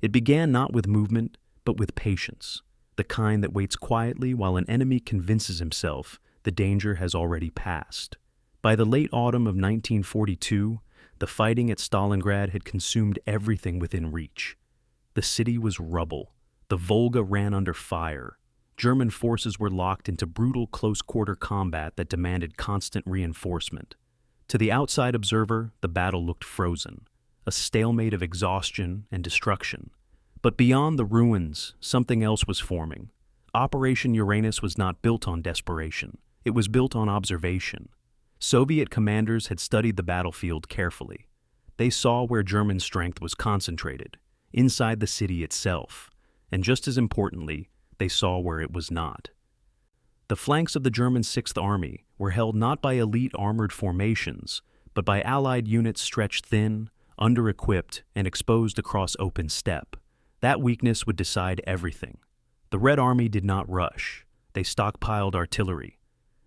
It began not with movement, but with patience, the kind that waits quietly while an enemy convinces himself the danger has already passed. By the late autumn of 1942, the fighting at Stalingrad had consumed everything within reach. The city was rubble. The Volga ran under fire. German forces were locked into brutal close-quarter combat that demanded constant reinforcement. To the outside observer, the battle looked frozen, a stalemate of exhaustion and destruction. But beyond the ruins, something else was forming. Operation Uranus was not built on desperation. It was built on observation. Soviet commanders had studied the battlefield carefully. They saw where German strength was concentrated, inside the city itself, and just as importantly, they saw where it was not. The flanks of the German Sixth Army were held not by elite armored formations, but by Allied units stretched thin, under-equipped, and exposed across open steppe. That weakness would decide everything. The Red Army did not rush. They stockpiled artillery.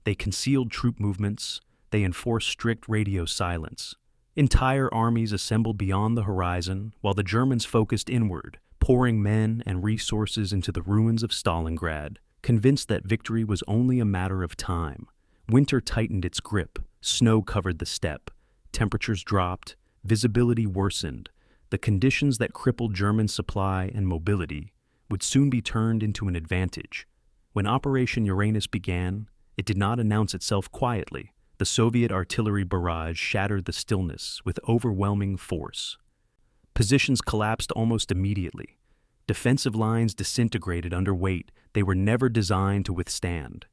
They concealed troop movements. They enforced strict radio silence. Entire armies assembled beyond the horizon, while the Germans focused inward, pouring men and resources into the ruins of Stalingrad, convinced that victory was only a matter of time. Winter tightened its grip. Snow covered the steppe. Temperatures dropped. Visibility worsened. The conditions that crippled German supply and mobility would soon be turned into an advantage. When Operation Uranus began, it did not announce itself quietly. The Soviet artillery barrage shattered the stillness with overwhelming force. Positions collapsed almost immediately. Defensive lines disintegrated under weight they were never designed to withstand.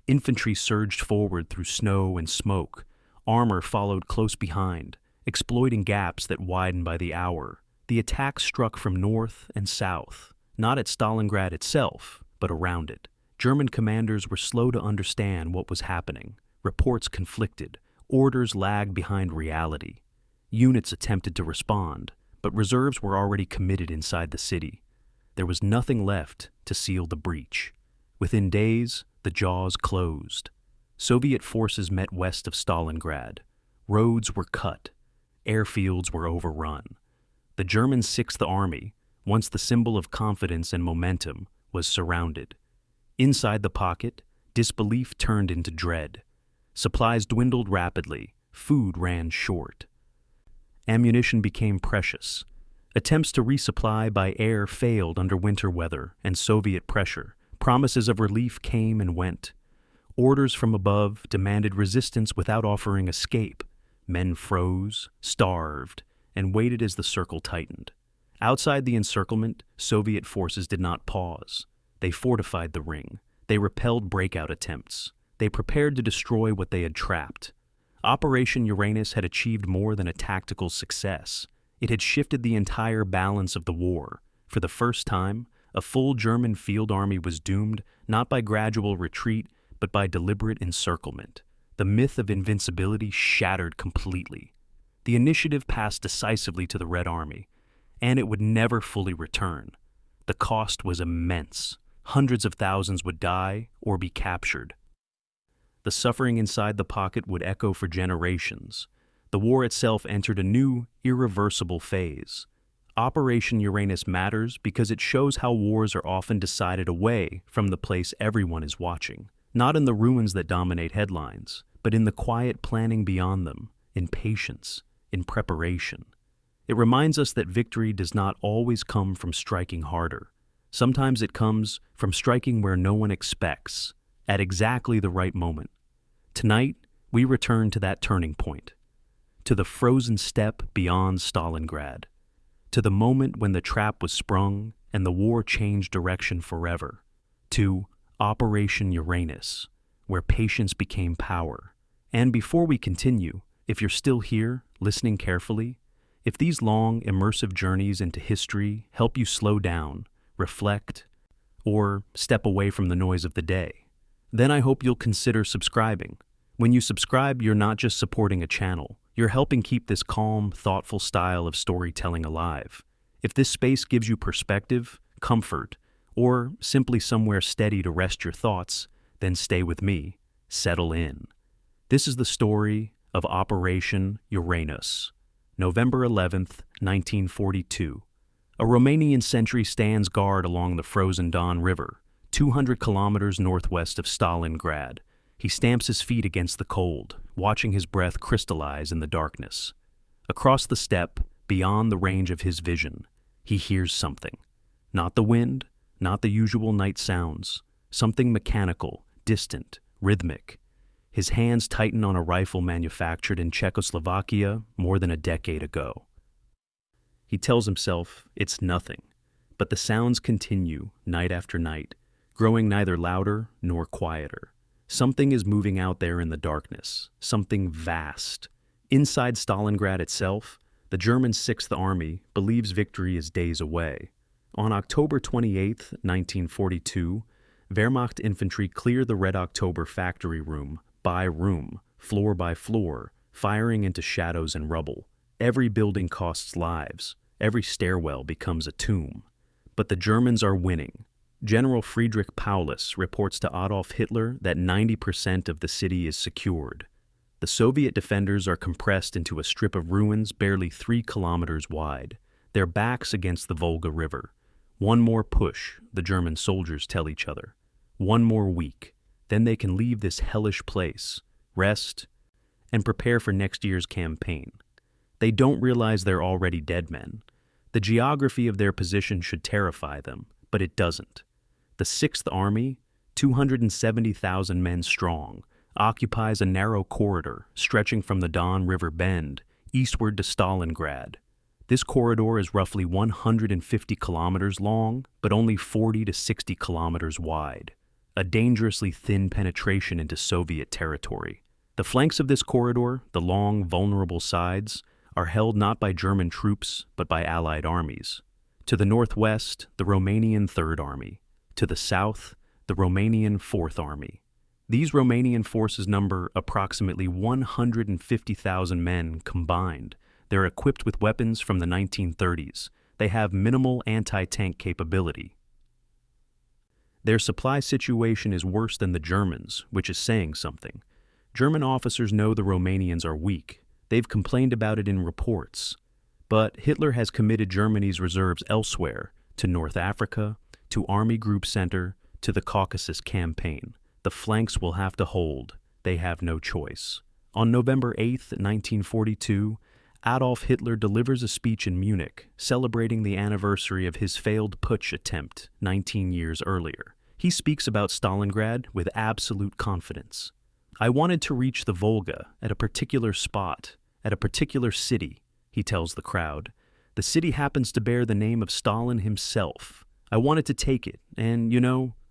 Infantry surged forward through snow and smoke. Armor followed close behind, exploiting gaps that widened by the hour. The attack struck from north and south, not at Stalingrad itself, but around it. German commanders were slow to understand what was happening. Reports conflicted. Orders lagged behind reality. Units attempted to respond, but reserves were already committed inside the city. There was nothing left to seal the breach. Within days, the jaws closed. Soviet forces met west of Stalingrad. Roads were cut. Airfields were overrun. The German Sixth Army, once the symbol of confidence and momentum, was surrounded. Inside the pocket, disbelief turned into dread. Supplies dwindled rapidly. Food ran short. Ammunition became precious. Attempts to resupply by air failed under winter weather and Soviet pressure. Promises of relief came and went. Orders from above demanded resistance without offering escape. Men froze, starved, and waited as the circle tightened. Outside the encirclement, Soviet forces did not pause. They fortified the ring. They repelled breakout attempts. They prepared to destroy what they had trapped. Operation Uranus had achieved more than a tactical success. It had shifted the entire balance of the war. For the first time, a full German field army was doomed not by gradual retreat, but by deliberate encirclement. The myth of invincibility shattered completely. The initiative passed decisively to the Red Army, and it would never fully return. The cost was immense. Hundreds of thousands would die or be captured. The suffering inside the pocket would echo for generations. The war itself entered a new, irreversible phase. Operation Uranus matters because it shows how wars are often decided away from the place everyone is watching. Not in the ruins that dominate headlines, but in the quiet planning beyond them, in patience, in preparation. It reminds us that victory does not always come from striking harder. Sometimes it comes from striking where no one expects, at exactly the right moment. Tonight, we return to that turning point, to the frozen steppe beyond Stalingrad, to the moment when the trap was sprung and the war changed direction forever, to Operation Uranus, where patience became power. And before we continue, if you're still here, listening carefully, if these long, immersive journeys into history help you slow down, reflect, or step away from the noise of the day, then I hope you'll consider subscribing. When you subscribe, you're not just supporting a channel, you're helping keep this calm, thoughtful style of storytelling alive. If this space gives you perspective, comfort, or simply somewhere steady to rest your thoughts, then stay with me, settle in. This is the story of Operation Uranus, November 11th, 1942, A Romanian sentry stands guard along the frozen Don River, 200 kilometers northwest of Stalingrad. He stamps his feet against the cold, watching his breath crystallize in the darkness. Across the steppe, beyond the range of his vision, he hears something. Not the wind, not the usual night sounds. Something mechanical, distant, rhythmic. His hands tighten on a rifle manufactured in Czechoslovakia more than a decade ago. He tells himself it's nothing, but the sounds continue night after night, growing neither louder nor quieter. Something is moving out there in the darkness, something vast. Inside Stalingrad itself, the German 6th Army believes victory is days away. On October 28, 1942, Wehrmacht infantry clear the Red October factory room by room, floor by floor, firing into shadows and rubble. Every building costs lives. Every stairwell becomes a tomb. But the Germans are winning. General Friedrich Paulus reports to Adolf Hitler that 90% of the city is secured. The Soviet defenders are compressed into a strip of ruins barely 3 kilometers wide, their backs against the Volga River. One more push, the German soldiers tell each other. One more week, then they can leave this hellish place, rest, and prepare for next year's campaign. They don't realize they're already dead men. The geography of their position should terrify them, but it doesn't. The 6th Army, 270,000 men strong, occupies a narrow corridor stretching from the Don River bend eastward to Stalingrad. This corridor is roughly 150 kilometers long, but only 40 to 60 kilometers wide, a dangerously thin penetration into Soviet territory. The flanks of this corridor, the long, vulnerable sides, are held not by German troops, but by Allied armies. To the northwest, the Romanian 3rd Army. To the south, the Romanian 4th Army. These Romanian forces number approximately 150,000 men combined. They're equipped with weapons from the 1930s. They have minimal anti-tank capability. Their supply situation is worse than the Germans, which is saying something. German officers know the Romanians are weak. They've complained about it in reports. But Hitler has committed Germany's reserves elsewhere, to North Africa, to Army Group Center, to the Caucasus Campaign. The flanks will have to hold. They have no choice. On November 8, 1942, Adolf Hitler delivers a speech in Munich, celebrating the anniversary of his failed putsch attempt 19 years earlier. He speaks about Stalingrad with absolute confidence. "I wanted to reach the Volga at a particular spot, at a particular city," he tells the crowd. "The city happens to bear the name of Stalin himself. I wanted to take it, and,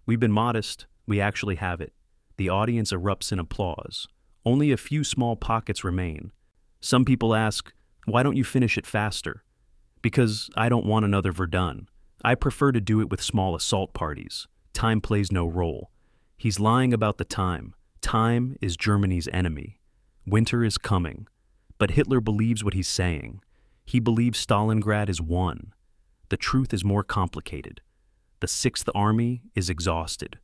we've been modest. We actually have it." The audience erupts in applause. Only a few small pockets remain. Some people ask, "Why don't you finish it faster?" "Because I don't want another Verdun. I prefer to do it with small assault parties. Time plays no role." He's lying about the time. Time is Germany's enemy. Winter is coming. But Hitler believes what he's saying. He believes Stalingrad is won. The truth is more complicated. The 6th Army is exhausted.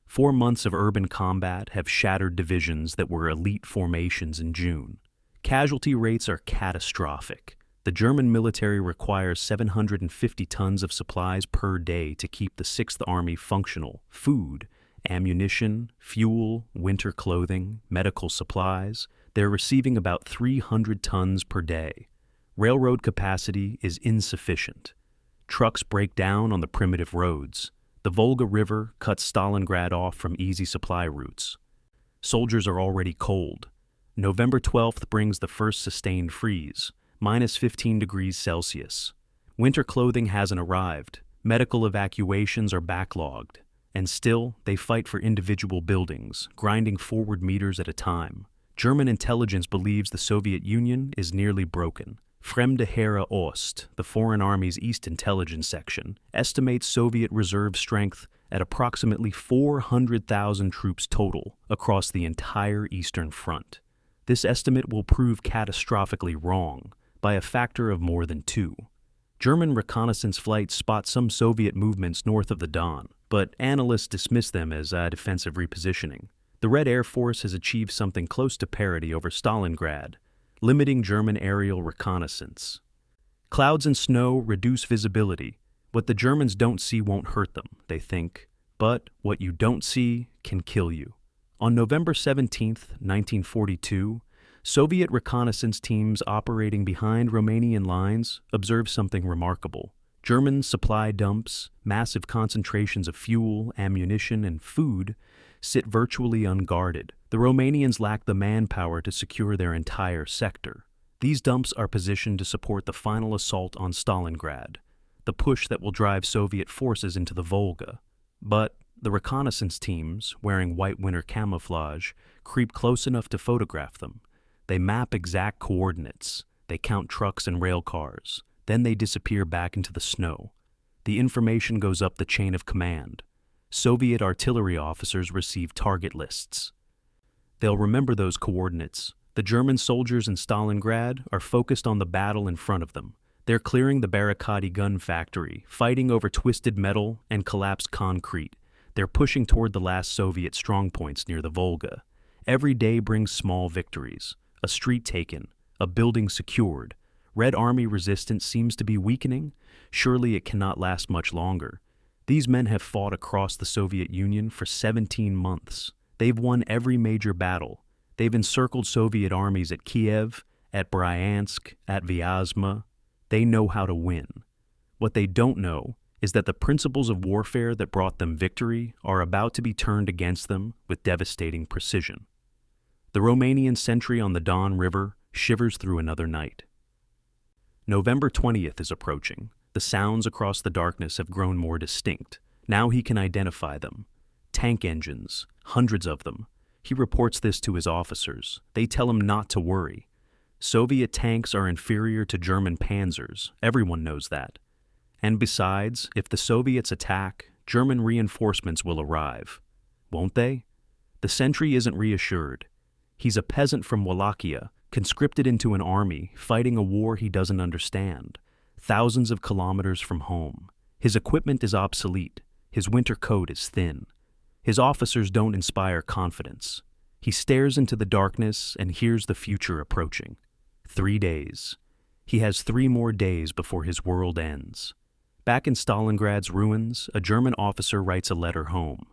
4 months of urban combat have shattered divisions that were elite formations in June. Casualty rates are catastrophic. The German military requires 750 tons of supplies per day to keep the 6th Army functional. Food, ammunition, fuel, winter clothing, medical supplies. They're receiving about 300 tons per day. Railroad capacity is insufficient. Trucks break down on the primitive roads. The Volga River cuts Stalingrad off from easy supply routes. Soldiers are already cold. November 12th brings the first sustained freeze, minus 15 degrees Celsius. Winter clothing hasn't arrived. Medical evacuations are backlogged. And still, they fight for individual buildings, grinding forward meters at a time. German intelligence believes the Soviet Union is nearly broken. Fremde Heere Ost, the Foreign Army's East Intelligence Section, estimates Soviet reserve strength at approximately 400,000 troops total across the entire Eastern Front. This estimate will prove catastrophically wrong by a factor of more than 2. German reconnaissance flights spot some Soviet movements north of the Don, but analysts dismiss them as defensive repositioning. The Red Air Force has achieved something close to parity over Stalingrad, limiting German aerial reconnaissance. Clouds and snow reduce visibility. What the Germans don't see won't hurt them, they think, but what you don't see can kill you. On November 17, 1942, Soviet reconnaissance teams operating behind Romanian lines observed something remarkable. German supply dumps, massive concentrations of fuel, ammunition, and food sit virtually unguarded. The Romanians lack the manpower to secure their entire sector. These dumps are positioned to support the final assault on Stalingrad, the push that will drive Soviet forces into the Volga. But the reconnaissance teams, wearing white winter camouflage, creep close enough to photograph them. They map exact coordinates. They count trucks and rail cars. Then they disappear back into the snow. The information goes up the chain of command. Soviet artillery officers receive target lists. They'll remember those coordinates. The German soldiers in Stalingrad are focused on the battle in front of them. They're clearing the Barricadi gun factory, fighting over twisted metal and collapsed concrete. They're pushing toward the last Soviet strongpoints near the Volga. Every day brings small victories. A street taken, a building secured. Red Army resistance seems to be weakening. Surely it cannot last much longer. These men have fought across the Soviet Union for 17 months. They've won every major battle. They've encircled Soviet armies at Kiev, at Bryansk, at Vyazma. They know how to win. What they don't know is that the principles of warfare that brought them victory are about to be turned against them with devastating precision. The Romanian sentry on the Don River shivers through another night. November 20th is approaching. The sounds across the darkness have grown more distinct. Now he can identify them. Tank engines, hundreds of them. He reports this to his officers. They tell him not to worry. Soviet tanks are inferior to German panzers. Everyone knows that. And besides, if the Soviets attack, German reinforcements will arrive. Won't they? The sentry isn't reassured. He's a peasant from Wallachia, conscripted into an army, fighting a war he doesn't understand. Thousands of kilometers from home. His equipment is obsolete. His winter coat is thin. His officers don't inspire confidence. He stares into the darkness and hears the future approaching. 3 days. He has 3 more days before his world ends. Back in Stalingrad's ruins, a German officer writes a letter home.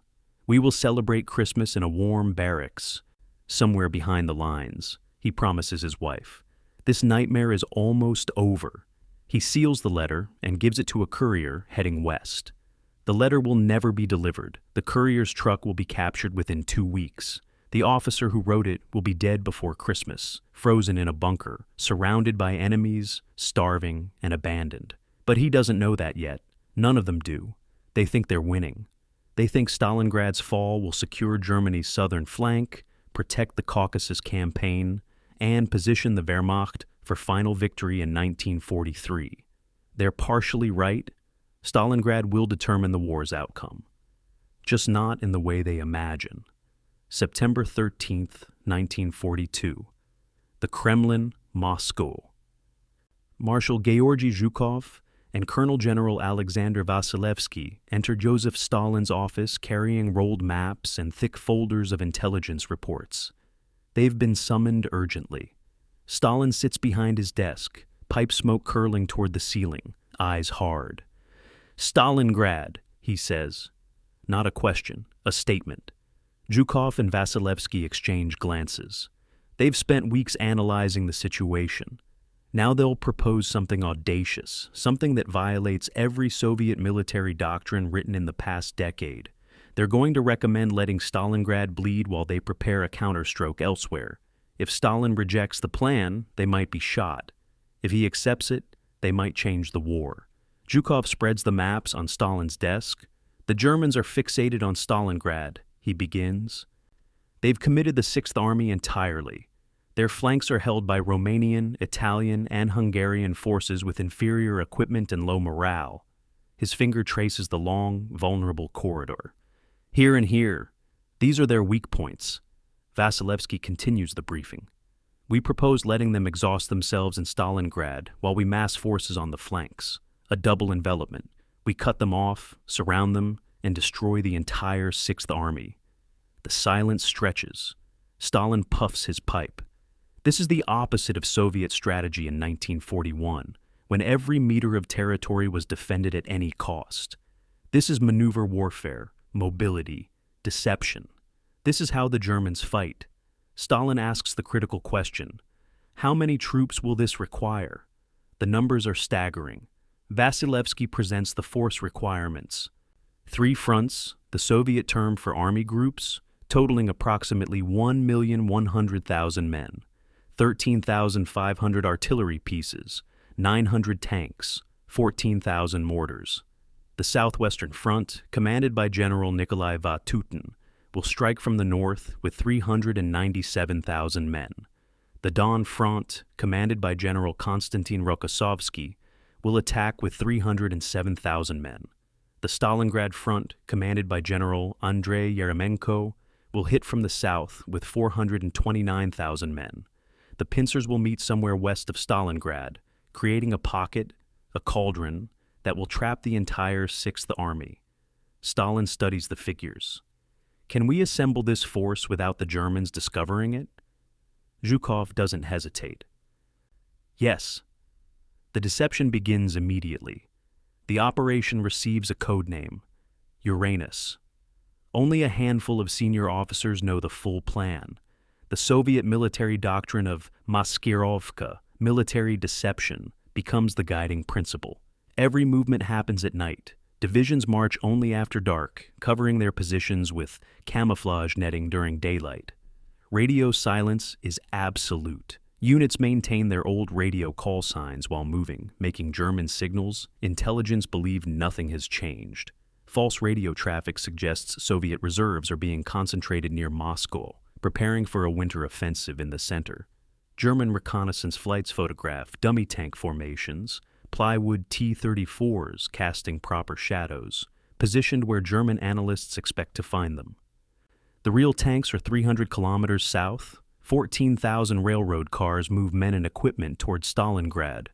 "We will celebrate Christmas in a warm barracks, somewhere behind the lines," he promises his wife. This nightmare is almost over. He seals the letter and gives it to a courier heading west. The letter will never be delivered. The courier's truck will be captured within 2 weeks. The officer who wrote it will be dead before Christmas, frozen in a bunker, surrounded by enemies, starving, and abandoned. But he doesn't know that yet. None of them do. They think they're winning. They think Stalingrad's fall will secure Germany's southern flank, protect the Caucasus campaign, and position the Wehrmacht for final victory in 1943. They're partially right. Stalingrad will determine the war's outcome. Just not in the way they imagine. September 13th, 1942. The Kremlin, Moscow. Marshal Georgy Zhukov and Colonel General Alexander Vasilevsky enter Joseph Stalin's office carrying rolled maps and thick folders of intelligence reports. They've been summoned urgently. Stalin sits behind his desk, pipe smoke curling toward the ceiling, eyes hard. "Stalingrad," he says. Not a question, a statement. Zhukov and Vasilevsky exchange glances. They've spent weeks analyzing the situation. Now they'll propose something audacious, something that violates every Soviet military doctrine written in the past decade. They're going to recommend letting Stalingrad bleed while they prepare a counterstroke elsewhere. If Stalin rejects the plan, they might be shot. If he accepts it, they might change the war. Zhukov spreads the maps on Stalin's desk. "The Germans are fixated on Stalingrad," he begins. "They've committed the Sixth Army entirely. Their flanks are held by Romanian, Italian, and Hungarian forces with inferior equipment and low morale." His finger traces the long, vulnerable corridor. "Here and here. These are their weak points." Vasilevsky continues the briefing. "We propose letting them exhaust themselves in Stalingrad while we mass forces on the flanks. A double envelopment. We cut them off, surround them, and destroy the entire Sixth Army." The silence stretches. Stalin puffs his pipe. This is the opposite of Soviet strategy in 1941, when every meter of territory was defended at any cost. This is maneuver warfare, mobility, deception. This is how the Germans fight. Stalin asks the critical question: how many troops will this require? The numbers are staggering. Vasilevsky presents the force requirements. 3 fronts, the Soviet term for army groups, totaling approximately 1,100,000 men, 13,500 artillery pieces, 900 tanks, 14,000 mortars. The Southwestern Front, commanded by General Nikolai Vatutin, will strike from the north with 397,000 men. The Don Front, commanded by General Konstantin Rokossovsky, will attack with 307,000 men. The Stalingrad Front, commanded by General Andrei Yeremenko, will hit from the south with 429,000 men. The pincers will meet somewhere west of Stalingrad, creating a pocket, a cauldron, that will trap the entire 6th Army. Stalin studies the figures. Can we assemble this force without the Germans discovering it? Zhukov doesn't hesitate. Yes. The deception begins immediately. The operation receives a code name: Uranus. Only a handful of senior officers know the full plan. The Soviet military doctrine of Maskirovka, military deception, becomes the guiding principle. Every movement happens at night. Divisions march only after dark, covering their positions with camouflage netting during daylight. Radio silence is absolute. Units maintain their old radio call signs while moving, making German signals. Intelligence believe nothing has changed. False radio traffic suggests Soviet reserves are being concentrated near Moscow, preparing for a winter offensive in the center. German reconnaissance flights photograph dummy tank formations, plywood T-34s casting proper shadows, positioned where German analysts expect to find them. The real tanks are 300 kilometers south. 14,000 railroad cars move men and equipment toward Stalingrad.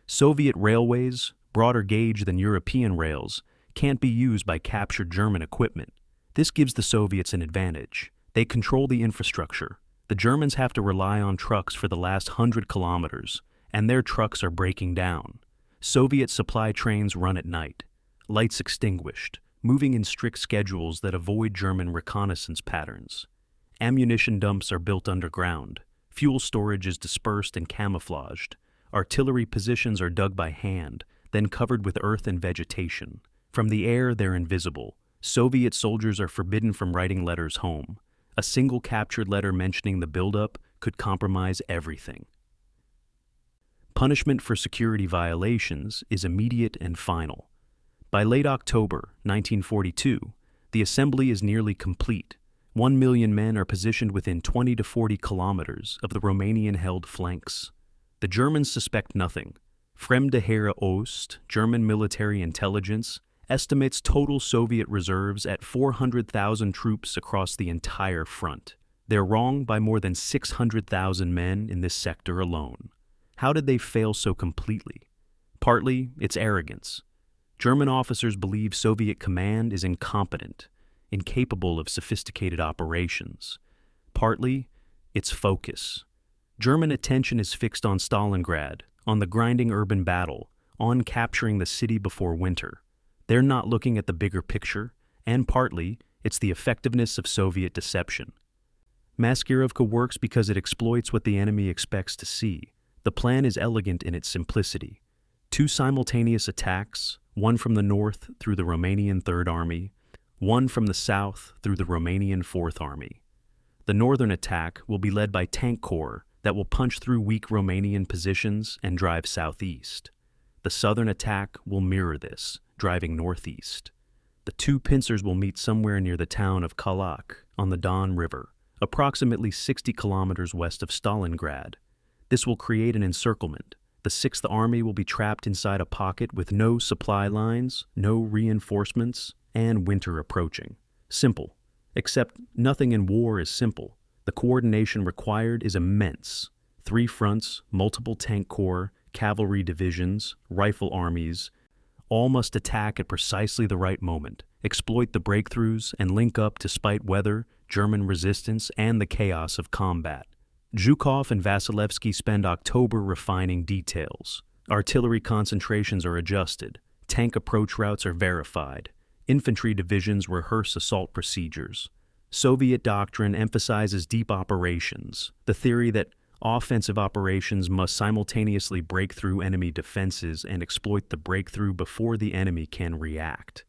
Soviet railways, broader gauge than European rails, can't be used by captured German equipment. This gives the Soviets an advantage. They control the infrastructure. The Germans have to rely on trucks for the last 100 kilometers, and their trucks are breaking down. Soviet supply trains run at night, lights extinguished, moving in strict schedules that avoid German reconnaissance patterns. Ammunition dumps are built underground. Fuel storage is dispersed and camouflaged. Artillery positions are dug by hand, then covered with earth and vegetation. From the air, they're invisible. Soviet soldiers are forbidden from writing letters home. A single captured letter mentioning the buildup could compromise everything. Punishment for security violations is immediate and final. By late October 1942, the assembly is nearly complete. 1 million men are positioned within 20 to 40 kilometers of the Romanian-held flanks. The Germans suspect nothing. Fremde Heere Ost, German military intelligence, estimates total Soviet reserves at 400,000 troops across the entire front. They're wrong by more than 600,000 men in this sector alone. How did they fail so completely? Partly, it's arrogance. German officers believe Soviet command is incompetent, incapable of sophisticated operations. Partly, it's focus. German attention is fixed on Stalingrad, on the grinding urban battle, on capturing the city before winter. They're not looking at the bigger picture, and partly, it's the effectiveness of Soviet deception. Maskirovka works because it exploits what the enemy expects to see. The plan is elegant in its simplicity. 2 simultaneous attacks, one from the north through the Romanian Third Army, one from the south through the Romanian Fourth Army. The northern attack will be led by tank corps that will punch through weak Romanian positions and drive southeast. The southern attack will mirror this, driving northeast. The 2 pincers will meet somewhere near the town of Kalach on the Don River, approximately 60 kilometers west of Stalingrad. This will create an encirclement. The 6th Army will be trapped inside a pocket with no supply lines, no reinforcements, and winter approaching. Simple. Except nothing in war is simple. The coordination required is immense. 3 fronts, multiple tank corps, cavalry divisions, rifle armies, all must attack at precisely the right moment, exploit the breakthroughs, and link up despite weather, German resistance, and the chaos of combat. Zhukov and Vasilevsky spend October refining details. Artillery concentrations are adjusted, tank approach routes are verified, infantry divisions rehearse assault procedures. Soviet doctrine emphasizes deep operations, the theory that offensive operations must simultaneously break through enemy defenses and exploit the breakthrough before the enemy can react.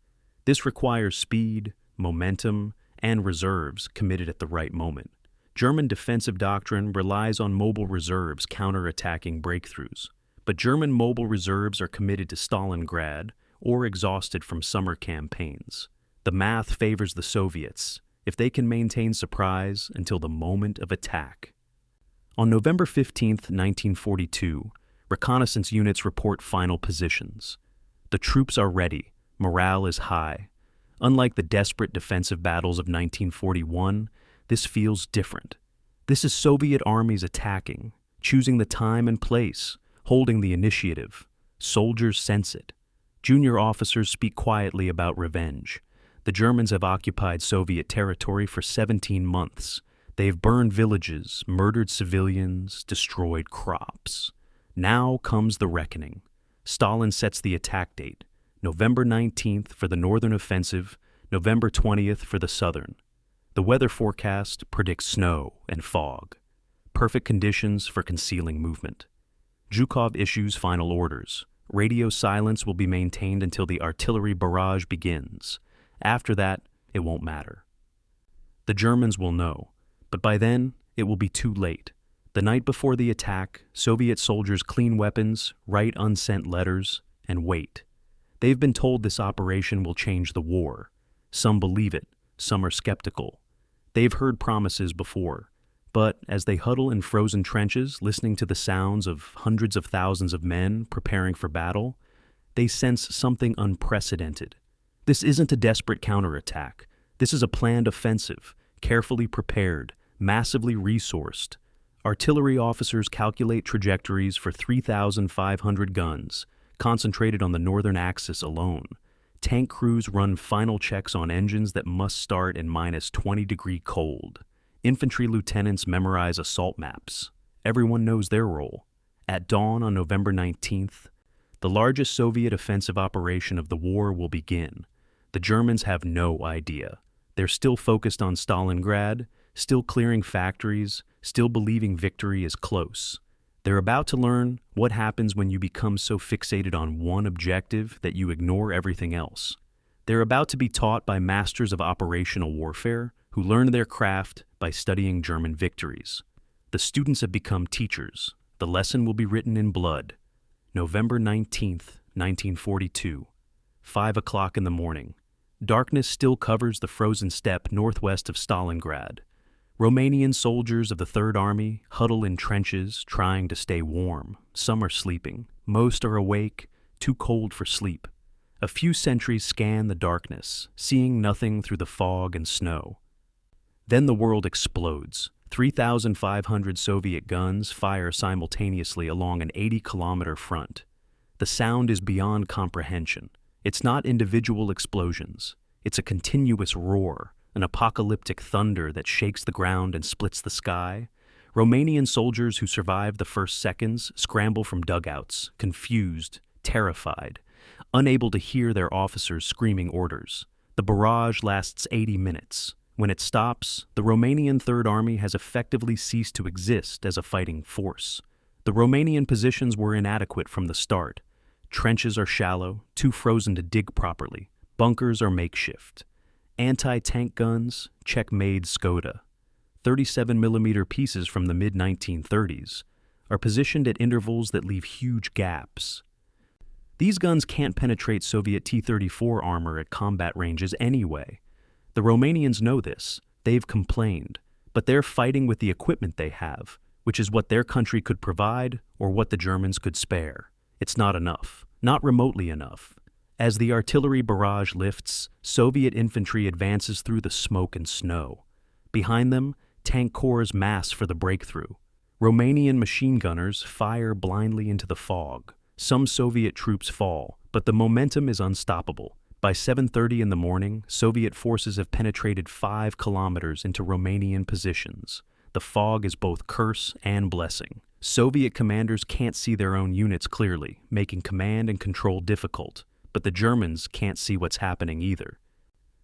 This requires speed, momentum, and reserves committed at the right moment. German defensive doctrine relies on mobile reserves counterattacking breakthroughs, but German mobile reserves are committed to Stalingrad or exhausted from summer campaigns. The math favors the Soviets if they can maintain surprise until the moment of attack. On November 15, 1942, reconnaissance units report final positions. The troops are ready, morale is high. Unlike the desperate defensive battles of 1941, this feels different. This is Soviet armies attacking, choosing the time and place, holding the initiative. Soldiers sense it. Junior officers speak quietly about revenge. The Germans have occupied Soviet territory for 17 months. They've burned villages, murdered civilians, destroyed crops. Now comes the reckoning. Stalin sets the attack date, November 19th for the northern offensive, November 20th for the southern. The weather forecast predicts snow and fog, perfect conditions for concealing movement. Zhukov issues final orders. Radio silence will be maintained until the artillery barrage begins. After that, it won't matter. The Germans will know, but by then, it will be too late. The night before the attack, Soviet soldiers clean weapons, write unsent letters, and wait. They've been told this operation will change the war. Some believe it, some are skeptical. They've heard promises before, but as they huddle in frozen trenches, listening to the sounds of hundreds of thousands of men preparing for battle, they sense something unprecedented. This isn't a desperate counterattack. This is a planned offensive, carefully prepared, massively resourced. Artillery officers calculate trajectories for 3,500 guns, concentrated on the northern axis alone. Tank crews run final checks on engines that must start in -20-degree cold. Infantry lieutenants memorize assault maps. Everyone knows their role. At dawn on November 19th, the largest Soviet offensive operation of the war will begin. The Germans have no idea. They're still focused on Stalingrad, still clearing factories, still believing victory is close. They're about to learn what happens when you become so fixated on one objective that you ignore everything else. They're about to be taught by masters of operational warfare who learned their craft by studying German victories. The students have become teachers. The lesson will be written in blood. November 19th, 1942, 5 o'clock in the morning. Darkness still covers the frozen steppe northwest of Stalingrad. Romanian soldiers of the Third Army huddle in trenches, trying to stay warm. Some are sleeping. Most are awake, too cold for sleep. A few sentries scan the darkness, seeing nothing through the fog and snow. Then the world explodes. 3,500 Soviet guns fire simultaneously along an 80-kilometer front. The sound is beyond comprehension. It's not individual explosions. It's a continuous roar, an apocalyptic thunder that shakes the ground and splits the sky. Romanian soldiers who survive the first seconds scramble from dugouts, confused, terrified, unable to hear their officers screaming orders. The barrage lasts 80 minutes. When it stops, the Romanian Third Army has effectively ceased to exist as a fighting force. The Romanian positions were inadequate from the start. Trenches are shallow, too frozen to dig properly. Bunkers are makeshift. Anti-tank guns, check-made Skoda, 37mm pieces from the mid-1930s, are positioned at intervals that leave huge gaps. These guns can't penetrate Soviet T-34 armor at combat ranges anyway. The Romanians know this. They've complained. But they're fighting with the equipment they have, which is what their country could provide or what the Germans could spare. It's not enough. Not remotely enough. As the artillery barrage lifts, Soviet infantry advances through the smoke and snow. Behind them, tank corps mass for the breakthrough. Romanian machine gunners fire blindly into the fog. Some Soviet troops fall, but the momentum is unstoppable. By 7:30 in the morning, Soviet forces have penetrated 5 kilometers into Romanian positions. The fog is both curse and blessing. Soviet commanders can't see their own units clearly, making command and control difficult, but the Germans can't see what's happening either.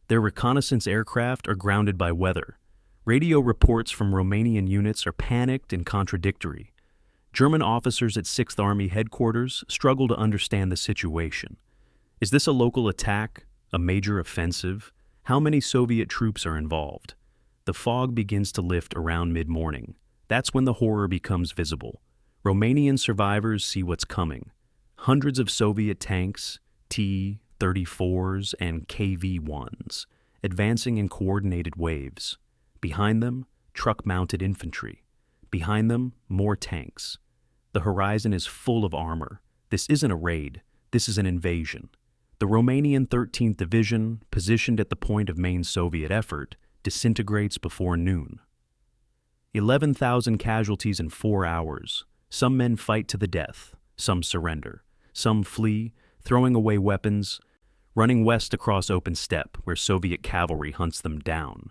Their reconnaissance aircraft are grounded by weather. Radio reports from Romanian units are panicked and contradictory. German officers at 6th Army headquarters struggle to understand the situation. Is this a local attack? A major offensive? How many Soviet troops are involved? The fog begins to lift around mid-morning. That's when the horror becomes visible. Romanian survivors see what's coming. Hundreds of Soviet tanks, T-34s and KV-1s, advancing in coordinated waves. Behind them, truck-mounted infantry. Behind them, more tanks. The horizon is full of armor. This isn't a raid. This is an invasion. The Romanian 13th Division, positioned at the point of main Soviet effort, disintegrates before noon. 11,000 casualties in 4 hours. Some men fight to the death. Some surrender. Some flee, throwing away weapons, running west across open steppe where Soviet cavalry hunts them down.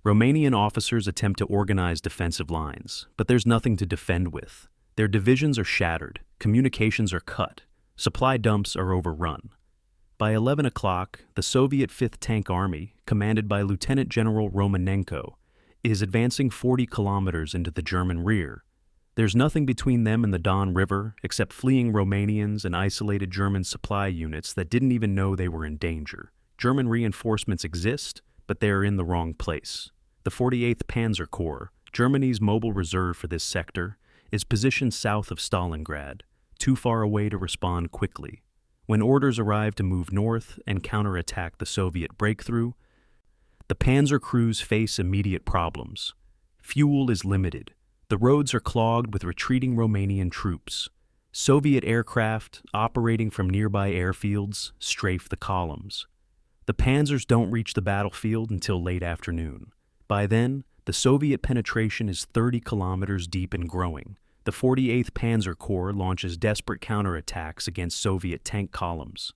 Romanian officers attempt to organize defensive lines, but there's nothing to defend with. Their divisions are shattered, communications are cut, supply dumps are overrun. By 11 o'clock, the Soviet 5th Tank Army, commanded by Lieutenant General Romanenko, is advancing 40 kilometers into the German rear. There's nothing between them and the Don River except fleeing Romanians and isolated German supply units that didn't even know they were in danger. German reinforcements exist, but they are in the wrong place. The 48th Panzer Corps, Germany's mobile reserve for this sector, is positioned south of Stalingrad, too far away to respond quickly. When orders arrive to move north and counterattack the Soviet breakthrough, the Panzer crews face immediate problems. Fuel is limited. The roads are clogged with retreating Romanian troops. Soviet aircraft, operating from nearby airfields, strafe the columns. The panzers don't reach the battlefield until late afternoon. By then, the Soviet penetration is 30 kilometers deep and growing. The 48th Panzer Corps launches desperate counterattacks against Soviet tank columns.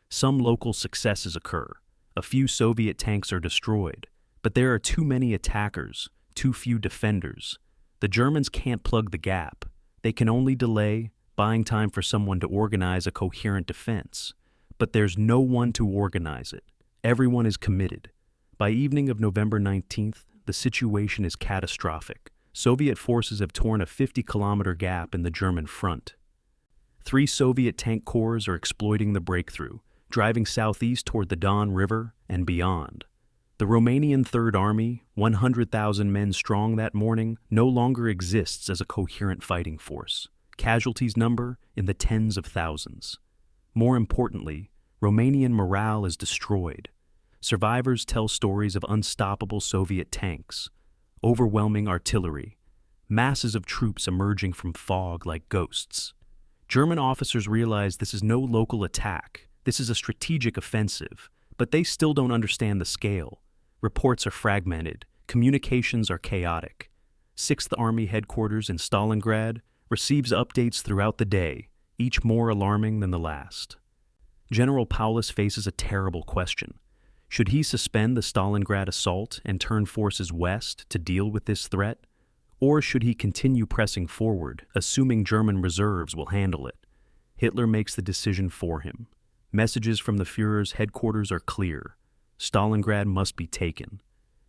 Some local successes occur. A few Soviet tanks are destroyed, but there are too many attackers, too few defenders. The Germans can't plug the gap. They can only delay, buying time for someone to organize a coherent defense. But there's no one to organize it. Everyone is committed. By evening of November 19th, the situation is catastrophic. Soviet forces have torn a 50-kilometer gap in the German front. 3 Soviet tank corps are exploiting the breakthrough, driving southeast toward the Don River and beyond. The Romanian Third Army, 100,000 men strong that morning, no longer exists as a coherent fighting force. Casualties number in the tens of thousands. More importantly, Romanian morale is destroyed. Survivors tell stories of unstoppable Soviet tanks, overwhelming artillery, masses of troops emerging from fog like ghosts. German officers realize this is no local attack. This is a strategic offensive, but they still don't understand the scale. Reports are fragmented. Communications are chaotic. 6th Army headquarters in Stalingrad receives updates throughout the day, each more alarming than the last. General Paulus faces a terrible question. Should he suspend the Stalingrad assault and turn forces west to deal with this threat? Or should he continue pressing forward, assuming German reserves will handle it? Hitler makes the decision for him. Messages from the Führer's headquarters are clear. Stalingrad must be taken.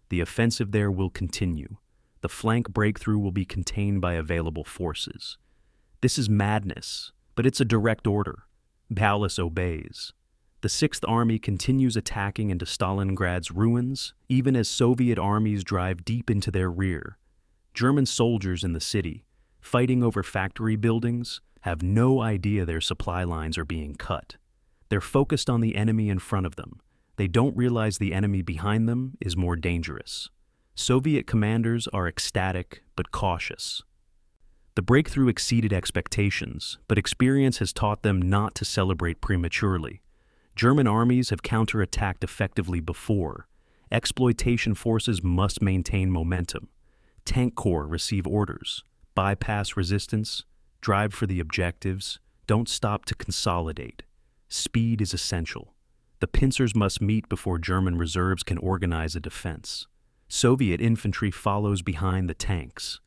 The offensive there will continue. The flank breakthrough will be contained by available forces. This is madness, but it's a direct order. Paulus obeys. The 6th Army continues attacking into Stalingrad's ruins, even as Soviet armies drive deep into their rear. German soldiers in the city, fighting over factory buildings, have no idea their supply lines are being cut. They're focused on the enemy in front of them. They don't realize the enemy behind them is more dangerous. Soviet commanders are ecstatic but cautious. The breakthrough exceeded expectations, but experience has taught them not to celebrate prematurely. German armies have counterattacked effectively before. Exploitation forces must maintain momentum. Tank corps receive orders. Bypass resistance. Drive for the objectives. Don't stop to consolidate. Speed is essential. The pincers must meet before German reserves can organize a defense. Soviet infantry follows behind the tanks.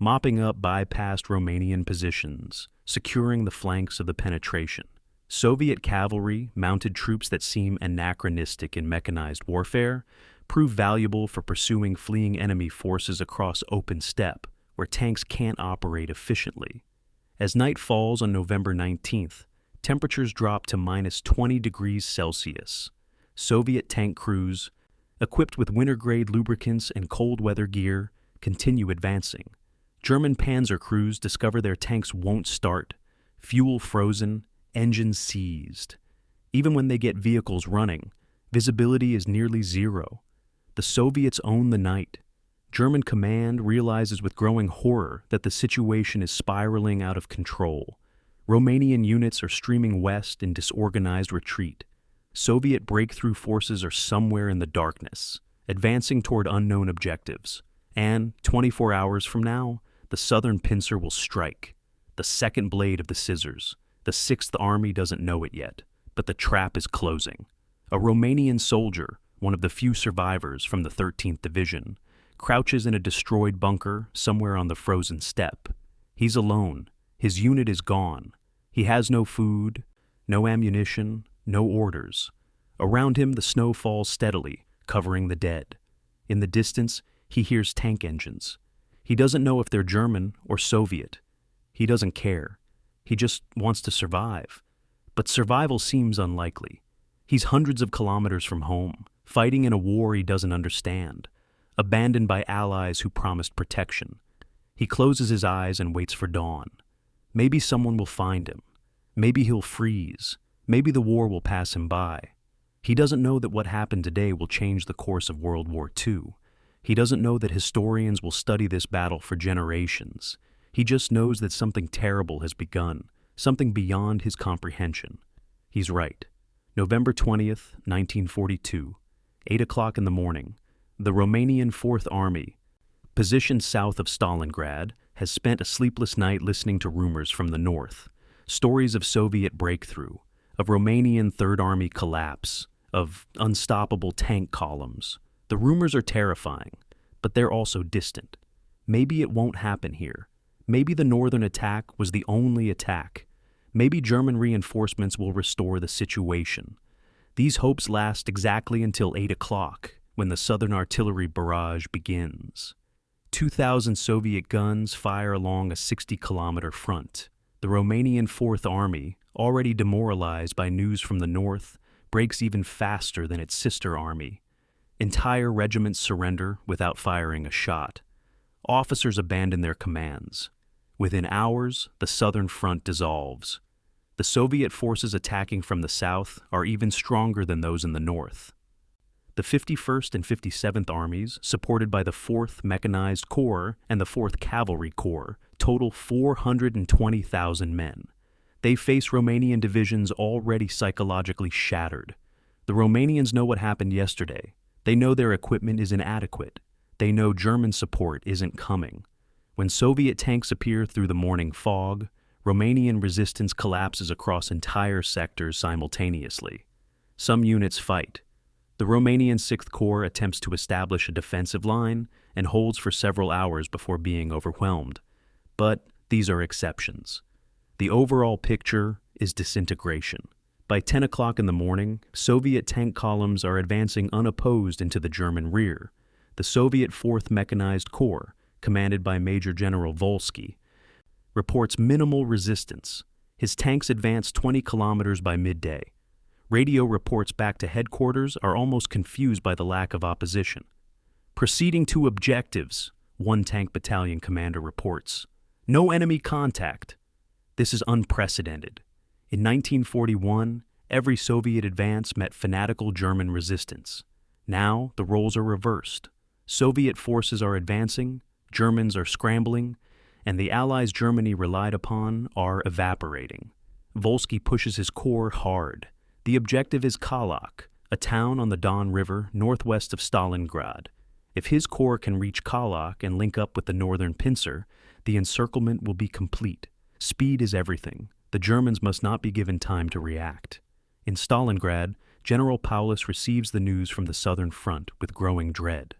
mopping up bypassed Romanian positions, securing the flanks of the penetration. Soviet cavalry, mounted troops that seem anachronistic in mechanized warfare, prove valuable for pursuing fleeing enemy forces across open steppe, where tanks can't operate efficiently. As night falls on November 19th, temperatures drop to -20 degrees Celsius. Soviet tank crews, equipped with winter-grade lubricants and cold-weather gear, continue advancing. German panzer crews discover their tanks won't start, fuel frozen, engines seized. Even when they get vehicles running, visibility is nearly zero. The Soviets own the night. German command realizes with growing horror that the situation is spiraling out of control. Romanian units are streaming west in disorganized retreat. Soviet breakthrough forces are somewhere in the darkness, advancing toward unknown objectives. And 24 hours from now, the southern pincer will strike, the second blade of the scissors. The 6th Army doesn't know it yet, but the trap is closing. A Romanian soldier, one of the few survivors from the 13th Division, crouches in a destroyed bunker somewhere on the frozen steppe. He's alone. His unit is gone. He has no food, no ammunition, no orders. Around him, the snow falls steadily, covering the dead. In the distance, he hears tank engines. He doesn't know if they're German or Soviet. He doesn't care. He just wants to survive. But survival seems unlikely. He's hundreds of kilometers from home, fighting in a war he doesn't understand, abandoned by allies who promised protection. He closes his eyes and waits for dawn. Maybe someone will find him. Maybe he'll freeze. Maybe the war will pass him by. He doesn't know that what happened today will change the course of World War II. He doesn't know that historians will study this battle for generations. He just knows that something terrible has begun, something beyond his comprehension. He's right. November 20th, 1942, 8 o'clock in the morning, the Romanian 4th Army, positioned south of Stalingrad, has spent a sleepless night listening to rumors from the north, stories of Soviet breakthrough, of Romanian 3rd Army collapse, of unstoppable tank columns. The rumors are terrifying, but they're also distant. Maybe it won't happen here. Maybe the northern attack was the only attack. Maybe German reinforcements will restore the situation. These hopes last exactly until 8 o'clock, when the southern artillery barrage begins. 2,000 Soviet guns fire along a 60-kilometer front. The Romanian 4th Army, already demoralized by news from the north, breaks even faster than its sister army. Entire regiments surrender without firing a shot. Officers abandon their commands. Within hours, the southern front dissolves. The Soviet forces attacking from the south are even stronger than those in the north. The 51st and 57th Armies, supported by the 4th Mechanized Corps and the 4th Cavalry Corps, total 420,000 men. They face Romanian divisions already psychologically shattered. The Romanians know what happened yesterday. They know their equipment is inadequate. They know German support isn't coming. When Soviet tanks appear through the morning fog, Romanian resistance collapses across entire sectors simultaneously. Some units fight. The Romanian 6th Corps attempts to establish a defensive line and holds for several hours before being overwhelmed. But these are exceptions. The overall picture is disintegration. By 10 o'clock in the morning, Soviet tank columns are advancing unopposed into the German rear. The Soviet 4th Mechanized Corps, commanded by Major General Volsky, reports minimal resistance. His tanks advance 20 kilometers by midday. Radio reports back to headquarters are almost confused by the lack of opposition. Proceeding to objectives, one tank battalion commander reports. No enemy contact. This is unprecedented. In 1941, every Soviet advance met fanatical German resistance. Now, the roles are reversed. Soviet forces are advancing, Germans are scrambling, and the Allies Germany relied upon are evaporating. Volsky pushes his corps hard. The objective is Kalach, a town on the Don River northwest of Stalingrad. If his corps can reach Kalach and link up with the northern pincer, the encirclement will be complete. Speed is everything. The Germans must not be given time to react. In Stalingrad, General Paulus receives the news from the southern front with growing dread.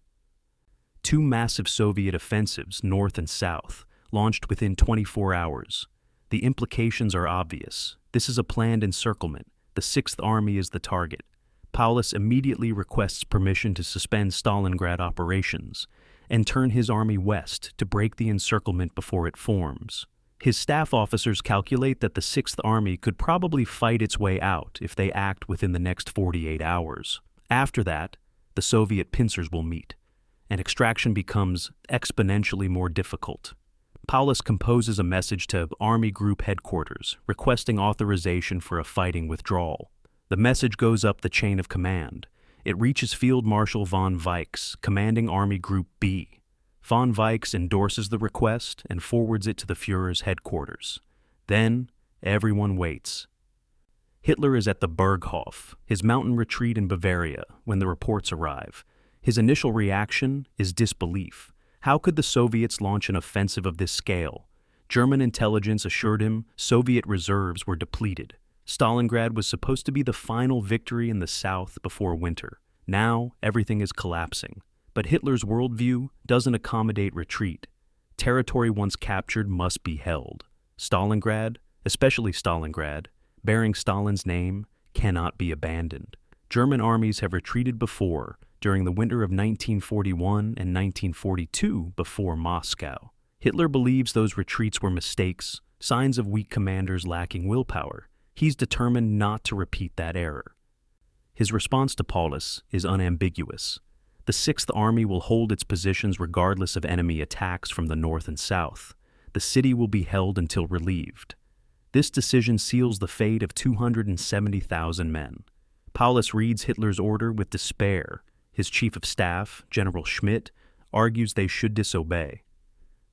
Two massive Soviet offensives, north and south, launched within 24 hours. The implications are obvious. This is a planned encirclement. The Sixth Army is the target. Paulus immediately requests permission to suspend Stalingrad operations and turn his army west to break the encirclement before it forms. His staff officers calculate that the Sixth Army could probably fight its way out if they act within the next 48 hours. After that, the Soviet pincers will meet, and extraction becomes exponentially more difficult. Paulus composes a message to Army Group Headquarters requesting authorization for a fighting withdrawal. The message goes up the chain of command. It reaches Field Marshal von Weichs, commanding Army Group B. Von Weichs endorses the request and forwards it to the Führer's headquarters. Then, everyone waits. Hitler is at the Berghof, his mountain retreat in Bavaria, when the reports arrive. His initial reaction is disbelief. How could the Soviets launch an offensive of this scale? German intelligence assured him Soviet reserves were depleted. Stalingrad was supposed to be the final victory in the South before winter. Now, everything is collapsing. But Hitler's worldview doesn't accommodate retreat. Territory once captured must be held. Stalingrad, especially Stalingrad, bearing Stalin's name, cannot be abandoned. German armies have retreated before, during the winter of 1941 and 1942 before Moscow. Hitler believes those retreats were mistakes, signs of weak commanders lacking willpower. He's determined not to repeat that error. His response to Paulus is unambiguous. The Sixth Army will hold its positions regardless of enemy attacks from the north and south. The city will be held until relieved. This decision seals the fate of 270,000 men. Paulus reads Hitler's order with despair. His chief of staff, General Schmidt, argues they should disobey.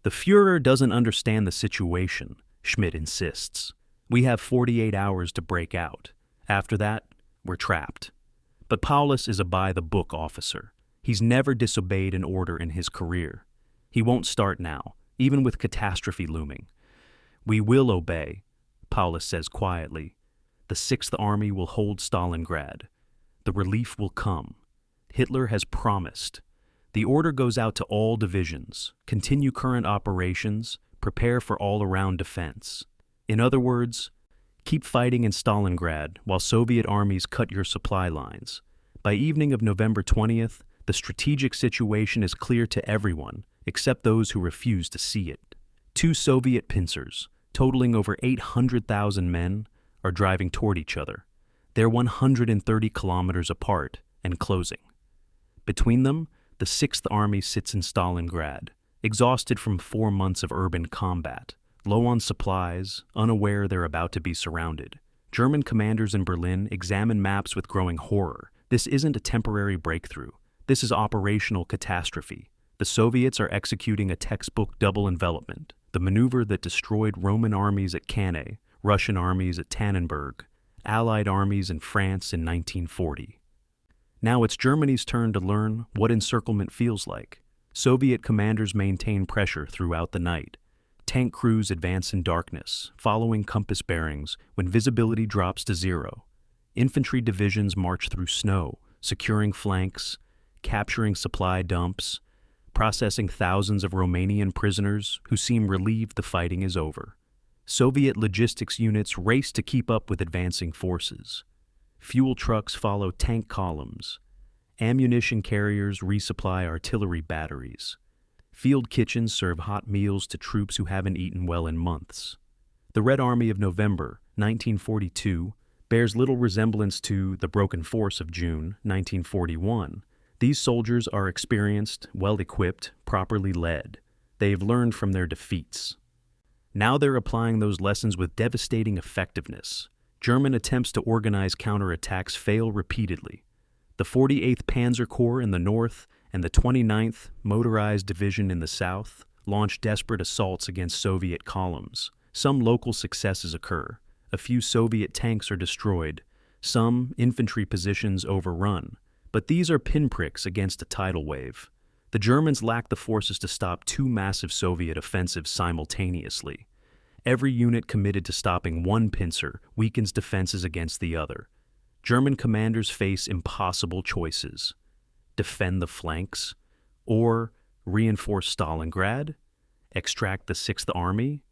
The Führer doesn't understand the situation, Schmidt insists. We have 48 hours to break out. After that, we're trapped. But Paulus is a by-the-book officer. He's never disobeyed an order in his career. He won't start now, even with catastrophe looming. We will obey, Paulus says quietly. The Sixth Army will hold Stalingrad. The relief will come. Hitler has promised. The order goes out to all divisions. Continue current operations. Prepare for all-around defense. In other words, keep fighting in Stalingrad while Soviet armies cut your supply lines. By evening of November 20th, the strategic situation is clear to everyone, except those who refuse to see it. Two Soviet pincers, totaling over 800,000 men, are driving toward each other. They're 130 kilometers apart and closing. Between them, the Sixth Army sits in Stalingrad, exhausted from 4 months of urban combat, low on supplies, unaware they're about to be surrounded. German commanders in Berlin examine maps with growing horror. This isn't a temporary breakthrough. This is operational catastrophe. The Soviets are executing a textbook double envelopment, the maneuver that destroyed Roman armies at Cannae, Russian armies at Tannenberg, Allied armies in France in 1940. Now it's Germany's turn to learn what encirclement feels like. Soviet commanders maintain pressure throughout the night. Tank crews advance in darkness, following compass bearings when visibility drops to zero. Infantry divisions march through snow, securing flanks, capturing supply dumps, processing thousands of Romanian prisoners who seem relieved the fighting is over. Soviet logistics units race to keep up with advancing forces. Fuel trucks follow tank columns. Ammunition carriers resupply artillery batteries. Field kitchens serve hot meals to troops who haven't eaten well in months. The Red Army of November, 1942, bears little resemblance to the broken force of June, 1941. These soldiers are experienced, well-equipped, properly led. They've learned from their defeats. Now they're applying those lessons with devastating effectiveness. German attempts to organize counterattacks fail repeatedly. The 48th Panzer Corps in the north and the 29th Motorized Division in the south launch desperate assaults against Soviet columns. Some local successes occur. A few Soviet tanks are destroyed. Some infantry positions overrun. But these are pinpricks against a tidal wave. The Germans lack the forces to stop two massive Soviet offensives simultaneously. Every unit committed to stopping one pincer weakens defenses against the other. German commanders face impossible choices. Defend the flanks, or reinforce Stalingrad? extract the Sixth Army,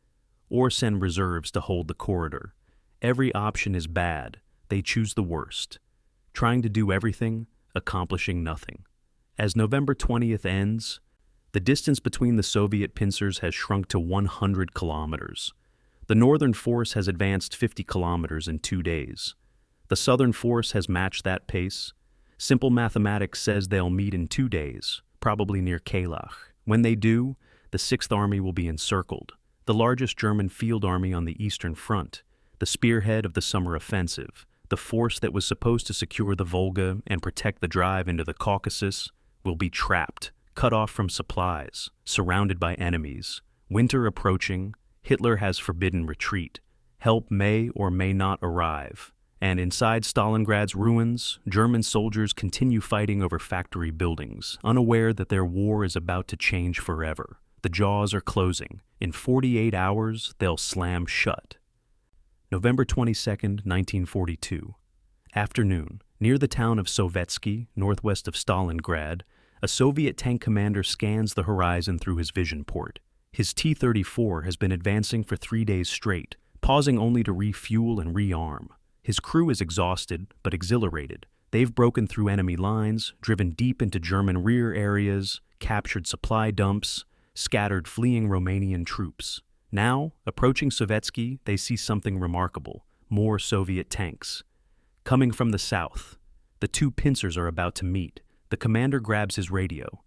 or send reserves to hold the corridor. Every option is bad. They choose the worst. Trying to do everything, accomplishing nothing. As November 20th ends, the distance between the Soviet pincers has shrunk to 100 kilometers. The northern force has advanced 50 kilometers in 2 days. The southern force has matched that pace. Simple mathematics says they'll meet in 2 days, probably near Kalach. When they do, the Sixth Army will be encircled, the largest German field army on the Eastern Front, the spearhead of the summer offensive, the force that was supposed to secure the Volga and protect the drive into the Caucasus, will be trapped, cut off from supplies, surrounded by enemies. Winter approaching, Hitler has forbidden retreat. Help may or may not arrive. And inside Stalingrad's ruins, German soldiers continue fighting over factory buildings, unaware that their war is about to change forever. The jaws are closing. In 48 hours, they'll slam shut. November 22nd, 1942. Afternoon. Near the town of Sovetsky, northwest of Stalingrad, a Soviet tank commander scans the horizon through his vision port. His T-34 has been advancing for 3 days straight, pausing only to refuel and rearm. His crew is exhausted, but exhilarated. They've broken through enemy lines, driven deep into German rear areas, captured supply dumps, scattered fleeing Romanian troops. Now, approaching Sovetsky, they see something remarkable: more Soviet tanks. Coming from the south, the two pincers are about to meet. The commander grabs his radio.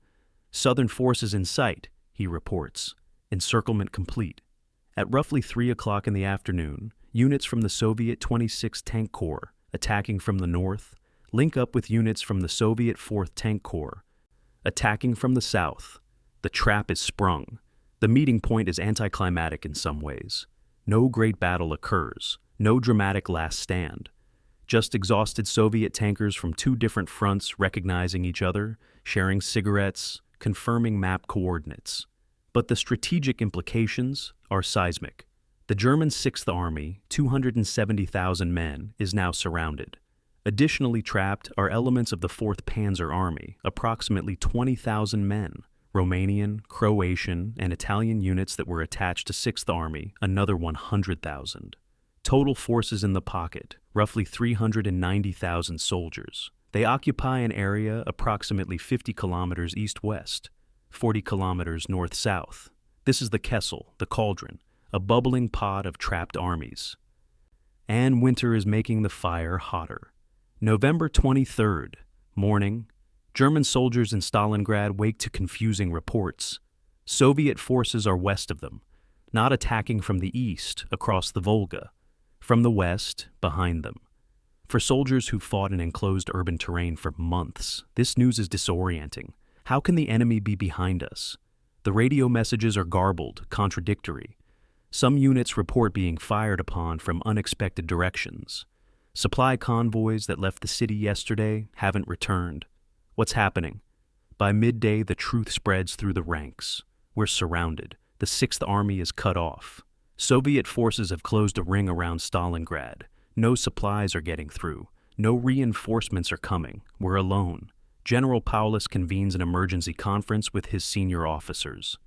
"Southern forces in sight," he reports. "Encirclement complete." At roughly 3 o'clock in the afternoon, units from the Soviet 26th Tank Corps, attacking from the north, link up with units from the Soviet 4th Tank Corps, attacking from the south. The trap is sprung. The meeting point is anticlimactic in some ways. No great battle occurs, no dramatic last stand. Just exhausted Soviet tankers from two different fronts recognizing each other, sharing cigarettes, confirming map coordinates. But the strategic implications are seismic. The German Sixth Army, 270,000 men, is now surrounded. Additionally trapped are elements of the 4th Panzer Army, approximately 20,000 men, Romanian, Croatian, and Italian units that were attached to 6th Army, another 100,000. Total forces in the pocket, roughly 390,000 soldiers. They occupy an area approximately 50 kilometers east-west, 40 kilometers north-south. This is the Kessel, the cauldron, a bubbling pot of trapped armies. And winter is making the fire hotter. November 23rd, morning. German soldiers in Stalingrad wake to confusing reports. Soviet forces are west of them, not attacking from the east, across the Volga. From the west, behind them. For soldiers who fought in enclosed urban terrain for months, this news is disorienting. How can the enemy be behind us? The radio messages are garbled, contradictory. Some units report being fired upon from unexpected directions. Supply convoys that left the city yesterday haven't returned. What's happening? By midday, the truth spreads through the ranks. We're surrounded. The Sixth Army is cut off. Soviet forces have closed a ring around Stalingrad. No supplies are getting through. No reinforcements are coming. We're alone. General Paulus convenes an emergency conference with his senior officers.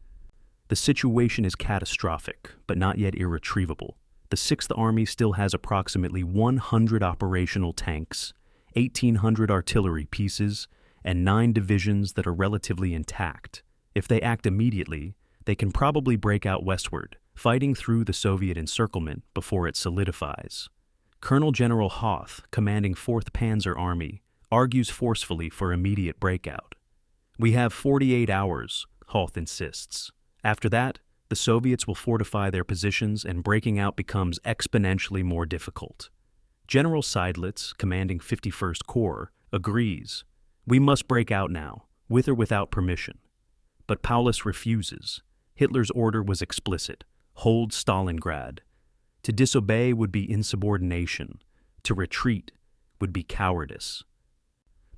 The situation is catastrophic, but not yet irretrievable. The Sixth Army still has approximately 100 operational tanks, 1,800 artillery pieces, and 9 divisions that are relatively intact. If they act immediately, they can probably break out westward, fighting through the Soviet encirclement before it solidifies. Colonel General Hoth, commanding 4th Panzer Army, argues forcefully for immediate breakout. "We have 48 hours, Hoth insists. After that, the Soviets will fortify their positions and breaking out becomes exponentially more difficult. General Seidlitz, commanding 51st Corps, agrees. "We must break out now, with or without permission." But Paulus refuses. Hitler's order was explicit: hold Stalingrad. To disobey would be insubordination. To retreat would be cowardice.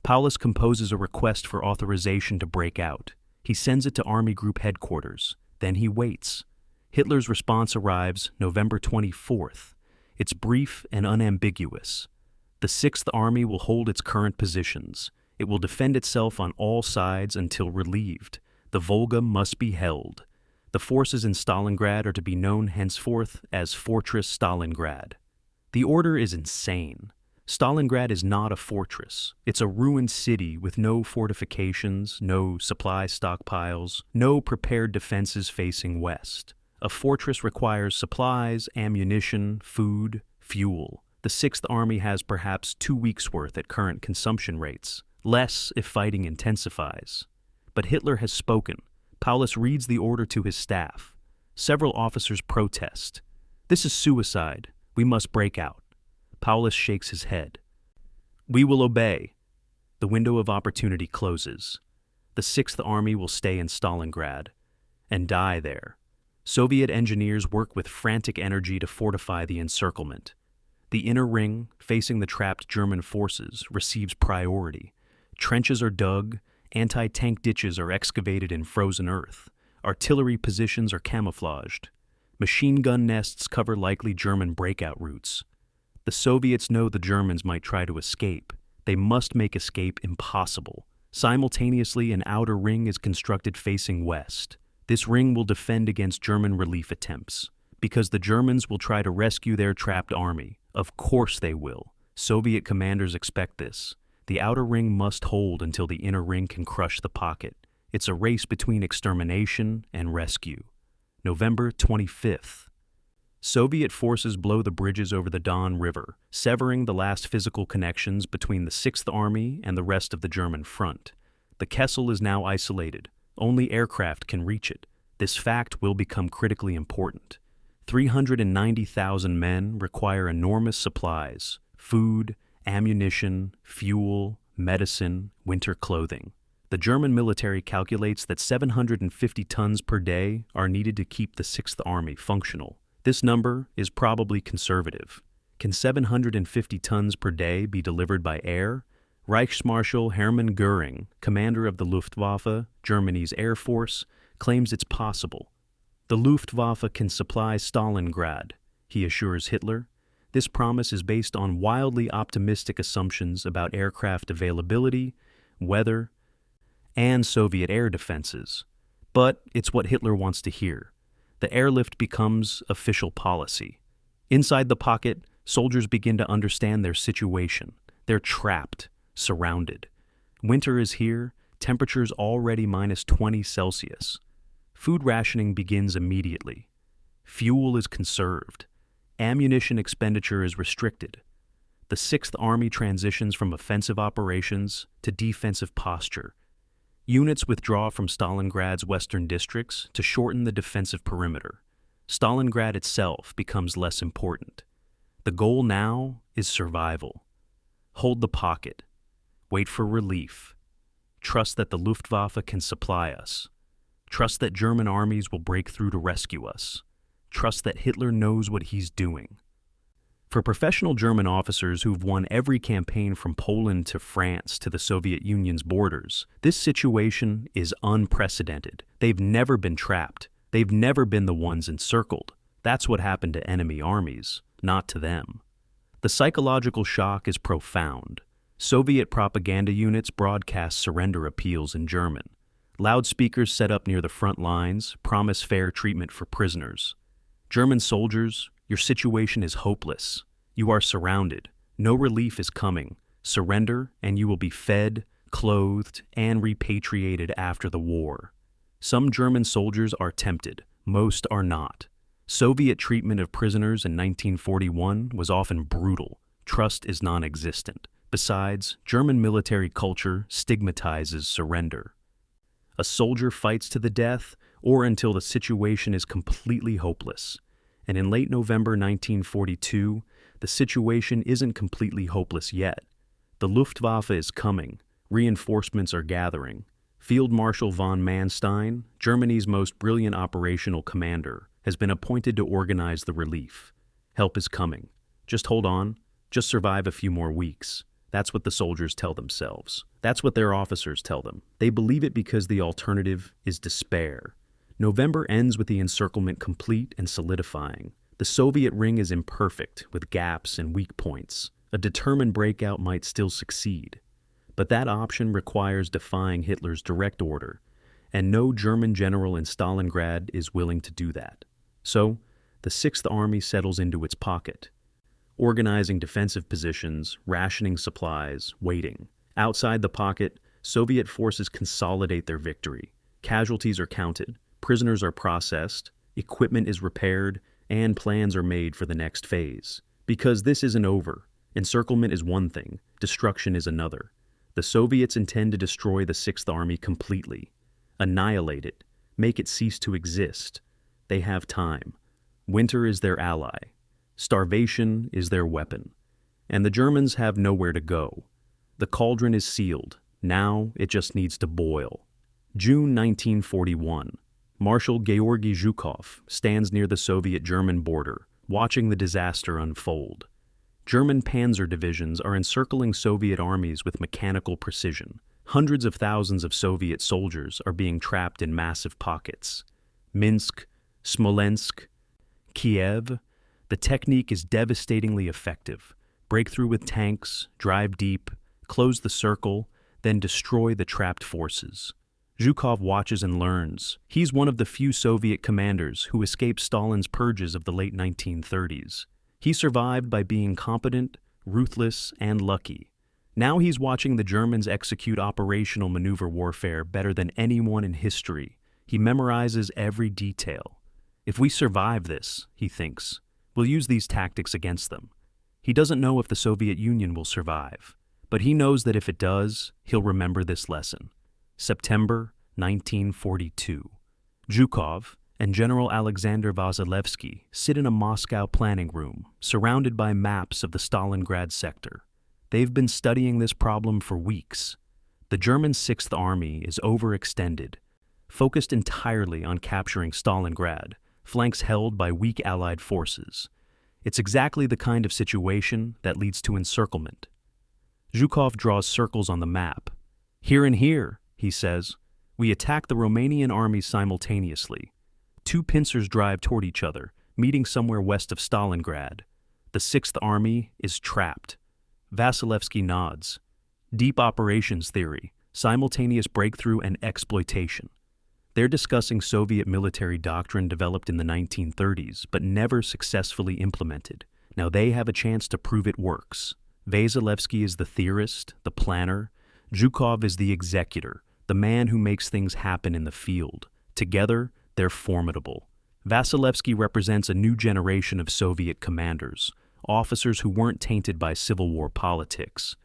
Paulus composes a request for authorization to break out. He sends it to Army Group headquarters. Then he waits. Hitler's response arrives November 24th. It's brief and unambiguous. The Sixth Army will hold its current positions. It will defend itself on all sides until relieved. The Volga must be held. The forces in Stalingrad are to be known henceforth as Fortress Stalingrad. The order is insane. Stalingrad is not a fortress. It's a ruined city with no fortifications, no supply stockpiles, no prepared defenses facing west. A fortress requires supplies, ammunition, food, fuel. The Sixth Army has perhaps 2 weeks' worth at current consumption rates, less if fighting intensifies. But Hitler has spoken. Paulus reads the order to his staff. Several officers protest. This is suicide. We must break out. Paulus shakes his head. We will obey. The window of opportunity closes. The Sixth Army will stay in Stalingrad and die there. Soviet engineers work with frantic energy to fortify the encirclement. The inner ring, facing the trapped German forces, receives priority. Trenches are dug, anti-tank ditches are excavated in frozen earth, artillery positions are camouflaged. Machine gun nests cover likely German breakout routes. The Soviets know the Germans might try to escape. They must make escape impossible. Simultaneously, an outer ring is constructed facing west. This ring will defend against German relief attempts, because the Germans will try to rescue their trapped army. Of course they will. Soviet commanders expect this. The outer ring must hold until the inner ring can crush the pocket. It's a race between extermination and rescue. November 25th. Soviet forces blow the bridges over the Don River, severing the last physical connections between the Sixth Army and the rest of the German front. The Kessel is now isolated. Only aircraft can reach it. This fact will become critically important. 390,000 men require enormous supplies: food, ammunition, fuel, medicine, winter clothing. The German military calculates that 750 tons per day are needed to keep the Sixth Army functional. This number is probably conservative. Can 750 tons per day be delivered by air? Reichsmarschall Hermann Göring, commander of the Luftwaffe, Germany's air force, claims it's possible. The Luftwaffe can supply Stalingrad, he assures Hitler. This promise is based on wildly optimistic assumptions about aircraft availability, weather, and Soviet air defenses. But it's what Hitler wants to hear. The airlift becomes official policy. Inside the pocket, soldiers begin to understand their situation. They're trapped, surrounded. Winter is here, temperatures already minus 20 Celsius. Food rationing begins immediately. Fuel is conserved. Ammunition expenditure is restricted. The Sixth Army transitions from offensive operations to defensive posture. Units withdraw from Stalingrad's western districts to shorten the defensive perimeter. Stalingrad itself becomes less important. The goal now is survival. Hold the pocket. Wait for relief. Trust that the Luftwaffe can supply us. Trust that German armies will break through to rescue us. Trust that Hitler knows what he's doing. For professional German officers who've won every campaign from Poland to France to the Soviet Union's borders, this situation is unprecedented. They've never been trapped. They've never been the ones encircled. That's what happened to enemy armies, not to them. The psychological shock is profound. Soviet propaganda units broadcast surrender appeals in German. Loudspeakers set up near the front lines promise fair treatment for prisoners. German soldiers, your situation is hopeless. You are surrounded. No relief is coming. Surrender, and you will be fed, clothed, and repatriated after the war. Some German soldiers are tempted. Most are not. Soviet treatment of prisoners in 1941 was often brutal. Trust is non-existent. Besides, German military culture stigmatizes surrender. A soldier fights to the death or until the situation is completely hopeless. And in late November 1942, the situation isn't completely hopeless yet. The Luftwaffe is coming. Reinforcements are gathering. Field Marshal von Manstein, Germany's most brilliant operational commander, has been appointed to organize the relief. Help is coming. Just hold on. Just survive a few more weeks. That's what the soldiers tell themselves. That's what their officers tell them. They believe it because the alternative is despair. November ends with the encirclement complete and solidifying. The Soviet ring is imperfect, with gaps and weak points. A determined breakout might still succeed. But that option requires defying Hitler's direct order and no German general in Stalingrad is willing to do that. So, the Sixth Army settles into its pocket, organizing defensive positions, rationing supplies, waiting. Outside the pocket, Soviet forces consolidate their victory. Casualties are counted, prisoners are processed, equipment is repaired, and plans are made for the next phase. Because this isn't over. Encirclement is one thing, destruction is another. The Soviets intend to destroy the Sixth Army completely, annihilate it, make it cease to exist. They have time. Winter is their ally. Starvation is their weapon. And the Germans have nowhere to go. The cauldron is sealed. Now it just needs to boil. June 1941. Marshal Georgy Zhukov stands near the Soviet-German border, watching the disaster unfold. German panzer divisions are encircling Soviet armies with mechanical precision. Hundreds of thousands of Soviet soldiers are being trapped in massive pockets. Minsk, Smolensk, Kiev. The technique is devastatingly effective. Break through with tanks, drive deep, close the circle, then destroy the trapped forces. Zhukov watches and learns. He's one of the few Soviet commanders who escaped Stalin's purges of the late 1930s. He survived by being competent, ruthless, and lucky. Now he's watching the Germans execute operational maneuver warfare better than anyone in history. He memorizes every detail. If we survive this, he thinks, we'll use these tactics against them. He doesn't know if the Soviet Union will survive, but he knows that if it does, he'll remember this lesson. September 1942. Zhukov and General Alexander Vasilevsky sit in a Moscow planning room, surrounded by maps of the Stalingrad sector. They've been studying this problem for weeks. The German Sixth Army is overextended, focused entirely on capturing Stalingrad, flanks held by weak Allied forces. It's exactly the kind of situation that leads to encirclement. Zhukov draws circles on the map. Here and here, he says, we attack the Romanian armies simultaneously. Two pincers drive toward each other, meeting somewhere west of Stalingrad. The Sixth Army is trapped. Vasilevsky nods. Deep operations theory, simultaneous breakthrough and exploitation. They're discussing Soviet military doctrine developed in the 1930s, but never successfully implemented. Now they have a chance to prove it works. Vasilevsky is the theorist, the planner. Zhukov is the executor, the man who makes things happen in the field. Together, they're formidable. Vasilevsky represents a new generation of Soviet commanders, officers who weren't tainted by Civil War politics,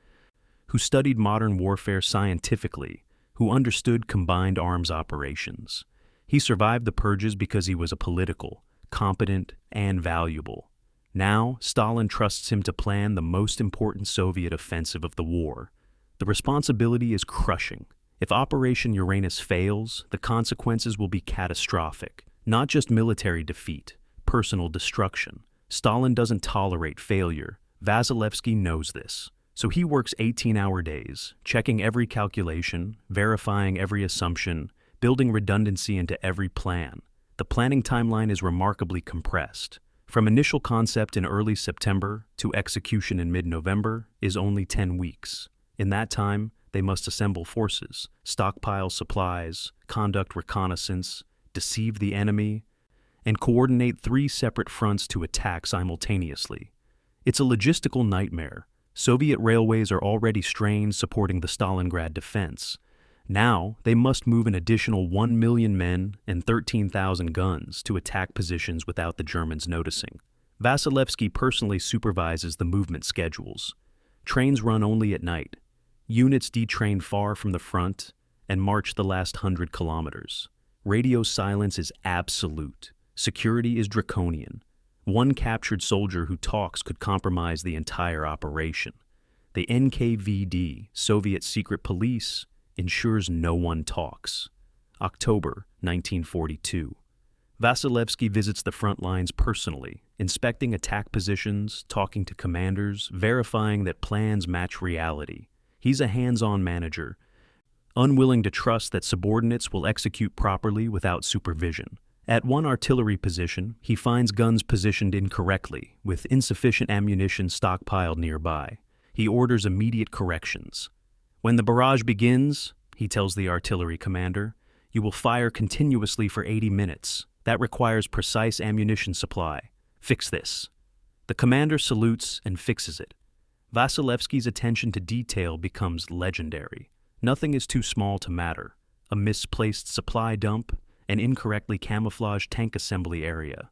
who studied modern warfare scientifically, who understood combined arms operations. He survived the purges because he was a political, competent, and valuable. Now, Stalin trusts him to plan the most important Soviet offensive of the war. The responsibility is crushing. If Operation Uranus fails, the consequences will be catastrophic. Not just military defeat, personal destruction. Stalin doesn't tolerate failure. Vasilevsky knows this. So he works 18-hour days, checking every calculation, verifying every assumption, building redundancy into every plan. The planning timeline is remarkably compressed. From initial concept in early September to execution in mid-November is only 10 weeks. In that time, they must assemble forces, stockpile supplies, conduct reconnaissance, deceive the enemy, and coordinate 3 separate fronts to attack simultaneously. It's a logistical nightmare. Soviet railways are already strained supporting the Stalingrad defense. Now, they must move an additional 1 million men and 13,000 guns to attack positions without the Germans noticing. Vasilevsky personally supervises the movement schedules. Trains run only at night. Units detrain far from the front and march the last 100 kilometers. Radio silence is absolute. Security is draconian. One captured soldier who talks could compromise the entire operation. The NKVD, Soviet secret police, ensures no one talks. October 1942. Vasilevsky visits the front lines personally, inspecting attack positions, talking to commanders, verifying that plans match reality. He's a hands-on manager, unwilling to trust that subordinates will execute properly without supervision. At one artillery position, he finds guns positioned incorrectly, with insufficient ammunition stockpiled nearby. He orders immediate corrections. When the barrage begins, he tells the artillery commander, You will fire continuously for 80 minutes. That requires precise ammunition supply. Fix this." The commander salutes and fixes it. Vasilevsky's attention to detail becomes legendary. Nothing is too small to matter. A misplaced supply dump, an incorrectly camouflaged tank assembly area,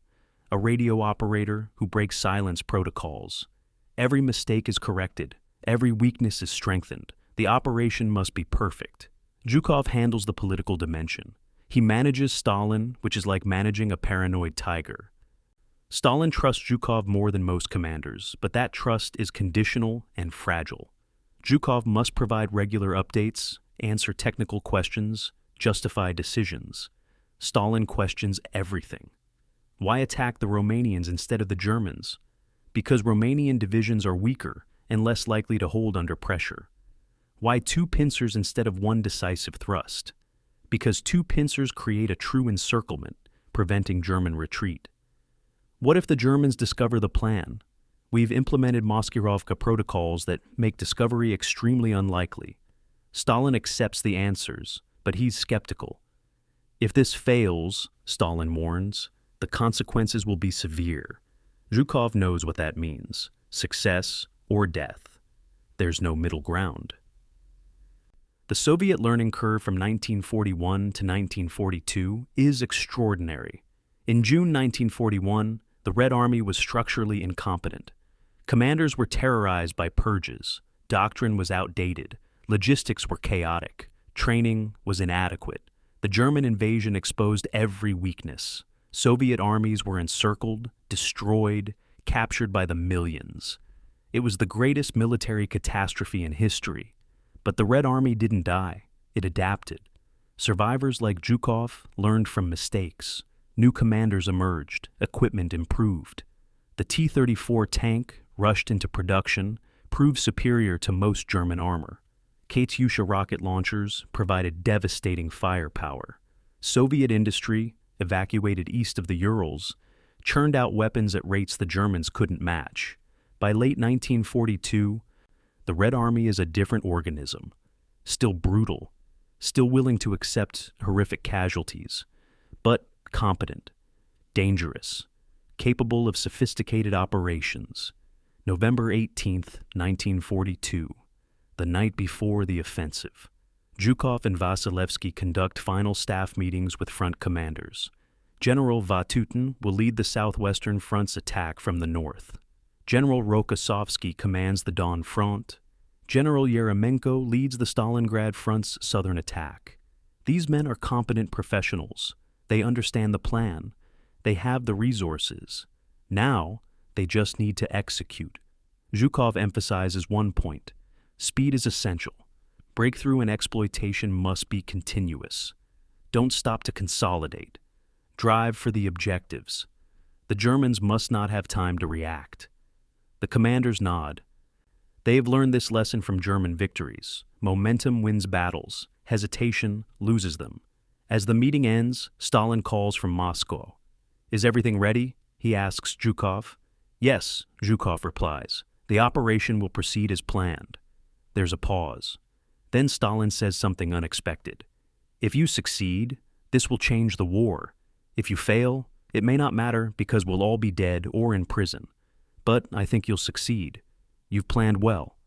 a radio operator who breaks silence protocols. Every mistake is corrected. Every weakness is strengthened. The operation must be perfect. Zhukov handles the political dimension. He manages Stalin, which is like managing a paranoid tiger. Stalin trusts Zhukov more than most commanders, but that trust is conditional and fragile. Zhukov must provide regular updates, answer technical questions, justify decisions. Stalin questions everything. Why attack the Romanians instead of the Germans? Because Romanian divisions are weaker and less likely to hold under pressure. Why 2 pincers instead of 1 decisive thrust? Because 2 pincers create a true encirclement, preventing German retreat. What if the Germans discover the plan? We've implemented Maskirovka protocols that make discovery extremely unlikely. Stalin accepts the answers, but he's skeptical. If this fails, Stalin warns, the consequences will be severe. Zhukov knows what that means: success or death. There's no middle ground. The Soviet learning curve from 1941 to 1942 is extraordinary. In June 1941, the Red Army was structurally incompetent. Commanders were terrorized by purges, doctrine was outdated, logistics were chaotic, training was inadequate. The German invasion exposed every weakness. Soviet armies were encircled, destroyed, captured by the millions. It was the greatest military catastrophe in history. But the Red Army didn't die. It adapted. Survivors like Zhukov learned from mistakes. New commanders emerged. Equipment improved. The T-34 tank, rushed into production, proved superior to most German armor. Katyusha rocket launchers provided devastating firepower. Soviet industry, evacuated east of the Urals, churned out weapons at rates the Germans couldn't match. By late 1942, the Red Army is a different organism, still brutal, still willing to accept horrific casualties, but competent, dangerous, capable of sophisticated operations. November 18th, 1942, the night before the offensive. Zhukov and Vasilevsky conduct final staff meetings with front commanders. General Vatutin will lead the Southwestern Front's attack from the north. General Rokossovsky commands the Don Front. General Yeremenko leads the Stalingrad Front's southern attack. These men are competent professionals. They understand the plan. They have the resources. Now, they just need to execute. Zhukov emphasizes one point: speed is essential. Breakthrough and exploitation must be continuous. Don't stop to consolidate. Drive for the objectives. The Germans must not have time to react. The commanders nod. They have learned this lesson from German victories. Momentum wins battles. Hesitation loses them. As the meeting ends, Stalin calls from Moscow. "Is everything ready?" he asks Zhukov. "Yes," Zhukov replies. "The operation will proceed as planned." There's a pause. Then Stalin says something unexpected. "If you succeed, this will change the war. If you fail, it may not matter because we'll all be dead or in prison. But I think you'll succeed. You've planned well."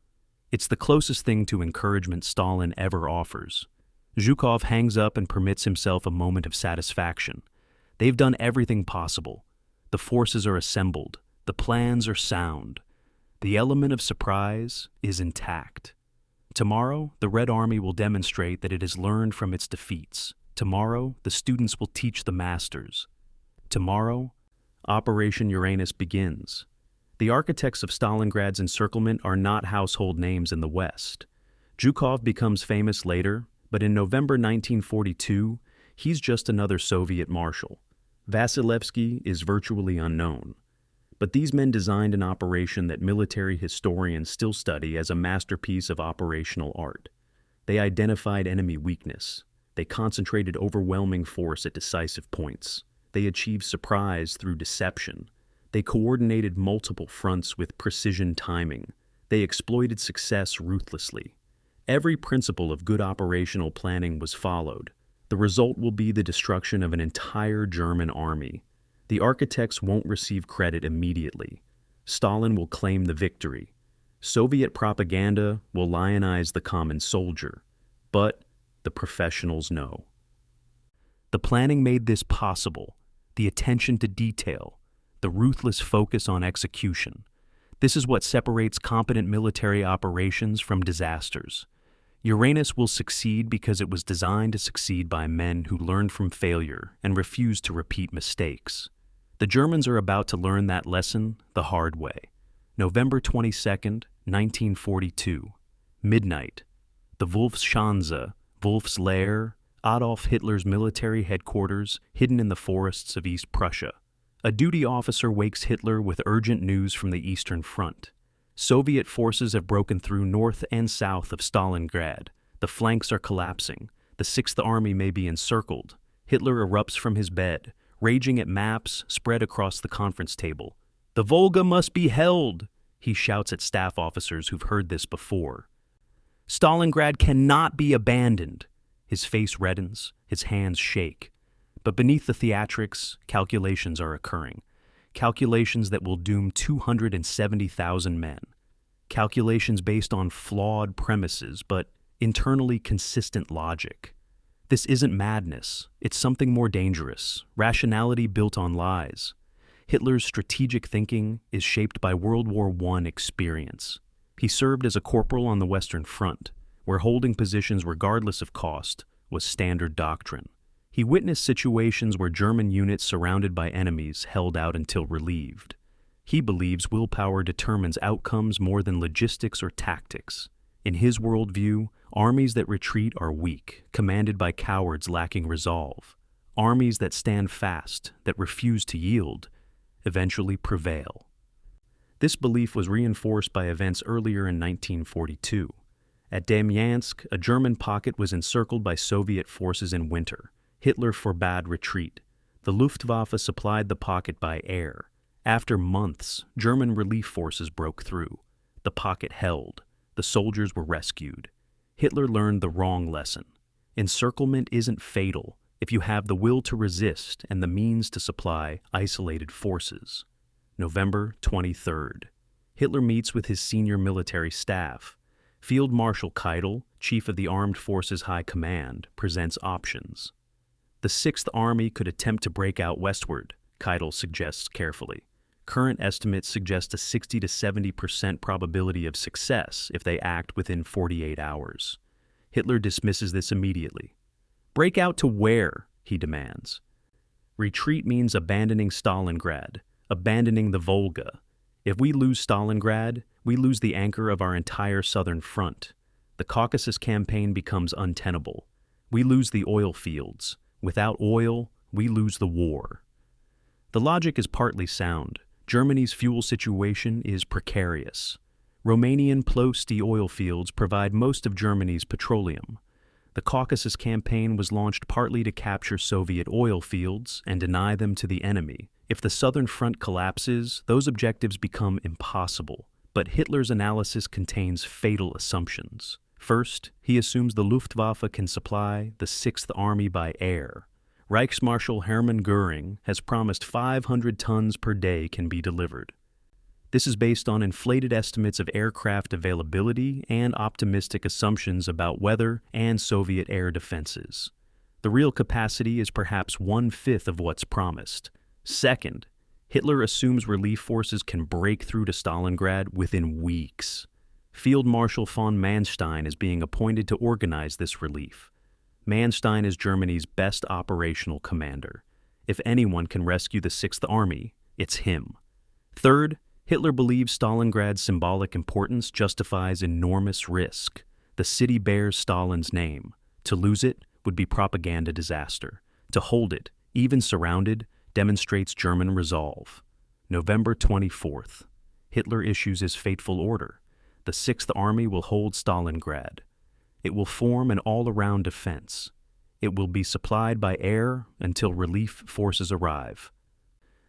It's the closest thing to encouragement Stalin ever offers. Zhukov hangs up and permits himself a moment of satisfaction. They've done everything possible. The forces are assembled. The plans are sound. The element of surprise is intact. Tomorrow, the Red Army will demonstrate that it has learned from its defeats. Tomorrow, the students will teach the masters. Tomorrow, Operation Uranus begins. The architects of Stalingrad's encirclement are not household names in the West. Zhukov becomes famous later, but in November 1942, he's just another Soviet marshal. Vasilevsky is virtually unknown. But these men designed an operation that military historians still study as a masterpiece of operational art. They identified enemy weakness. They concentrated overwhelming force at decisive points. They achieved surprise through deception. They coordinated multiple fronts with precision timing. They exploited success ruthlessly. Every principle of good operational planning was followed. The result will be the destruction of an entire German army. The architects won't receive credit immediately. Stalin will claim the victory. Soviet propaganda will lionize the common soldier. But the professionals know. The planning made this possible. The attention to detail. The ruthless focus on execution. This is what separates competent military operations from disasters. Uranus will succeed because it was designed to succeed by men who learned from failure and refused to repeat mistakes. The Germans are about to learn that lesson the hard way. November 22nd, 1942. Midnight. The Wolfschanze, Wolf's Lair, Adolf Hitler's military headquarters, hidden in the forests of East Prussia. A duty officer wakes Hitler with urgent news from the Eastern Front. Soviet forces have broken through north and south of Stalingrad. The flanks are collapsing. The Sixth Army may be encircled. Hitler erupts from his bed, raging at maps spread across the conference table. "The Volga must be held," he shouts at staff officers who've heard this before. "Stalingrad cannot be abandoned." His face reddens, his hands shake. But beneath the theatrics, calculations are occurring. Calculations that will doom 270,000 men. Calculations based on flawed premises, but internally consistent logic. This isn't madness. It's something more dangerous. Rationality built on lies. Hitler's strategic thinking is shaped by World War I experience. He served as a corporal on the Western Front, where holding positions regardless of cost was standard doctrine. He witnessed situations where German units surrounded by enemies held out until relieved. He believes willpower determines outcomes more than logistics or tactics. In his worldview, armies that retreat are weak, commanded by cowards lacking resolve. Armies that stand fast, that refuse to yield, eventually prevail. This belief was reinforced by events earlier in 1942. At Demyansk, a German pocket was encircled by Soviet forces in winter. Hitler forbade retreat. The Luftwaffe supplied the pocket by air. After months, German relief forces broke through. The pocket held. The soldiers were rescued. Hitler learned the wrong lesson. Encirclement isn't fatal if you have the will to resist and the means to supply isolated forces. November 23rd. Hitler meets with his senior military staff. Field Marshal Keitel, chief of the Armed Forces High Command, presents options. The Sixth Army could attempt to break out westward, Keitel suggests carefully. Current estimates suggest a 60 to 70% probability of success if they act within 48 hours. Hitler dismisses this immediately. "Break out to where?" he demands. "Retreat means abandoning Stalingrad, abandoning the Volga. If we lose Stalingrad, we lose the anchor of our entire southern front. The Caucasus campaign becomes untenable. We lose the oil fields. Without oil, we lose the war." The logic is partly sound. Germany's fuel situation is precarious. Romanian Plosti oil fields provide most of Germany's petroleum. The Caucasus campaign was launched partly to capture Soviet oil fields and deny them to the enemy. If the southern front collapses, those objectives become impossible. But Hitler's analysis contains fatal assumptions. First, he assumes the Luftwaffe can supply the Sixth Army by air. Reichsmarschall Hermann Göring has promised 500 tons per day can be delivered. This is based on inflated estimates of aircraft availability and optimistic assumptions about weather and Soviet air defenses. The real capacity is perhaps 1/5 of what's promised. Second, Hitler assumes relief forces can break through to Stalingrad within weeks. Field Marshal von Manstein is being appointed to organize this relief. Manstein is Germany's best operational commander. If anyone can rescue the Sixth Army, it's him. Third, Hitler believes Stalingrad's symbolic importance justifies enormous risk. The city bears Stalin's name. To lose it would be propaganda disaster. To hold it, even surrounded, demonstrates German resolve. November 24th. Hitler issues his fateful order. The Sixth Army will hold Stalingrad. It will form an all-around defense. It will be supplied by air until relief forces arrive.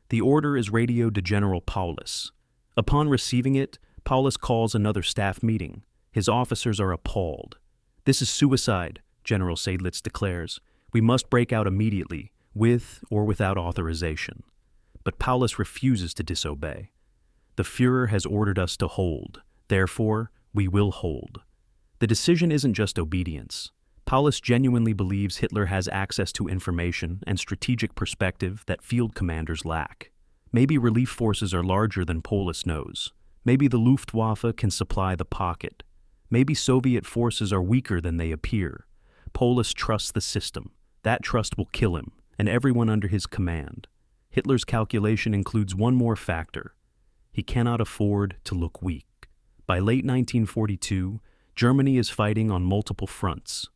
The order is radioed to General Paulus. Upon receiving it, Paulus calls another staff meeting. His officers are appalled. "This is suicide," General Seydlitz declares. We must break out immediately, with or without authorization. But Paulus refuses to disobey. The Führer has ordered us to hold. Therefore, we will hold. The decision isn't just obedience. Paulus genuinely believes Hitler has access to information and strategic perspective that field commanders lack. Maybe relief forces are larger than Paulus knows. Maybe the Luftwaffe can supply the pocket. Maybe Soviet forces are weaker than they appear. Paulus trusts the system. That trust will kill him, and everyone under his command. Hitler's calculation includes one more factor. He cannot afford to look weak. By late 1942, Germany is fighting on multiple fronts.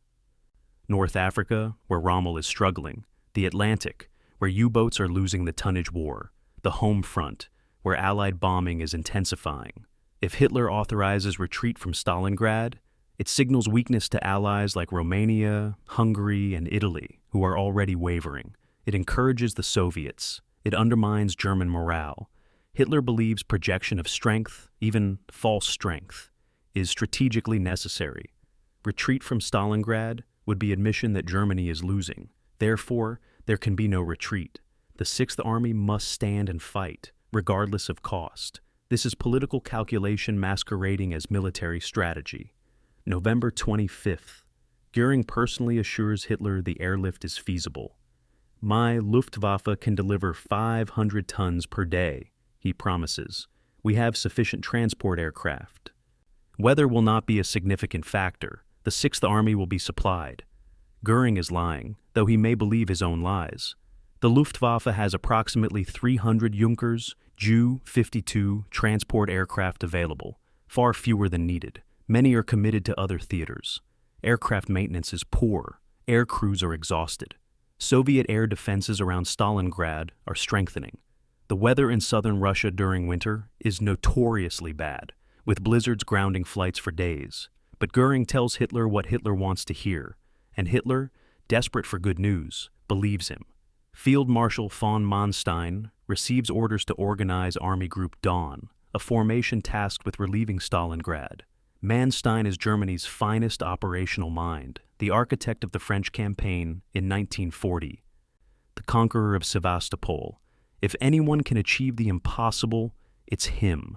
North Africa, where Rommel is struggling. The Atlantic, where U-boats are losing the tonnage war. The home front, where Allied bombing is intensifying. If Hitler authorizes retreat from Stalingrad, it signals weakness to allies like Romania, Hungary, and Italy, who are already wavering. It encourages the Soviets. It undermines German morale. Hitler believes projection of strength, even false strength, is strategically necessary. Retreat from Stalingrad would be admission that Germany is losing. Therefore, there can be no retreat. The Sixth Army must stand and fight, regardless of cost. This is political calculation masquerading as military strategy. November 25th. Göring personally assures Hitler the airlift is feasible. My Luftwaffe can deliver 500 tons per day, he promises. We have sufficient transport aircraft. Weather will not be a significant factor. The Sixth Army will be supplied. Göring is lying, though he may believe his own lies. The Luftwaffe has approximately 300 Junkers, Ju-52 transport aircraft available, far fewer than needed. Many are committed to other theaters. Aircraft maintenance is poor. Air crews are exhausted. Soviet air defenses around Stalingrad are strengthening. The weather in southern Russia during winter is notoriously bad, with blizzards grounding flights for days. But Göring tells Hitler what Hitler wants to hear, and Hitler, desperate for good news, believes him. Field Marshal von Manstein receives orders to organize Army Group Dawn, a formation tasked with relieving Stalingrad. Manstein is Germany's finest operational mind, the architect of the French campaign in 1940, the conqueror of Sevastopol. If anyone can achieve the impossible, it's him.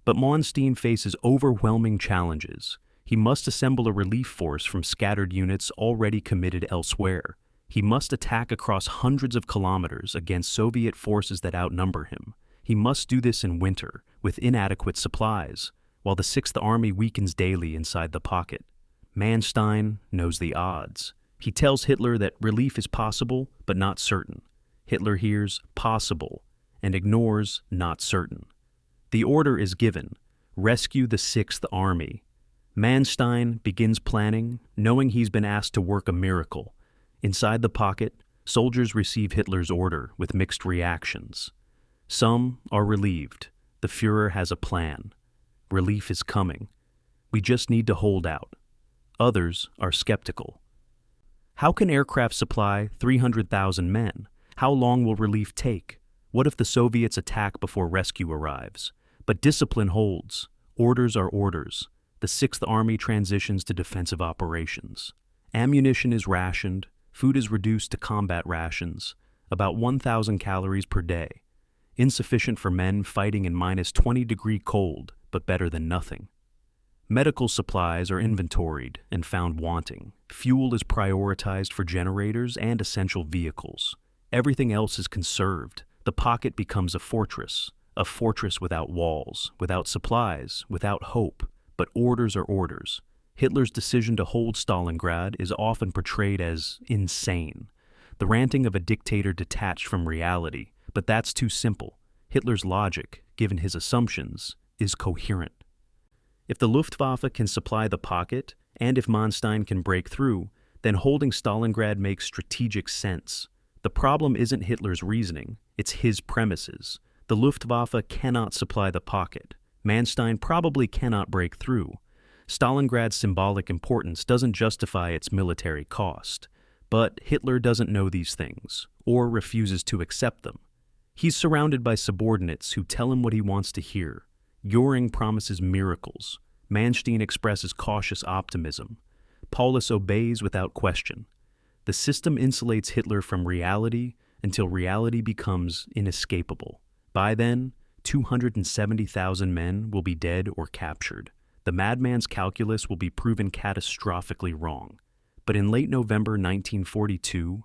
But Manstein faces overwhelming challenges. He must assemble a relief force from scattered units already committed elsewhere. He must attack across hundreds of kilometers against Soviet forces that outnumber him. He must do this in winter, with inadequate supplies, while the Sixth Army weakens daily inside the pocket. Manstein knows the odds. He tells Hitler that relief is possible, but not certain. Hitler hears possible and ignores not certain. The order is given: rescue the Sixth Army. Manstein begins planning, knowing he's been asked to work a miracle. Inside the pocket, soldiers receive Hitler's order with mixed reactions. Some are relieved. The Führer has a plan. Relief is coming. We just need to hold out. Others are skeptical. How can aircraft supply 300,000 men? How long will relief take? What if the Soviets attack before rescue arrives? But discipline holds. Orders are orders. The Sixth Army transitions to defensive operations. Ammunition is rationed. Food is reduced to combat rations, about 1,000 calories per day. Insufficient for men fighting in minus 20-degree cold, but better than nothing. Medical supplies are inventoried and found wanting. Fuel is prioritized for generators and essential vehicles. Everything else is conserved. The pocket becomes a fortress without walls, without supplies, without hope. But orders are orders. Hitler's decision to hold Stalingrad is often portrayed as insane, the ranting of a dictator detached from reality. But that's too simple. Hitler's logic, given his assumptions, is coherent. If the Luftwaffe can supply the pocket, and if Manstein can break through, then holding Stalingrad makes strategic sense. The problem isn't Hitler's reasoning, it's his premises. The Luftwaffe cannot supply the pocket. Manstein probably cannot break through. Stalingrad's symbolic importance doesn't justify its military cost. But Hitler doesn't know these things, or refuses to accept them. He's surrounded by subordinates who tell him what he wants to hear. Göring promises miracles. Manstein expresses cautious optimism. Paulus obeys without question. The system insulates Hitler from reality until reality becomes inescapable. By then, 270,000 men will be dead or captured. The madman's calculus will be proven catastrophically wrong. But in late November 1942,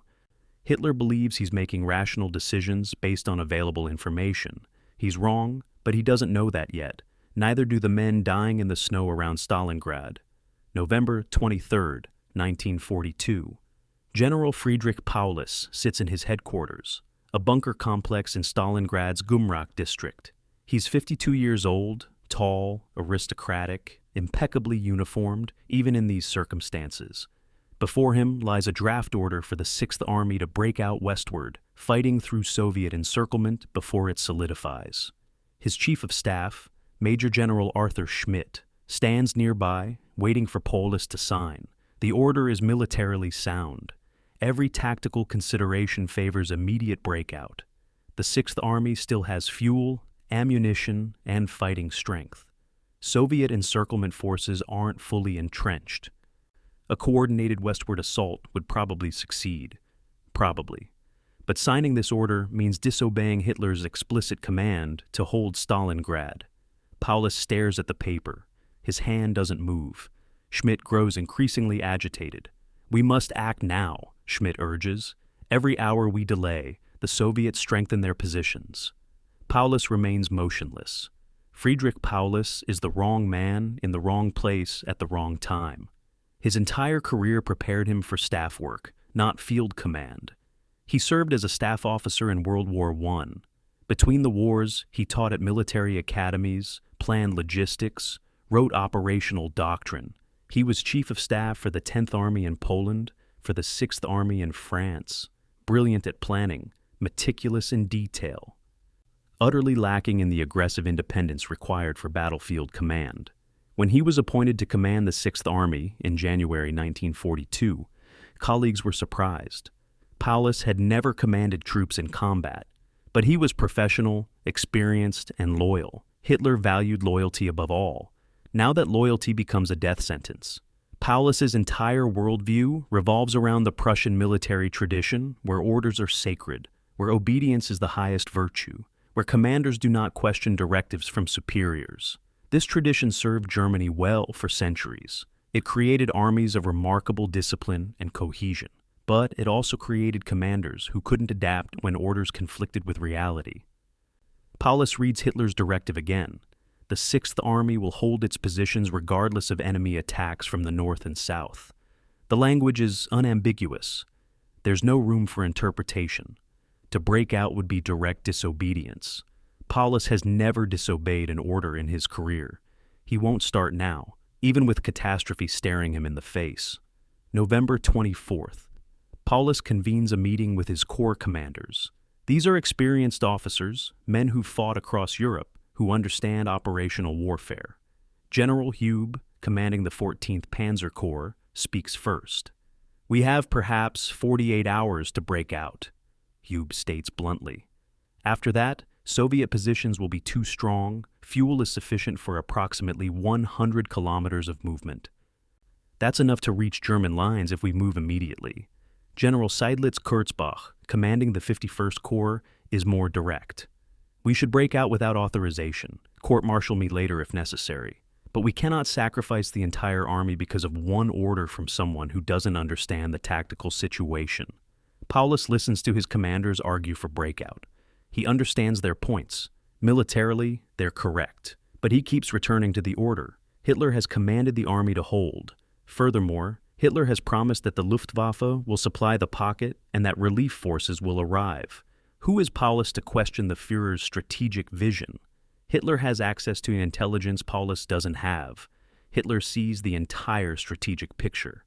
Hitler believes he's making rational decisions based on available information. He's wrong, but he doesn't know that yet. Neither do the men dying in the snow around Stalingrad. November 23, 1942. General Friedrich Paulus sits in his headquarters, a bunker complex in Stalingrad's Gumrak district. He's 52 years old, tall, aristocratic, impeccably uniformed, even in these circumstances. Before him lies a draft order for the Sixth Army to break out westward, fighting through Soviet encirclement before it solidifies. His chief of staff, Major General Arthur Schmidt, stands nearby, waiting for Paulus to sign. The order is militarily sound. Every tactical consideration favors immediate breakout. The Sixth Army still has fuel, ammunition, and fighting strength. Soviet encirclement forces aren't fully entrenched. A coordinated westward assault would probably succeed. Probably. But signing this order means disobeying Hitler's explicit command to hold Stalingrad. Paulus stares at the paper. His hand doesn't move. Schmidt grows increasingly agitated. "We must act now," Schmidt urges. "Every hour we delay, the Soviets strengthen their positions." Paulus remains motionless. Friedrich Paulus is the wrong man in the wrong place at the wrong time. His entire career prepared him for staff work, not field command. He served as a staff officer in World War I. Between the wars, he taught at military academies, planned logistics, wrote operational doctrine. He was chief of staff for the 10th Army in Poland, for the 6th Army in France. Brilliant at planning, meticulous in detail. Utterly lacking in the aggressive independence required for battlefield command. When he was appointed to command the 6th Army in January 1942, colleagues were surprised. Paulus had never commanded troops in combat, but he was professional, experienced, and loyal. Hitler valued loyalty above all. Now that loyalty becomes a death sentence. Paulus's entire worldview revolves around the Prussian military tradition, where orders are sacred, where obedience is the highest virtue, where commanders do not question directives from superiors. This tradition served Germany well for centuries. It created armies of remarkable discipline and cohesion, but it also created commanders who couldn't adapt when orders conflicted with reality. Paulus reads Hitler's directive again. The 6th Army will hold its positions regardless of enemy attacks from the north and south. The language is unambiguous. There's no room for interpretation. To break out would be direct disobedience. Paulus has never disobeyed an order in his career. He won't start now, even with catastrophe staring him in the face. November 24th. Paulus convenes a meeting with his corps commanders. These are experienced officers, men who fought across Europe, who understand operational warfare. General Hube, commanding the 14th Panzer Corps, speaks first. "We have perhaps 48 hours to break out," Hube states bluntly. After that, Soviet positions will be too strong, fuel is sufficient for approximately 100 kilometers of movement. That's enough to reach German lines if we move immediately. General Seydlitz-Kurzbach, commanding the 51st Corps, is more direct. "We should break out without authorization, court-martial me later if necessary. But we cannot sacrifice the entire army because of one order from someone who doesn't understand the tactical situation." Paulus listens to his commanders argue for breakout. He understands their points. Militarily, they're correct. But he keeps returning to the order. Hitler has commanded the army to hold. Furthermore, Hitler has promised that the Luftwaffe will supply the pocket and that relief forces will arrive. Who is Paulus to question the Führer's strategic vision? Hitler has access to intelligence Paulus doesn't have. Hitler sees the entire strategic picture.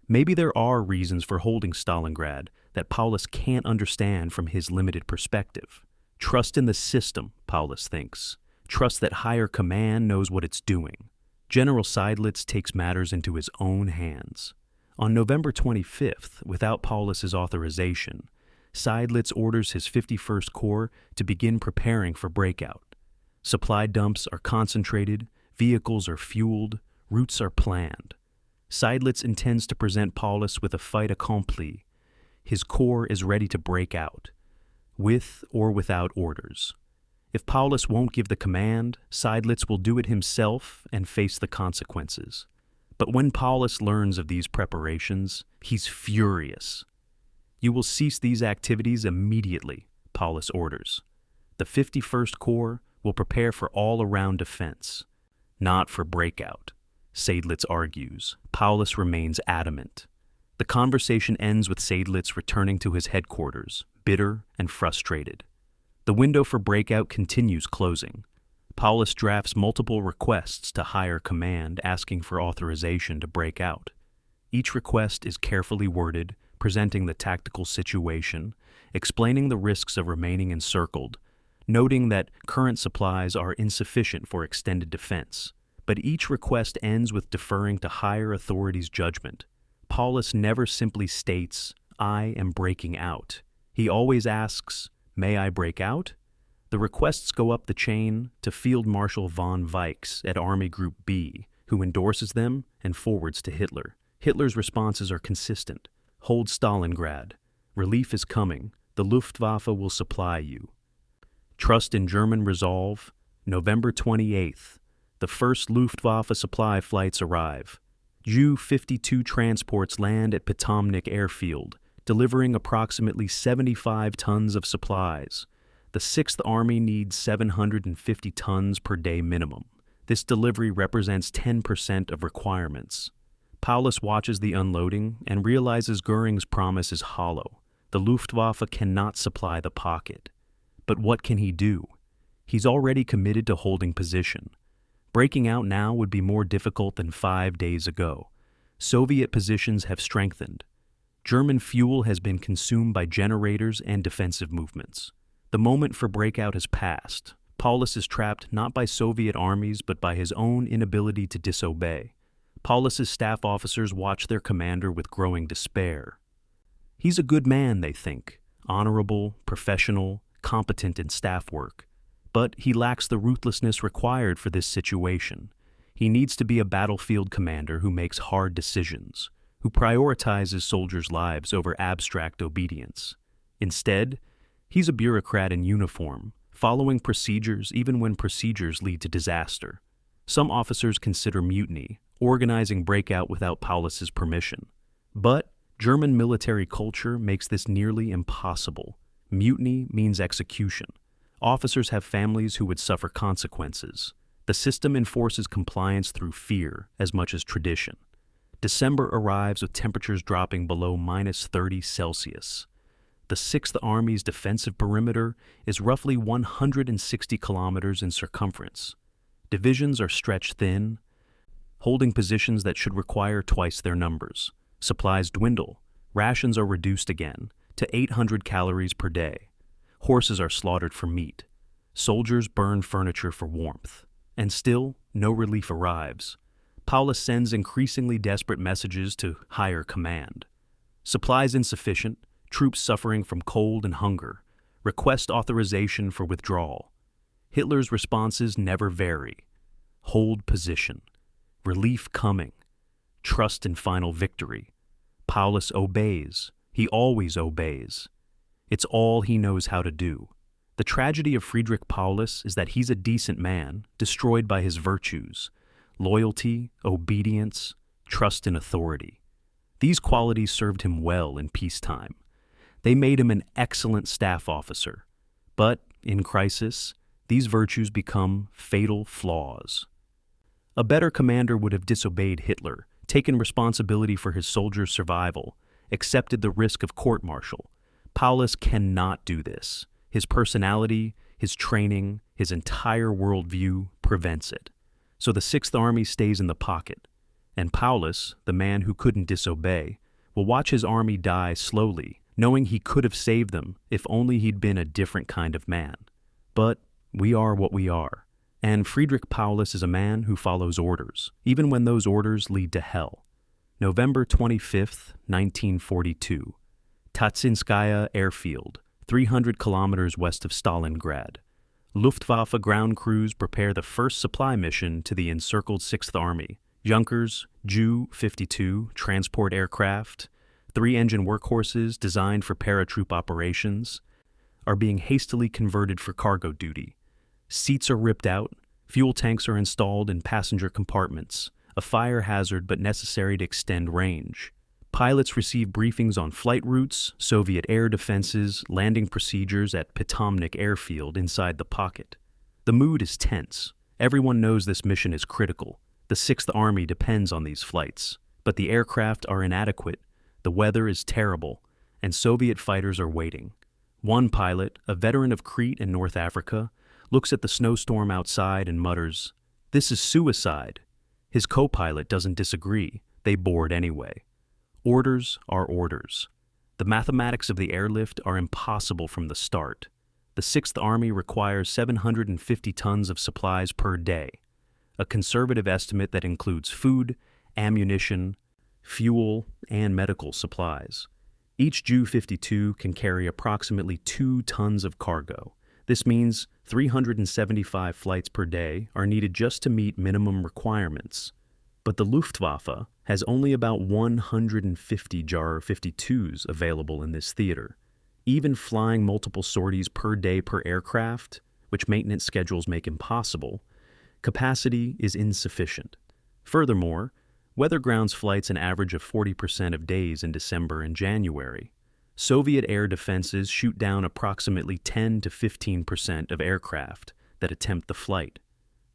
Maybe there are reasons for holding Stalingrad that Paulus can't understand from his limited perspective. Trust in the system, Paulus thinks. Trust that higher command knows what it's doing. General Seydlitz takes matters into his own hands. On November 25th, without Paulus's authorization, Seydlitz orders his 51st Corps to begin preparing for breakout. Supply dumps are concentrated, vehicles are fueled, routes are planned. Seydlitz intends to present Paulus with a fait accompli. His corps is ready to break out, with or without orders. If Paulus won't give the command, Seydlitz will do it himself and face the consequences. But when Paulus learns of these preparations, he's furious. You will cease these activities immediately, Paulus orders. The 51st Corps will prepare for all-around defense, not for breakout, Seydlitz argues. Paulus remains adamant. The conversation ends with Seydlitz returning to his headquarters, bitter and frustrated. The window for breakout continues closing. Paulus drafts multiple requests to higher command asking for authorization to break out. Each request is carefully worded, presenting the tactical situation, explaining the risks of remaining encircled, noting that current supplies are insufficient for extended defense. But each request ends with deferring to higher authorities' judgment. Paulus never simply states, "I am breaking out." He always asks, "May I break out?" The requests go up the chain to Field Marshal von Weichs at Army Group B, who endorses them and forwards to Hitler. Hitler's responses are consistent. Hold Stalingrad. Relief is coming. The Luftwaffe will supply you. Trust in German resolve. November 28th. The first Luftwaffe supply flights arrive. Ju-52 transports land at Potomnik Airfield, delivering approximately 75 tons of supplies. The 6th Army needs 750 tons per day minimum. This delivery represents 10% of requirements. Paulus watches the unloading and realizes Göring's promise is hollow. The Luftwaffe cannot supply the pocket. But what can he do? He's already committed to holding position. Breaking out now would be more difficult than 5 days ago. Soviet positions have strengthened. German fuel has been consumed by generators and defensive movements. The moment for breakout has passed. Paulus is trapped not by Soviet armies but by his own inability to disobey. Paulus's staff officers watch their commander with growing despair. He's a good man, they think, honorable, professional, competent in staff work. But he lacks the ruthlessness required for this situation. He needs to be a battlefield commander who makes hard decisions, who prioritizes soldiers' lives over abstract obedience. Instead, he's a bureaucrat in uniform, following procedures even when procedures lead to disaster. Some officers consider mutiny, organizing breakout without Paulus's permission. But German military culture makes this nearly impossible. Mutiny means execution. Officers have families who would suffer consequences. The system enforces compliance through fear as much as tradition. December arrives with temperatures dropping below -30 Celsius. The 6th Army's defensive perimeter is roughly 160 kilometers in circumference. Divisions are stretched thin, holding positions that should require twice their numbers. Supplies dwindle. Rations are reduced again to 800 calories per day. Horses are slaughtered for meat. Soldiers burn furniture for warmth. And still, no relief arrives. Paulus sends increasingly desperate messages to higher command. Supplies insufficient, troops suffering from cold and hunger. Request authorization for withdrawal. Hitler's responses never vary. Hold position. Relief coming. Trust in final victory. Paulus obeys. He always obeys. It's all he knows how to do. The tragedy of Friedrich Paulus is that he's a decent man, destroyed by his virtues: loyalty, obedience, trust in authority. These qualities served him well in peacetime. They made him an excellent staff officer. But, in crisis, these virtues become fatal flaws. A better commander would have disobeyed Hitler, taken responsibility for his soldiers' survival, accepted the risk of court-martial. Paulus cannot do this. His personality, his training, his entire worldview prevents it. So the 6th Army stays in the pocket. And Paulus, the man who couldn't disobey, will watch his army die slowly, knowing he could have saved them if only he'd been a different kind of man. But we are what we are. And Friedrich Paulus is a man who follows orders, even when those orders lead to hell. November 25th, 1942. Tatsinskaya Airfield, 300 kilometers west of Stalingrad. Luftwaffe ground crews prepare the first supply mission to the encircled 6th Army. Junkers Ju-52 transport aircraft, 3-engine workhorses designed for paratroop operations, are being hastily converted for cargo duty. Seats are ripped out, fuel tanks are installed in passenger compartments, a fire hazard but necessary to extend range. Pilots receive briefings on flight routes, Soviet air defenses, landing procedures at Potomnik Airfield inside the pocket. The mood is tense. Everyone knows this mission is critical. The Sixth Army depends on these flights. But the aircraft are inadequate, the weather is terrible, and Soviet fighters are waiting. One pilot, a veteran of Crete and North Africa, looks at the snowstorm outside and mutters, "This is suicide." His co-pilot doesn't disagree. They board anyway. Orders are orders. The mathematics of the airlift are impossible from the start. The Sixth Army requires 750 tons of supplies per day, a conservative estimate that includes food, ammunition, fuel, and medical supplies. Each Ju-52 can carry approximately 2 tons of cargo. This means 375 flights per day are needed just to meet minimum requirements. But the Luftwaffe has only about 150 Jar-52s available in this theater. Even flying multiple sorties per day per aircraft, which maintenance schedules make impossible, capacity is insufficient. Furthermore, weather grounds flights an average of 40% of days in December and January. Soviet air defenses shoot down approximately 10 to 15% of aircraft that attempt the flight.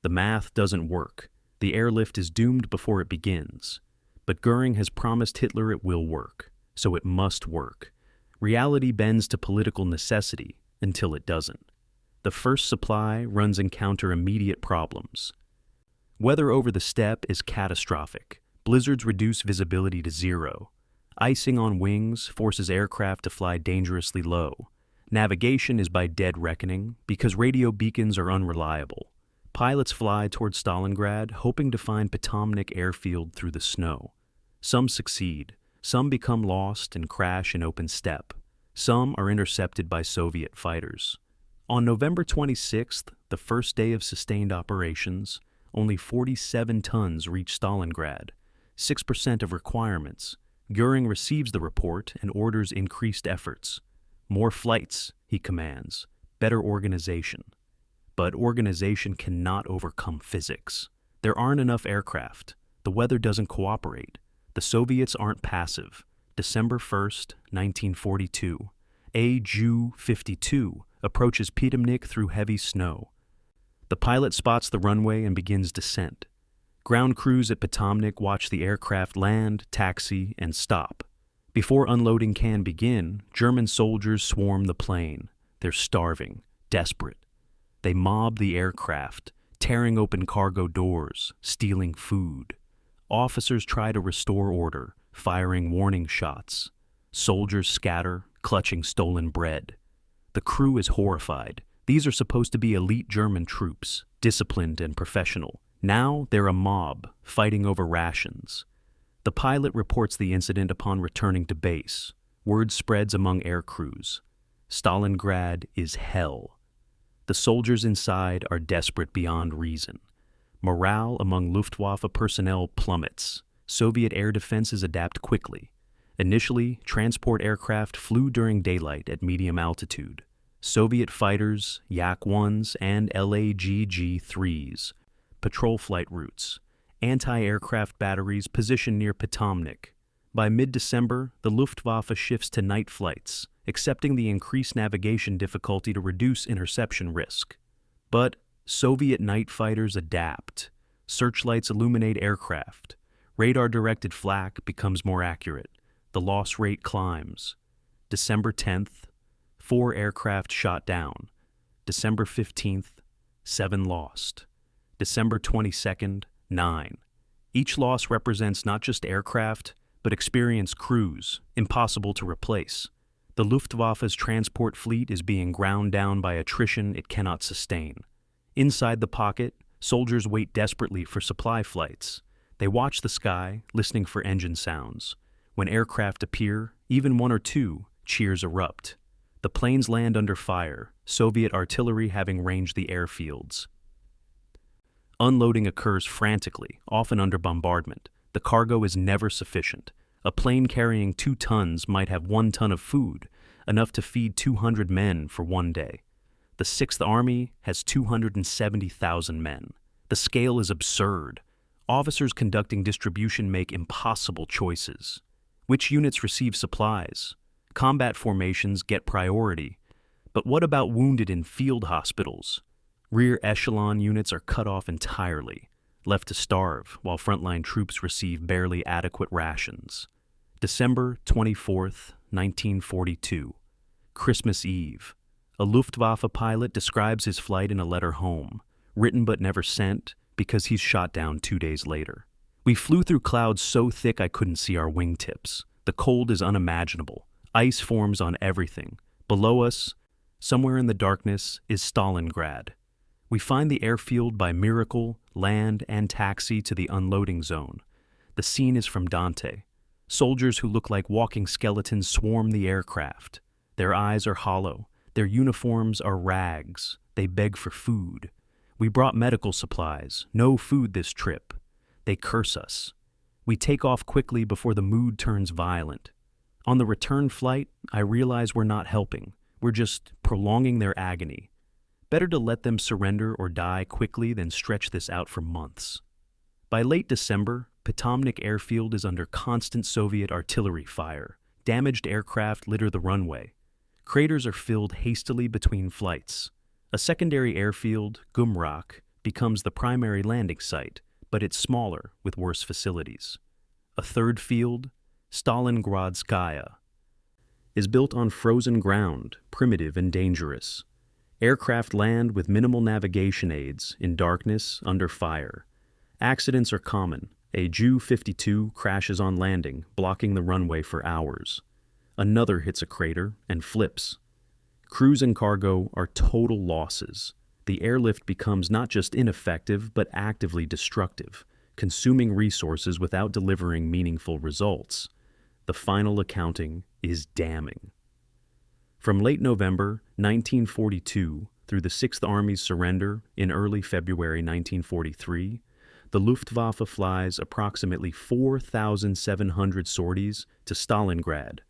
The math doesn't work. The airlift is doomed before it begins. But Göring has promised Hitler it will work, so it must work. Reality bends to political necessity until it doesn't. The first supply runs encounter immediate problems. Weather over the steppe is catastrophic. Blizzards reduce visibility to zero. Icing on wings forces aircraft to fly dangerously low. Navigation is by dead reckoning because radio beacons are unreliable. Pilots fly toward Stalingrad, hoping to find Potomnik Airfield through the snow. Some succeed. Some become lost and crash in open steppe. Some are intercepted by Soviet fighters. On November 26th, the first day of sustained operations, only 47 tons reach Stalingrad, 6% of requirements. Göring receives the report and orders increased efforts. More flights, he commands. Better organization. But organization cannot overcome physics. There aren't enough aircraft. The weather doesn't cooperate. The Soviets aren't passive. December 1st, 1942. A Ju-52 approaches Potomnik through heavy snow. The pilot spots the runway and begins descent. Ground crews at Potomnik watch the aircraft land, taxi, and stop. Before unloading can begin, German soldiers swarm the plane. They're starving, desperate. They mob the aircraft, tearing open cargo doors, stealing food. Officers try to restore order, firing warning shots. Soldiers scatter, clutching stolen bread. The crew is horrified. These are supposed to be elite German troops, disciplined and professional. Now they're a mob, fighting over rations. The pilot reports the incident upon returning to base. Word spreads among air crews. Stalingrad is hell. The soldiers inside are desperate beyond reason. Morale among Luftwaffe personnel plummets. Soviet air defenses adapt quickly. Initially, transport aircraft flew during daylight at medium altitude. Soviet fighters, Yak-1s, and LAGG-3s, patrol flight routes, anti-aircraft batteries positioned near Potomnik. By mid-December, the Luftwaffe shifts to night flights, accepting the increased navigation difficulty to reduce interception risk. But Soviet night fighters adapt. Searchlights illuminate aircraft. Radar-directed flak becomes more accurate. The loss rate climbs. December 10th, 4 aircraft shot down. December 15th, 7 lost. December 22nd, 9. Each loss represents not just aircraft, but experienced crews, impossible to replace. The Luftwaffe's transport fleet is being ground down by attrition it cannot sustain. Inside the pocket, soldiers wait desperately for supply flights. They watch the sky, listening for engine sounds. When aircraft appear, even 1 or 2, cheers erupt. The planes land under fire, Soviet artillery having ranged the airfields. Unloading occurs frantically, often under bombardment. The cargo is never sufficient. A plane carrying 2 tons might have 1 ton of food, enough to feed 200 men for one day. The 6th Army has 270,000 men. The scale is absurd. Officers conducting distribution make impossible choices. Which units receive supplies? Combat formations get priority. But what about wounded in field hospitals? Rear echelon units are cut off entirely, left to starve while frontline troops receive barely adequate rations. December 24th, 1942. Christmas Eve. A Luftwaffe pilot describes his flight in a letter home, written but never sent because he's shot down 2 days later. We flew through clouds so thick I couldn't see our wingtips. The cold is unimaginable. Ice forms on everything. Below us, somewhere in the darkness, is Stalingrad. We find the airfield by miracle, land, and taxi to the unloading zone. The scene is from Dante. Soldiers who look like walking skeletons swarm the aircraft. Their eyes are hollow. Their uniforms are rags. They beg for food. We brought medical supplies. No food this trip. They curse us. We take off quickly before the mood turns violent. On the return flight, I realize we're not helping. We're just prolonging their agony. Better to let them surrender or die quickly than stretch this out for months. By late December, Potomnik Airfield is under constant Soviet artillery fire. Damaged aircraft litter the runway. Craters are filled hastily between flights. A secondary airfield, Gumrak, becomes the primary landing site, but it's smaller with worse facilities. A third field, Stalingradskaya, is built on frozen ground, primitive and dangerous. Aircraft land with minimal navigation aids, in darkness, under fire. Accidents are common. A Ju-52 crashes on landing, blocking the runway for hours. Another hits a crater and flips. Crews and cargo are total losses. The airlift becomes not just ineffective, but actively destructive, consuming resources without delivering meaningful results. The final accounting is damning. From late November 1942 through the 6th Army's surrender in early February 1943, the Luftwaffe flies approximately 4,700 sorties to Stalingrad.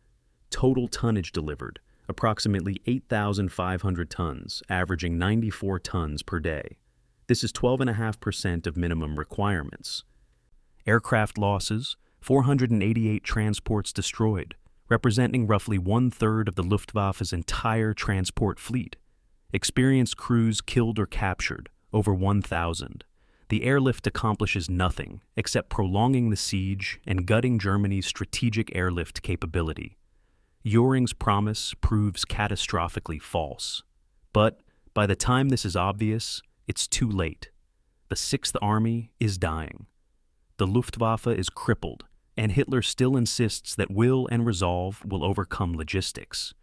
Total tonnage delivered, approximately 8,500 tons, averaging 94 tons per day. This is 12.5% of minimum requirements. Aircraft losses, 488 transports destroyed, representing roughly 1/3 of the Luftwaffe's entire transport fleet. Experienced crews killed or captured, over 1,000. The airlift accomplishes nothing except prolonging the siege and gutting Germany's strategic airlift capability. Göring's promise proves catastrophically false. But by the time this is obvious, it's too late. The 6th Army is dying. The Luftwaffe is crippled, and Hitler still insists that will and resolve will overcome logistics.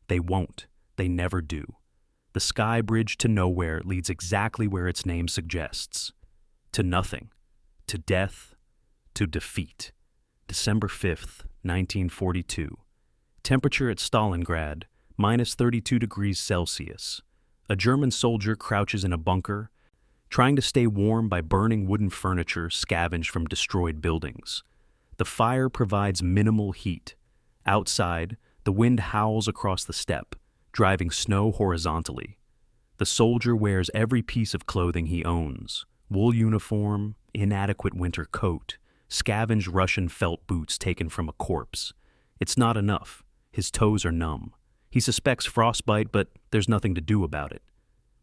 They won't. They never do. The sky bridge to nowhere leads exactly where its name suggests. To nothing. To death. To defeat. December 5th, 1942. Temperature at Stalingrad, minus 32 degrees Celsius. A German soldier crouches in a bunker, trying to stay warm by burning wooden furniture scavenged from destroyed buildings. The fire provides minimal heat. Outside, the wind howls across the steppe, driving snow horizontally. The soldier wears every piece of clothing he owns: wool uniform, inadequate winter coat, scavenged Russian felt boots taken from a corpse. It's not enough. His toes are numb. He suspects frostbite, but there's nothing to do about it.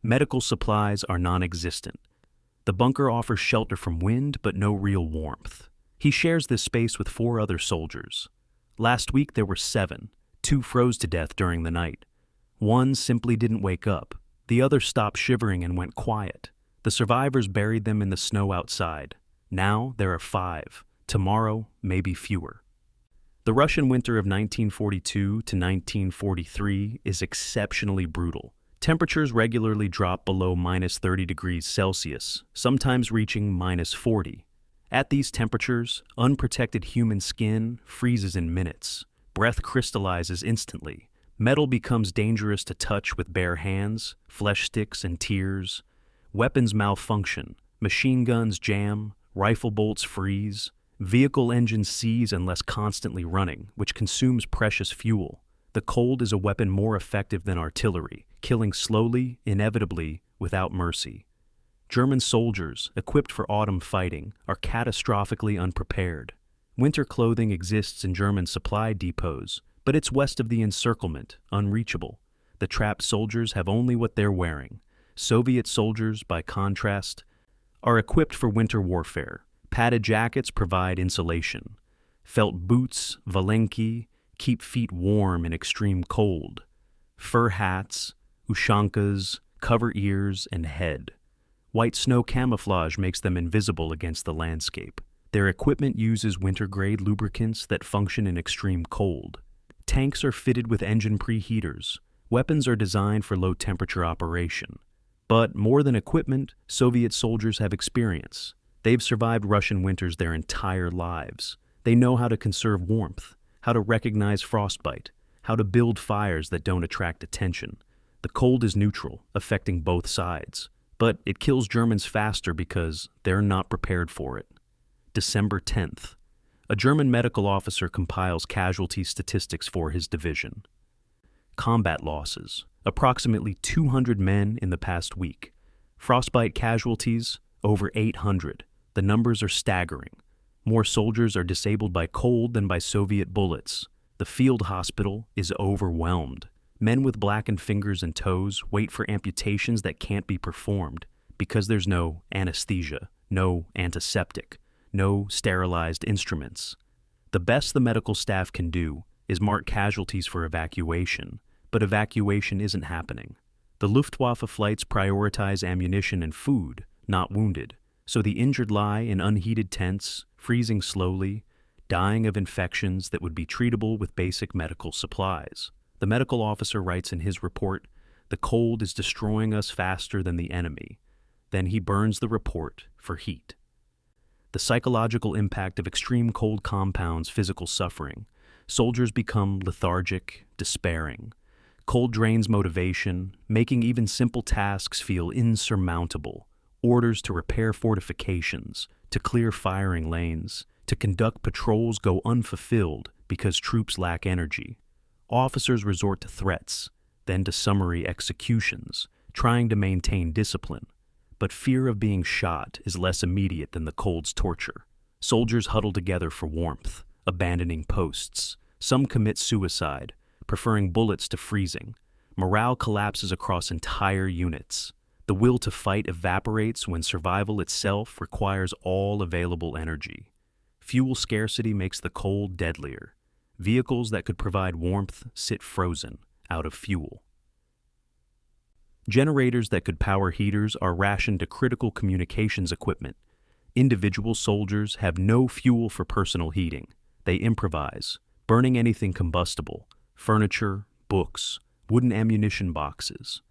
Medical supplies are non-existent. The bunker offers shelter from wind, but no real warmth. He shares this space with 4 other soldiers. Last week there were 7. 2 froze to death during the night. 1 simply didn't wake up. The other stopped shivering and went quiet. The survivors buried them in the snow outside. Now there are 5. Tomorrow, maybe fewer. The Russian winter of 1942 to 1943 is exceptionally brutal. Temperatures regularly drop below minus 30 degrees Celsius, sometimes reaching minus 40. At these temperatures, unprotected human skin freezes in minutes. Breath crystallizes instantly. Metal becomes dangerous to touch with bare hands, flesh sticks and tears. Weapons malfunction. Machine guns jam, rifle bolts freeze, vehicle engines seize unless constantly running, which consumes precious fuel. The cold is a weapon more effective than artillery, killing slowly, inevitably, without mercy. German soldiers, equipped for autumn fighting, are catastrophically unprepared. Winter clothing exists in German supply depots, but it's west of the Encirclement, unreachable. The trapped soldiers have only what they're wearing. Soviet soldiers, by contrast, are equipped for winter warfare. Padded jackets provide insulation. Felt boots, valenki, keep feet warm in extreme cold. Fur hats, ushankas, cover ears and head. White snow camouflage makes them invisible against the landscape. Their equipment uses winter-grade lubricants that function in extreme cold. Tanks are fitted with engine preheaters. Weapons are designed for low-temperature operation. But more than equipment, Soviet soldiers have experience. They've survived Russian winters their entire lives. They know how to conserve warmth, how to recognize frostbite, how to build fires that don't attract attention. The cold is neutral, affecting both sides. But it kills Germans faster because they're not prepared for it. December 10th. A German medical officer compiles casualty statistics for his division. Combat losses. Approximately 200 men in the past week. Frostbite casualties, over 800. The numbers are staggering. More soldiers are disabled by cold than by Soviet bullets. The field hospital is overwhelmed. Men with blackened fingers and toes wait for amputations that can't be performed because there's no anesthesia, no antiseptic, no sterilized instruments. The best the medical staff can do is mark casualties for evacuation, but evacuation isn't happening. The Luftwaffe flights prioritize ammunition and food, not wounded, so the injured lie in unheated tents, freezing slowly, dying of infections that would be treatable with basic medical supplies. The medical officer writes in his report, "The cold is destroying us faster than the enemy." Then he burns the report for heat. The psychological impact of extreme cold compounds physical suffering. Soldiers become lethargic, despairing. Cold drains motivation, making even simple tasks feel insurmountable. Orders to repair fortifications, to clear firing lanes, to conduct patrols go unfulfilled because troops lack energy. Officers resort to threats, then to summary executions, trying to maintain discipline. But fear of being shot is less immediate than the cold's torture. Soldiers huddle together for warmth, abandoning posts. Some commit suicide, preferring bullets to freezing. Morale collapses across entire units. The will to fight evaporates when survival itself requires all available energy. Fuel scarcity makes the cold deadlier. Vehicles that could provide warmth sit frozen, out of fuel. Generators that could power heaters are rationed to critical communications equipment. Individual soldiers have no fuel for personal heating. They improvise, burning anything combustible: furniture, books, wooden ammunition boxes.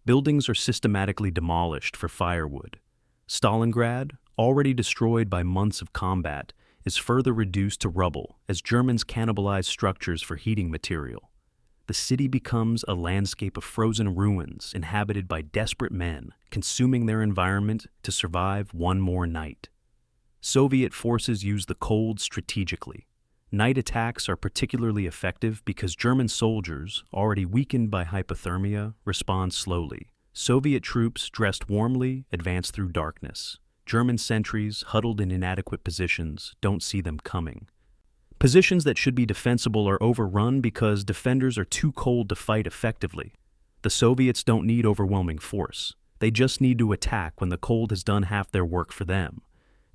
Buildings are systematically demolished for firewood. Stalingrad, already destroyed by months of combat, is further reduced to rubble as Germans cannibalize structures for heating material. The city becomes a landscape of frozen ruins inhabited by desperate men, consuming their environment to survive one more night. Soviet forces use the cold strategically. Night attacks are particularly effective because German soldiers, already weakened by hypothermia, respond slowly. Soviet troops, dressed warmly, advance through darkness. German sentries, huddled in inadequate positions, don't see them coming. Positions that should be defensible are overrun because defenders are too cold to fight effectively. The Soviets don't need overwhelming force. They just need to attack when the cold has done half their work for them.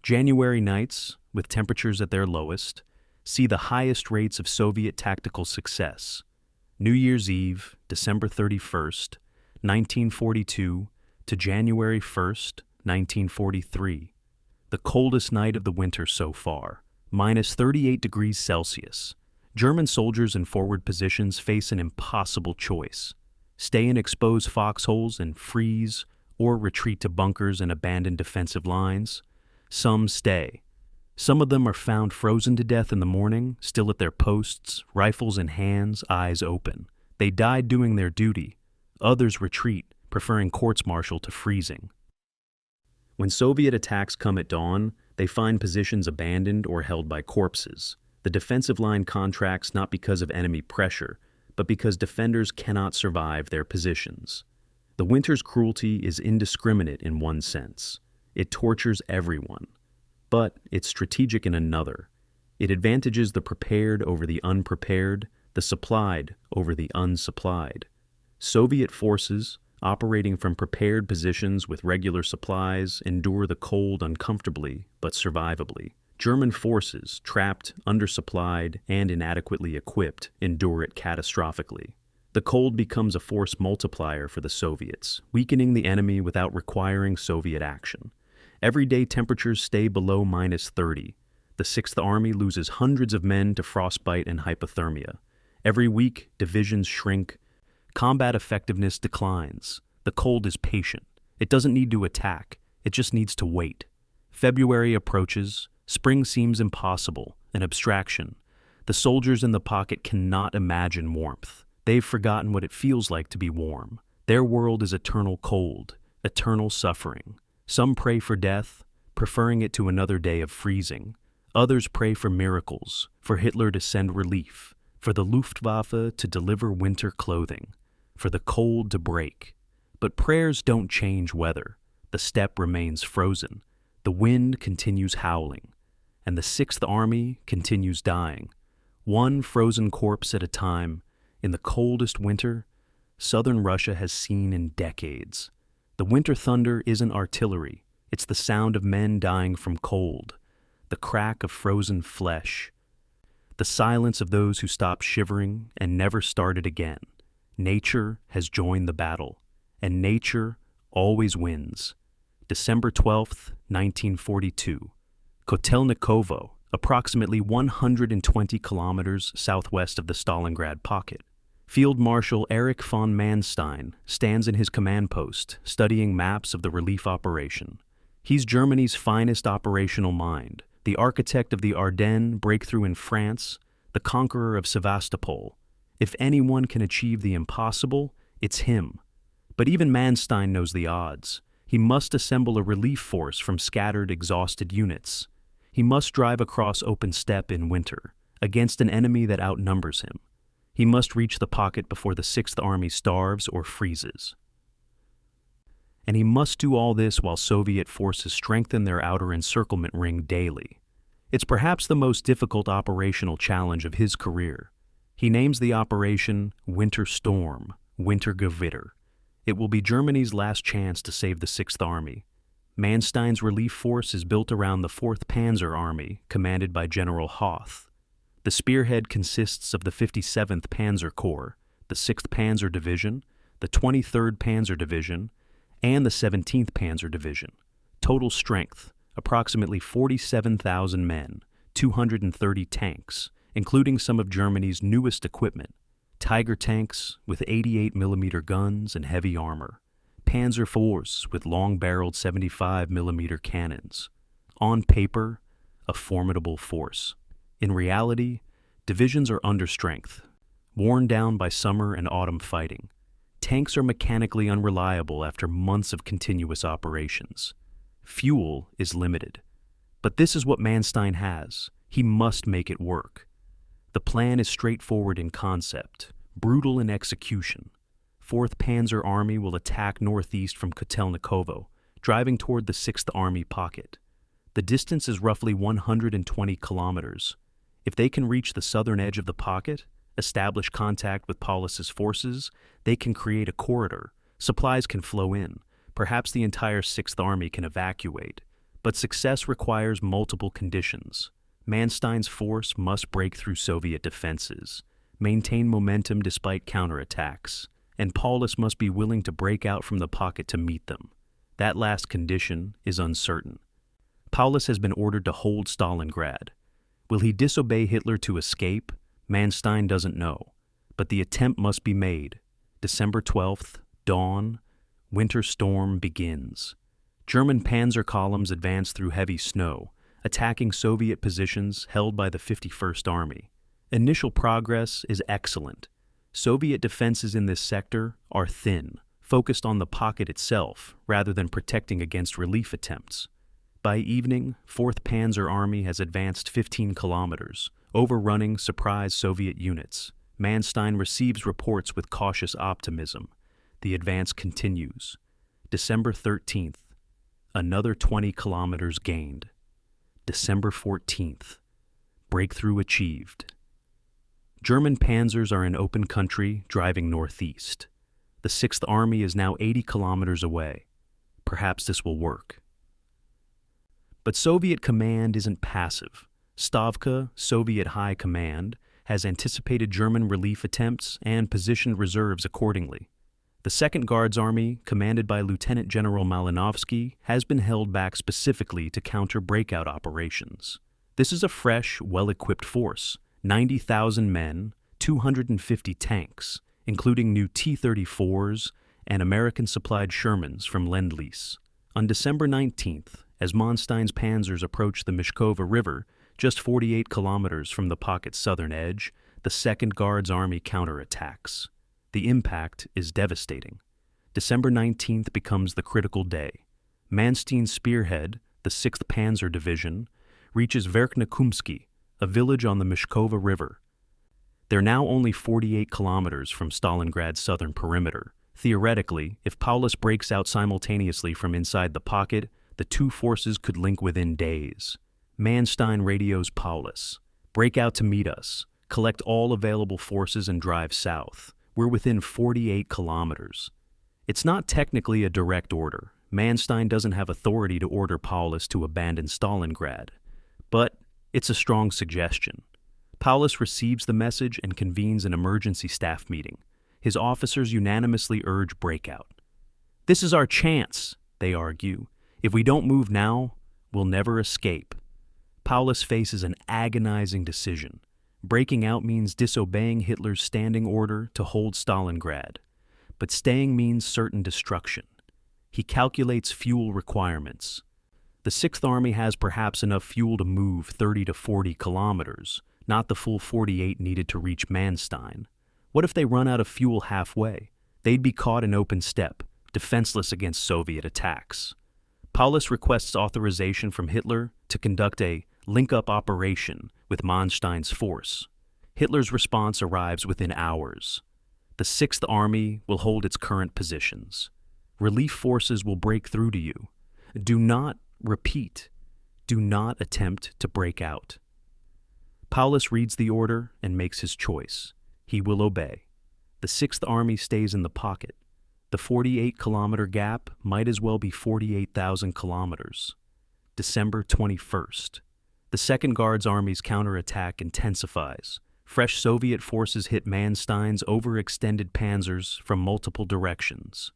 January nights, with temperatures at their lowest, see the highest rates of Soviet tactical success. New Year's Eve, December 31st, 1942 to January 1st, 1943. The coldest night of the winter so far, minus 38 degrees Celsius. German soldiers in forward positions face an impossible choice: stay in exposed foxholes and freeze, or retreat to bunkers and abandon defensive lines. Some stay. Some of them are found frozen to death in the morning, still at their posts, rifles in hands, eyes open. They died doing their duty. Others retreat, preferring courts-martial to freezing. When Soviet attacks come at dawn, they find positions abandoned or held by corpses. The defensive line contracts not because of enemy pressure, but because defenders cannot survive their positions. The winter's cruelty is indiscriminate in one sense. It tortures everyone. But it's strategic in another. It advantages the prepared over the unprepared, the supplied over the unsupplied. Soviet forces, operating from prepared positions with regular supplies, endure the cold uncomfortably but survivably. German forces, trapped, undersupplied, and inadequately equipped, endure it catastrophically. The cold becomes a force multiplier for the Soviets, weakening the enemy without requiring Soviet action. Everyday temperatures stay below -30. The Sixth Army loses hundreds of men to frostbite and hypothermia. Every week, divisions shrink. Combat effectiveness declines. The cold is patient. It doesn't need to attack. It just needs to wait. February approaches. Spring seems impossible, an abstraction. The soldiers in the pocket cannot imagine warmth. They've forgotten what it feels like to be warm. Their world is eternal cold, eternal suffering. Some pray for death, preferring it to another day of freezing. Others pray for miracles, for Hitler to send relief, for the Luftwaffe to deliver winter clothing, for the cold to break. But prayers don't change weather. The steppe remains frozen. The wind continues howling. And the Sixth Army continues dying. One frozen corpse at a time, in the coldest winter southern Russia has seen in decades. The winter thunder isn't artillery. It's the sound of men dying from cold, the crack of frozen flesh, the silence of those who stopped shivering and never started again. Nature has joined the battle, and nature always wins. December 12th, 1942. Kotelnikovo, approximately 120 kilometers southwest of the Stalingrad pocket. Field Marshal Erich von Manstein stands in his command post, studying maps of the relief operation. He's Germany's finest operational mind, the architect of the Ardennes breakthrough in France, the conqueror of Sevastopol. If anyone can achieve the impossible, it's him. But even Manstein knows the odds. He must assemble a relief force from scattered, exhausted units. He must drive across open steppe in winter, against an enemy that outnumbers him. He must reach the pocket before the Sixth Army starves or freezes. And he must do all this while Soviet forces strengthen their outer encirclement ring daily. It's perhaps the most difficult operational challenge of his career. He names the operation Winter Storm, Wintergewitter. It will be Germany's last chance to save the Sixth Army. Manstein's relief force is built around the 4th Panzer Army, commanded by General Hoth. The spearhead consists of the 57th Panzer Corps, the 6th Panzer Division, the 23rd Panzer Division, and the 17th Panzer Division. Total strength, approximately 47,000 men, 230 tanks, including some of Germany's newest equipment, Tiger tanks with 88mm guns and heavy armor, Panzer IVs with long-barreled 75mm cannons. On paper, a formidable force. In reality, divisions are under strength, worn down by summer and autumn fighting. Tanks are mechanically unreliable after months of continuous operations. Fuel is limited. But this is what Manstein has. He must make it work. The plan is straightforward in concept, brutal in execution. 4th Panzer Army will attack northeast from Kotelnikovo, driving toward the 6th Army pocket. The distance is roughly 120 kilometers. If they can reach the southern edge of the pocket, establish contact with Paulus's forces, they can create a corridor. Supplies can flow in. Perhaps the entire 6th Army can evacuate. But success requires multiple conditions. Manstein's force must break through Soviet defenses, maintain momentum despite counterattacks, and Paulus must be willing to break out from the pocket to meet them. That last condition is uncertain. Paulus has been ordered to hold Stalingrad. Will he disobey Hitler to escape? Manstein doesn't know. But the attempt must be made. December 12th, dawn, winter storm begins. German panzer columns advance through heavy snow, attacking Soviet positions held by the 51st Army. Initial progress is excellent. Soviet defenses in this sector are thin, focused on the pocket itself rather than protecting against relief attempts. By evening, 4th Panzer Army has advanced 15 kilometers, overrunning surprise Soviet units. Manstein receives reports with cautious optimism. The advance continues. December 13th, another 20 kilometers gained. December 14th, breakthrough achieved. German panzers are in open country, driving northeast. The 6th Army is now 80 kilometers away. Perhaps this will work. But Soviet command isn't passive. Stavka, Soviet High Command, has anticipated German relief attempts and positioned reserves accordingly. The 2nd Guards Army, commanded by Lieutenant General Malinovsky, has been held back specifically to counter breakout operations. This is a fresh, well-equipped force, 90,000 men, 250 tanks, including new T-34s and American-supplied Shermans from Lend-Lease. On December 19th, as Manstein's panzers approach the Mishkova River, just 48 kilometers from the pocket's southern edge, the 2nd Guards Army counterattacks. The impact is devastating. December 19th becomes the critical day. Manstein's spearhead, the 6th Panzer Division, reaches Verkhnekumsky, a village on the Mishkova River. They're now only 48 kilometers from Stalingrad's southern perimeter. Theoretically, if Paulus breaks out simultaneously from inside the pocket, the two forces could link within days. Manstein radios Paulus. Break out to meet us. Collect all available forces and drive south. We're within 48 kilometers. It's not technically a direct order. Manstein doesn't have authority to order Paulus to abandon Stalingrad. But it's a strong suggestion. Paulus receives the message and convenes an emergency staff meeting. His officers unanimously urge breakout. This is our chance, they argue. If we don't move now, we'll never escape. Paulus faces an agonizing decision. Breaking out means disobeying Hitler's standing order to hold Stalingrad, but staying means certain destruction. He calculates fuel requirements. The 6th Army has perhaps enough fuel to move 30 to 40 kilometers, not the full 48 needed to reach Manstein. What if they run out of fuel halfway? They'd be caught in open steppe, defenseless against Soviet attacks. Paulus requests authorization from Hitler to conduct a link-up operation with Manstein's force. Hitler's response arrives within hours. The 6th Army will hold its current positions. Relief forces will break through to you. Do not attempt to break out. Paulus reads the order and makes his choice. He will obey. The 6th Army stays in the pocket. The 48-kilometer gap might as well be 48,000 kilometers. December 21st. The 2nd Guards Army's counterattack intensifies. Fresh Soviet forces hit Manstein's overextended panzers from multiple directions.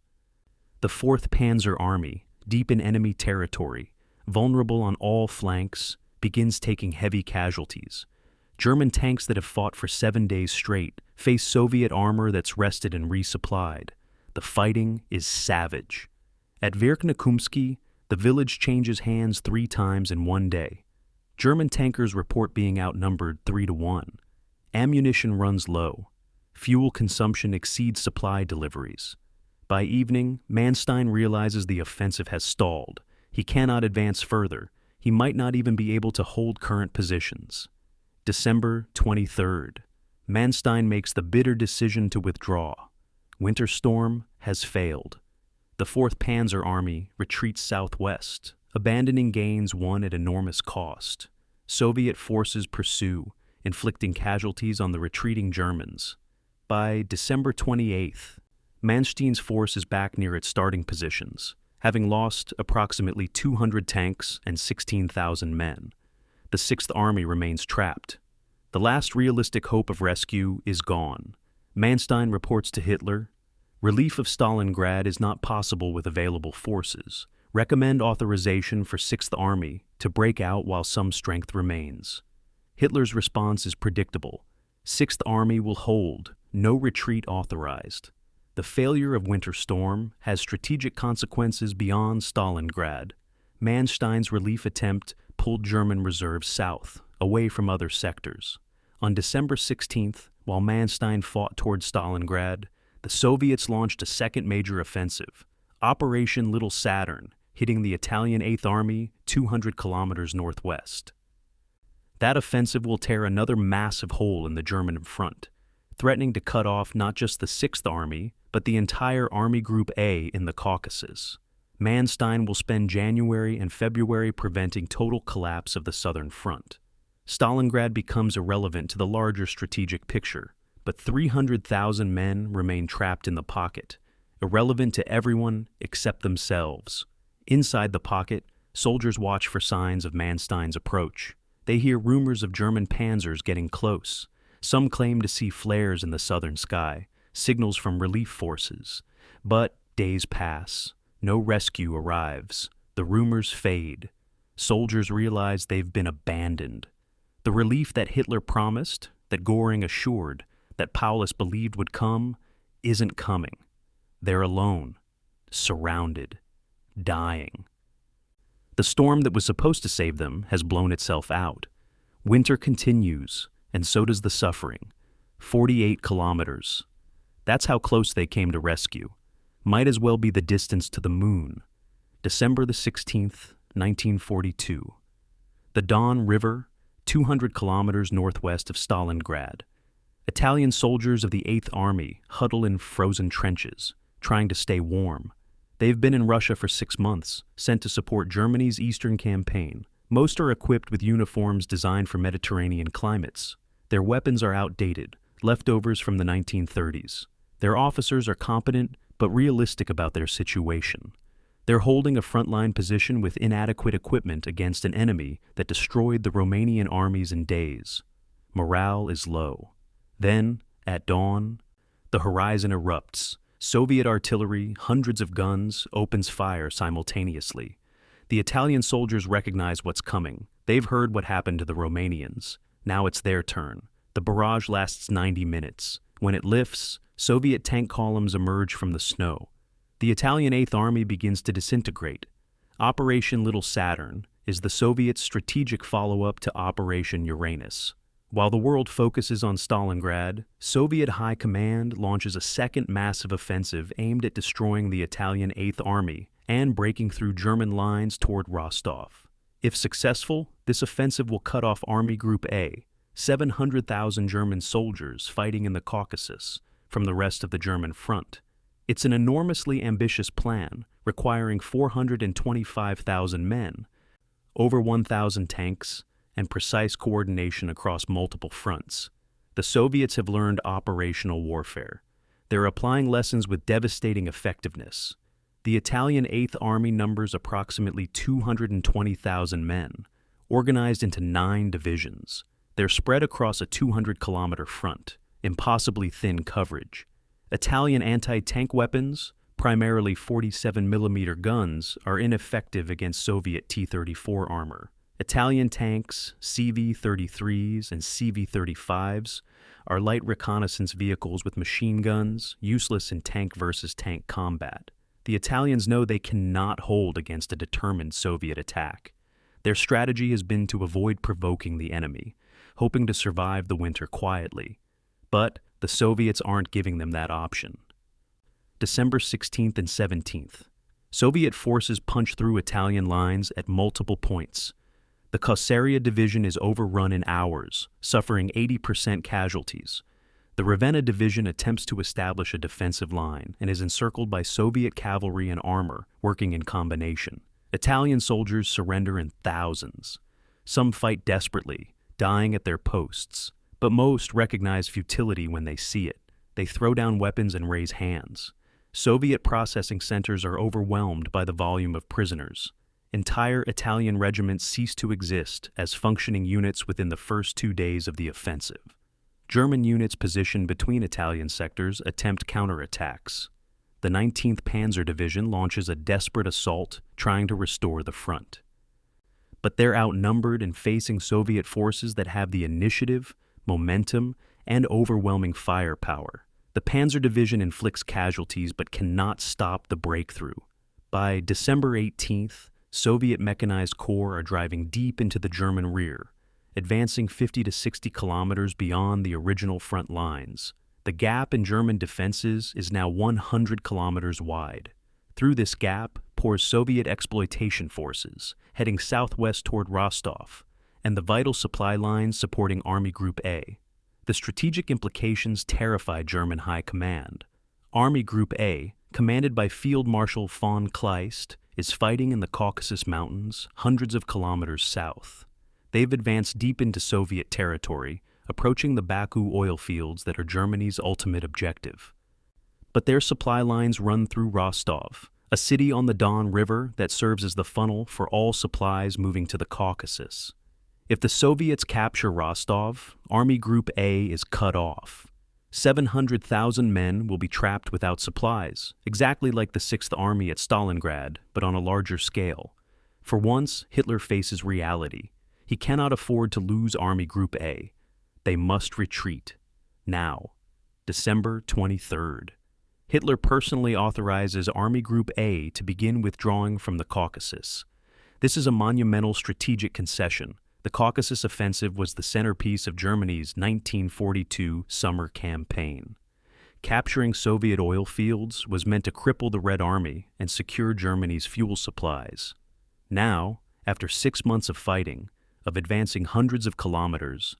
The 4th Panzer Army, deep in enemy territory, vulnerable on all flanks, begins taking heavy casualties. German tanks that have fought for 7 days straight face Soviet armor that's rested and resupplied. The fighting is savage. At Verkhnekumsky, the village changes hands 3 times in one day. German tankers report being outnumbered 3-1. Ammunition runs low. Fuel consumption exceeds supply deliveries. By evening, Manstein realizes the offensive has stalled. He cannot advance further. He might not even be able to hold current positions. December 23rd. Manstein makes the bitter decision to withdraw. Winter storm has failed. The 4th Panzer Army retreats southwest, abandoning gains won at enormous cost. Soviet forces pursue, inflicting casualties on the retreating Germans. By December 28th, Manstein's force is back near its starting positions, having lost approximately 200 tanks and 16,000 men. The 6th Army remains trapped. The last realistic hope of rescue is gone. Manstein reports to Hitler, "Relief of Stalingrad is not possible with available forces. Recommend authorization for 6th Army to break out while some strength remains." Hitler's response is predictable. 6th Army will hold, no retreat authorized. The failure of Winter Storm has strategic consequences beyond Stalingrad. Manstein's relief attempt pulled German reserves south, away from other sectors. On December 16th, while Manstein fought toward Stalingrad, the Soviets launched a second major offensive, Operation Little Saturn, hitting the Italian 8th Army 200 kilometers northwest. That offensive will tear another massive hole in the German front, threatening to cut off not just the 6th Army, but the entire Army Group A in the Caucasus. Manstein will spend January and February preventing total collapse of the southern front. Stalingrad becomes irrelevant to the larger strategic picture, but 300,000 men remain trapped in the pocket, irrelevant to everyone except themselves. Inside the pocket, soldiers watch for signs of Manstein's approach. They hear rumors of German panzers getting close. Some claim to see flares in the southern sky, signals from relief forces. But days pass. No rescue arrives. The rumors fade. Soldiers realize they've been abandoned. The relief that Hitler promised, that Göring assured, that Paulus believed would come, isn't coming. They're alone, surrounded, dying. The storm that was supposed to save them has blown itself out. Winter continues, and so does the suffering. 48 kilometers. That's how close they came to rescue. Might as well be the distance to the moon. December the 16th, 1942. The Don River, 200 kilometers northwest of Stalingrad. Italian soldiers of the 8th Army huddle in frozen trenches, trying to stay warm. They've been in Russia for 6 months, sent to support Germany's eastern campaign. Most are equipped with uniforms designed for Mediterranean climates. Their weapons are outdated, leftovers from the 1930s. Their officers are competent but realistic about their situation. They're holding a frontline position with inadequate equipment against an enemy that destroyed the Romanian armies in days. Morale is low. Then, at dawn, the horizon erupts. Soviet artillery, hundreds of guns, opens fire simultaneously. The Italian soldiers recognize what's coming. They've heard what happened to the Romanians. Now it's their turn. The barrage lasts 90 minutes. When it lifts, Soviet tank columns emerge from the snow. The Italian 8th Army begins to disintegrate. Operation Little Saturn is the Soviets' strategic follow-up to Operation Uranus. While the world focuses on Stalingrad, Soviet High Command launches a second massive offensive aimed at destroying the Italian 8th Army and breaking through German lines toward Rostov. If successful, this offensive will cut off Army Group A, 700,000 German soldiers fighting in the Caucasus, from the rest of the German front. It's an enormously ambitious plan, requiring 425,000 men, over 1,000 tanks, and precise coordination across multiple fronts. The Soviets have learned operational warfare. They're applying lessons with devastating effectiveness. The Italian 8th Army numbers approximately 220,000 men, organized into 9 divisions. They're spread across a 200-kilometer front, impossibly thin coverage. Italian anti-tank weapons, primarily 47mm guns, are ineffective against Soviet T-34 armor. Italian tanks, CV-33s and CV-35s, are light reconnaissance vehicles with machine guns, useless in tank versus tank combat. The Italians know they cannot hold against a determined Soviet attack. Their strategy has been to avoid provoking the enemy, hoping to survive the winter quietly. But the Soviets aren't giving them that option. December 16th and 17th. Soviet forces punch through Italian lines at multiple points. The Causeria Division is overrun in hours, suffering 80% casualties. The Ravenna Division attempts to establish a defensive line and is encircled by Soviet cavalry and armor working in combination. Italian soldiers surrender in thousands. Some fight desperately, dying at their posts, but most recognize futility when they see it. They throw down weapons and raise hands. Soviet processing centers are overwhelmed by the volume of prisoners. Entire Italian regiments cease to exist as functioning units within the first 2 days of the offensive. German units positioned between Italian sectors attempt counterattacks. The 19th Panzer Division launches a desperate assault trying to restore the front. But they're outnumbered and facing Soviet forces that have the initiative, momentum, and overwhelming firepower. The Panzer Division inflicts casualties but cannot stop the breakthrough. By December 18th, Soviet mechanized corps are driving deep into the German rear, advancing 50 to 60 kilometers beyond the original front lines. The gap in German defenses is now 100 kilometers wide. Through this gap pours Soviet exploitation forces, heading southwest toward Rostov, and the vital supply lines supporting Army Group A. The strategic implications terrify German high command. Army Group A, commanded by Field Marshal von Kleist, is fighting in the Caucasus Mountains, hundreds of kilometers south. They've advanced deep into Soviet territory, approaching the Baku oil fields that are Germany's ultimate objective. But their supply lines run through Rostov, a city on the Don River that serves as the funnel for all supplies moving to the Caucasus. If the Soviets capture Rostov, Army Group A is cut off. 700,000 men will be trapped without supplies, exactly like the 6th Army at Stalingrad, but on a larger scale. For once, Hitler faces reality. He cannot afford to lose Army Group A. They must retreat. Now. December 23rd. Hitler personally authorizes Army Group A to begin withdrawing from the Caucasus. This is a monumental strategic concession. The Caucasus offensive was the centerpiece of Germany's 1942 summer campaign. Capturing Soviet oil fields was meant to cripple the Red Army and secure Germany's fuel supplies. Now, after 6 months of fighting, of advancing hundreds of kilometers,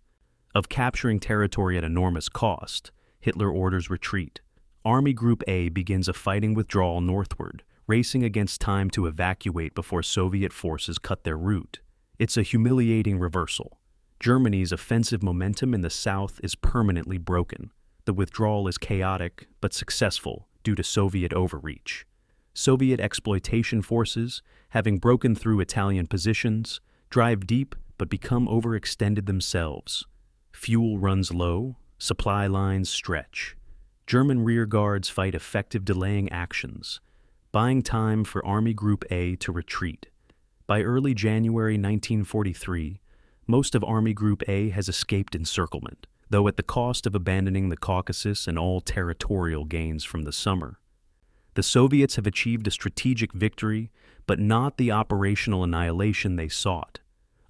of capturing territory at enormous cost, Hitler orders retreat. Army Group A begins a fighting withdrawal northward, racing against time to evacuate before Soviet forces cut their route. It's a humiliating reversal. Germany's offensive momentum in the south is permanently broken. The withdrawal is chaotic but successful due to Soviet overreach. Soviet exploitation forces, having broken through Italian positions, drive deep but become overextended themselves. Fuel runs low, supply lines stretch. German rearguards fight effective delaying actions, buying time for Army Group A to retreat. By early January 1943, most of Army Group A has escaped encirclement, though at the cost of abandoning the Caucasus and all territorial gains from the summer. The Soviets have achieved a strategic victory, but not the operational annihilation they sought.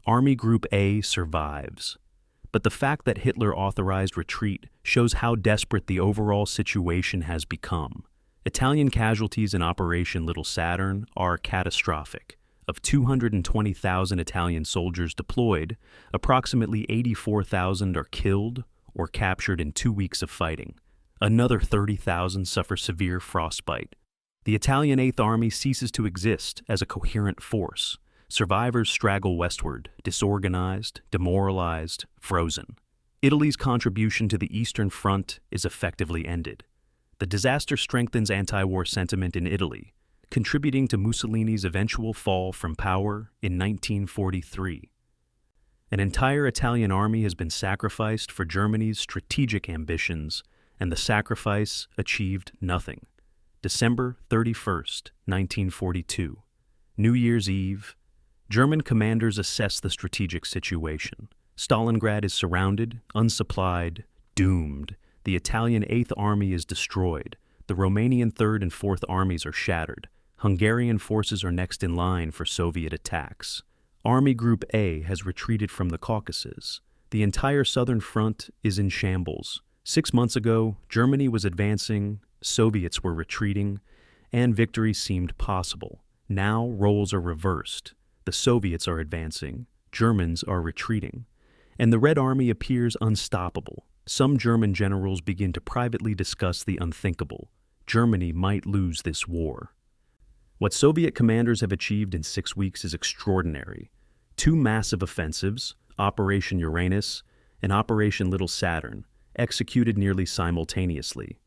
Army Group A survives. But the fact that Hitler authorized retreat shows how desperate the overall situation has become. Italian casualties in Operation Little Saturn are catastrophic. Of 220,000 Italian soldiers deployed, approximately 84,000 are killed or captured in 2 weeks of fighting. Another 30,000 suffer severe frostbite. The Italian Eighth Army ceases to exist as a coherent force. Survivors straggle westward, disorganized, demoralized, frozen. Italy's contribution to the Eastern Front is effectively ended. The disaster strengthens anti-war sentiment in Italy, contributing to Mussolini's eventual fall from power in 1943. An entire Italian army has been sacrificed for Germany's strategic ambitions, and the sacrifice achieved nothing. December 31st, 1942. New Year's Eve. German commanders assess the strategic situation. Stalingrad is surrounded, unsupplied, doomed. The Italian Eighth Army is destroyed. The Romanian Third and Fourth Armies are shattered. Hungarian forces are next in line for Soviet attacks. Army Group A has retreated from the Caucasus. The entire southern front is in shambles. 6 months ago, Germany was advancing, Soviets were retreating, and victory seemed possible. Now roles are reversed. The Soviets are advancing, Germans are retreating, and the Red Army appears unstoppable. Some German generals begin to privately discuss the unthinkable. Germany might lose this war. What Soviet commanders have achieved in 6 weeks is extraordinary. 2 massive offensives, Operation Uranus and Operation Little Saturn, executed nearly simultaneously,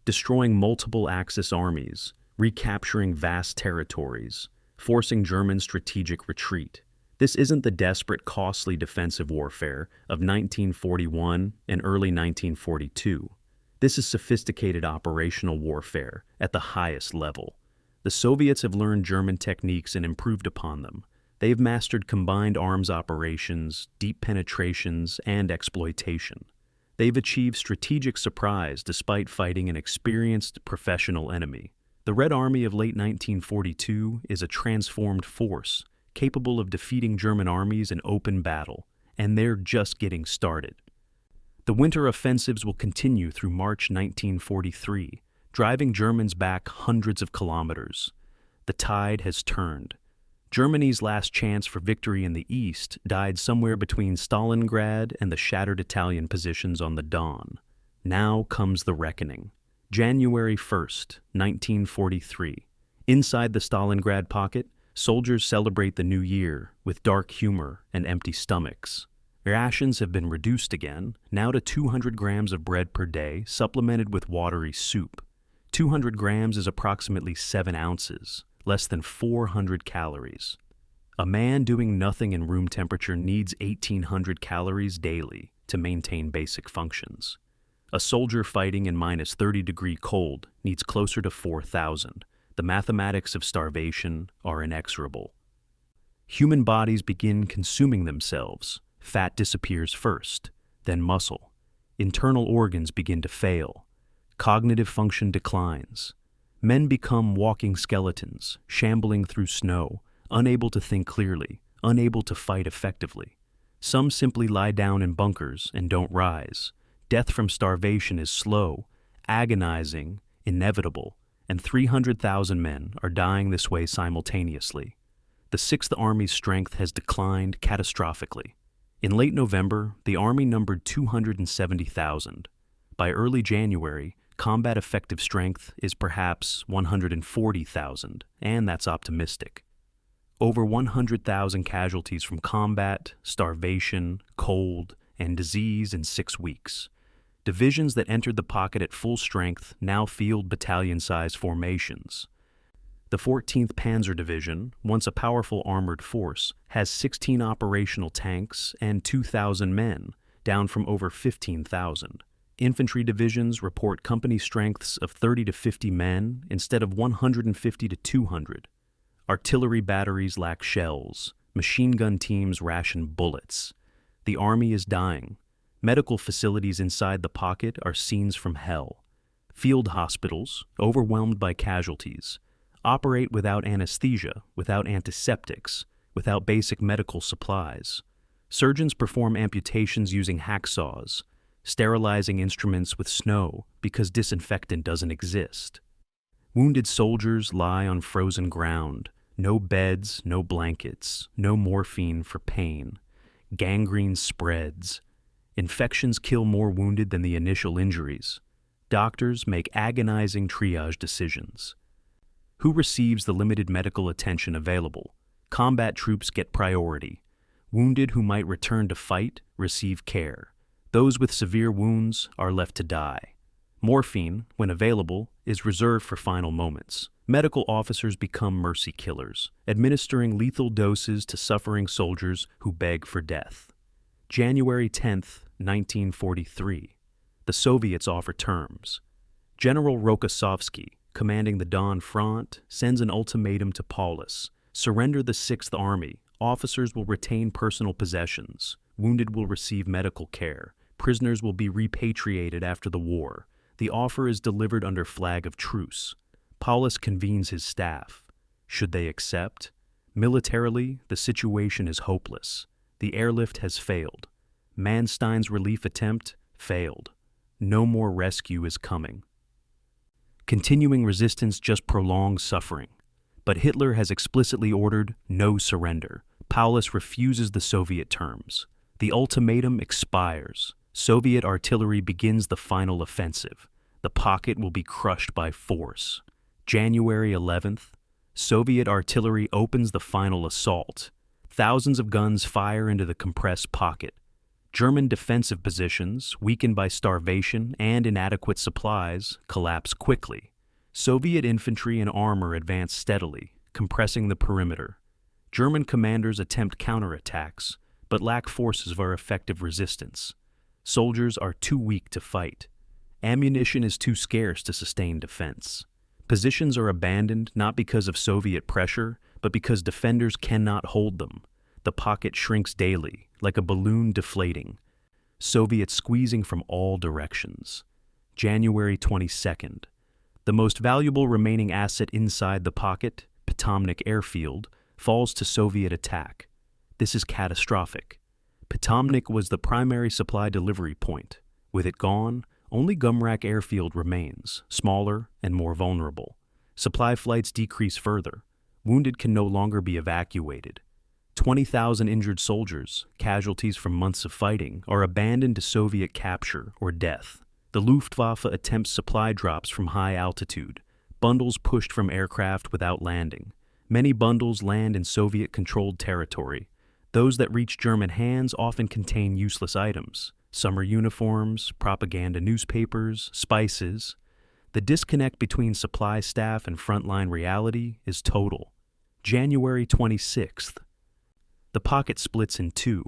destroying multiple Axis armies, recapturing vast territories, forcing German strategic retreat. This isn't the desperate, costly defensive warfare of 1941 and early 1942. This is sophisticated operational warfare at the highest level. The Soviets have learned German techniques and improved upon them. They've mastered combined arms operations, deep penetrations, and exploitation. They've achieved strategic surprise despite fighting an experienced professional enemy. The Red Army of late 1942 is a transformed force, capable of defeating German armies in open battle, and they're just getting started. The winter offensives will continue through March 1943, driving Germans back hundreds of kilometers. The tide has turned. Germany's last chance for victory in the east died somewhere between Stalingrad and the shattered Italian positions on the Don. Now comes the reckoning. January 1st, 1943. Inside the Stalingrad pocket, soldiers celebrate the new year with dark humor and empty stomachs. Rations have been reduced again, now to 200 grams of bread per day, supplemented with watery soup. 200 grams is approximately 7 ounces, less than 400 calories. A man doing nothing in room temperature needs 1,800 calories daily to maintain basic functions. A soldier fighting in minus 30-degree cold needs closer to 4,000. The mathematics of starvation are inexorable. Human bodies begin consuming themselves. Fat disappears first, then muscle. Internal organs begin to fail. Cognitive function declines. Men become walking skeletons, shambling through snow, unable to think clearly, unable to fight effectively. Some simply lie down in bunkers and don't rise. Death from starvation is slow, agonizing, inevitable, and 300,000 men are dying this way simultaneously. The Sixth Army's strength has declined catastrophically. In late November, the Army numbered 270,000. By early January, combat effective strength is perhaps 140,000, and that's optimistic. Over 100,000 casualties from combat, starvation, cold, and disease in 6 weeks. Divisions that entered the pocket at full strength now field battalion-sized formations. The 14th Panzer Division, once a powerful armored force, has 16 operational tanks and 2,000 men, down from over 15,000. Infantry divisions report company strengths of 30 to 50 men instead of 150 to 200. Artillery batteries lack shells. Machine gun teams ration bullets. The Army is dying. Medical facilities inside the pocket are scenes from hell. Field hospitals, overwhelmed by casualties, operate without anesthesia, without antiseptics, without basic medical supplies. Surgeons perform amputations using hacksaws, sterilizing instruments with snow because disinfectant doesn't exist. Wounded soldiers lie on frozen ground. No beds, no blankets, no morphine for pain. Gangrene spreads. Infections kill more wounded than the initial injuries. Doctors make agonizing triage decisions. Who receives the limited medical attention available? Combat troops get priority. Wounded who might return to fight receive care. Those with severe wounds are left to die. Morphine, when available, is reserved for final moments. Medical officers become mercy killers, administering lethal doses to suffering soldiers who beg for death. January 10th, 1943. The Soviets offer terms. General Rokossovsky, commanding the Don Front, sends an ultimatum to Paulus. Surrender the Sixth Army. Officers will retain personal possessions. Wounded will receive medical care. Prisoners will be repatriated after the war. The offer is delivered under flag of truce. Paulus convenes his staff. Should they accept? Militarily, the situation is hopeless. The airlift has failed. Manstein's relief attempt failed. No more rescue is coming. Continuing resistance just prolongs suffering. But Hitler has explicitly ordered no surrender. Paulus refuses the Soviet terms. The ultimatum expires. Soviet artillery begins the final offensive. The pocket will be crushed by force. January 11th, Soviet artillery opens the final assault. Thousands of guns fire into the compressed pocket. German defensive positions, weakened by starvation and inadequate supplies, collapse quickly. Soviet infantry and armor advance steadily, compressing the perimeter. German commanders attempt counterattacks, but lack forces for effective resistance. Soldiers are too weak to fight. Ammunition is too scarce to sustain defense. Positions are abandoned not because of Soviet pressure, but because defenders cannot hold them. The pocket shrinks daily, like a balloon deflating. Soviets squeezing from all directions. January 22nd. The most valuable remaining asset inside the pocket, Potomnik Airfield, falls to Soviet attack. This is catastrophic. Potomnik was the primary supply delivery point. With it gone, only Gumrak Airfield remains, smaller and more vulnerable. Supply flights decrease further. Wounded can no longer be evacuated. 20,000 injured soldiers, casualties from months of fighting, are abandoned to Soviet capture or death. The Luftwaffe attempts supply drops from high altitude, bundles pushed from aircraft without landing. Many bundles land in Soviet-controlled territory. Those that reach German hands often contain useless items: summer uniforms, propaganda newspapers, spices. The disconnect between supply staff and frontline reality is total. January 26th. The pocket splits in two.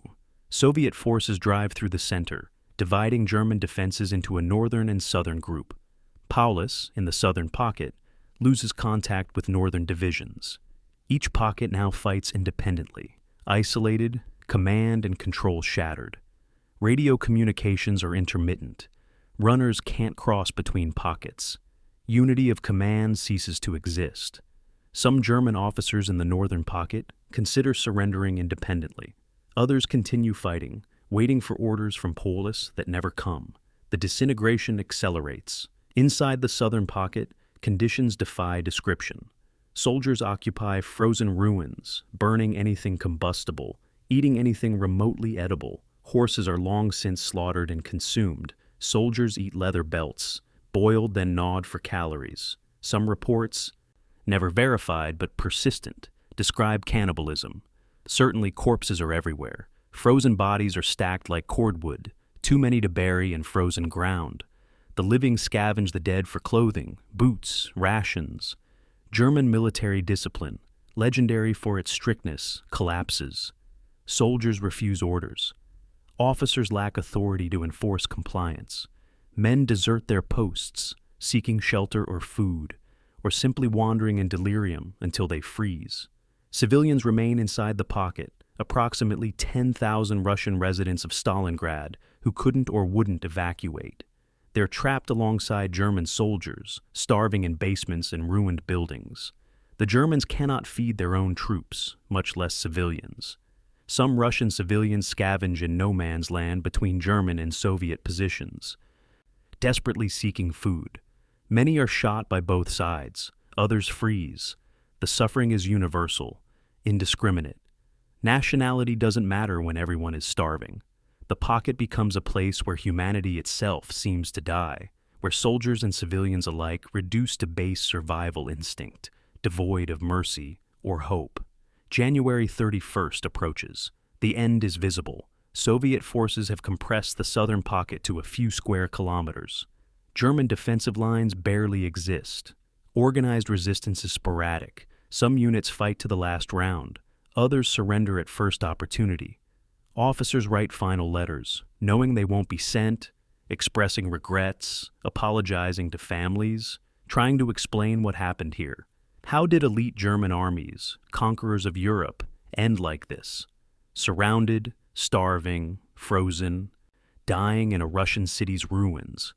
Soviet forces drive through the center, dividing German defenses into a northern and southern group. Paulus, in the southern pocket, loses contact with northern divisions. Each pocket now fights independently, isolated, command and control shattered. Radio communications are intermittent. Runners can't cross between pockets. Unity of command ceases to exist. Some German officers in the northern pocket consider surrendering independently. Others continue fighting, waiting for orders from Paulus that never come. The disintegration accelerates. Inside the southern pocket, conditions defy description. Soldiers occupy frozen ruins, burning anything combustible, eating anything remotely edible. Horses are long since slaughtered and consumed. Soldiers eat leather belts, boiled then gnawed for calories. Some reports, never verified but persistent, describe cannibalism. Certainly corpses are everywhere. Frozen bodies are stacked like cordwood, too many to bury in frozen ground. The living scavenge the dead for clothing, boots, rations. German military discipline, legendary for its strictness, collapses. Soldiers refuse orders. Officers lack authority to enforce compliance. Men desert their posts, seeking shelter or food, or simply wandering in delirium until they freeze. Civilians remain inside the pocket, approximately 10,000 Russian residents of Stalingrad who couldn't or wouldn't evacuate. They're trapped alongside German soldiers, starving in basements and ruined buildings. The Germans cannot feed their own troops, much less civilians. Some Russian civilians scavenge in no man's land between German and Soviet positions, desperately seeking food. Many are shot by both sides, others freeze. The suffering is universal, indiscriminate. Nationality doesn't matter when everyone is starving. The pocket becomes a place where humanity itself seems to die, where soldiers and civilians alike reduce to base survival instinct, devoid of mercy or hope. January 31st approaches. The end is visible. Soviet forces have compressed the southern pocket to a few square kilometers. German defensive lines barely exist. Organized resistance is sporadic. Some units fight to the last round. Others surrender at first opportunity. Officers write final letters, knowing they won't be sent, expressing regrets, apologizing to families, trying to explain what happened here. How did elite German armies, conquerors of Europe, end like this? Surrounded, starving, frozen, dying in a Russian city's ruins.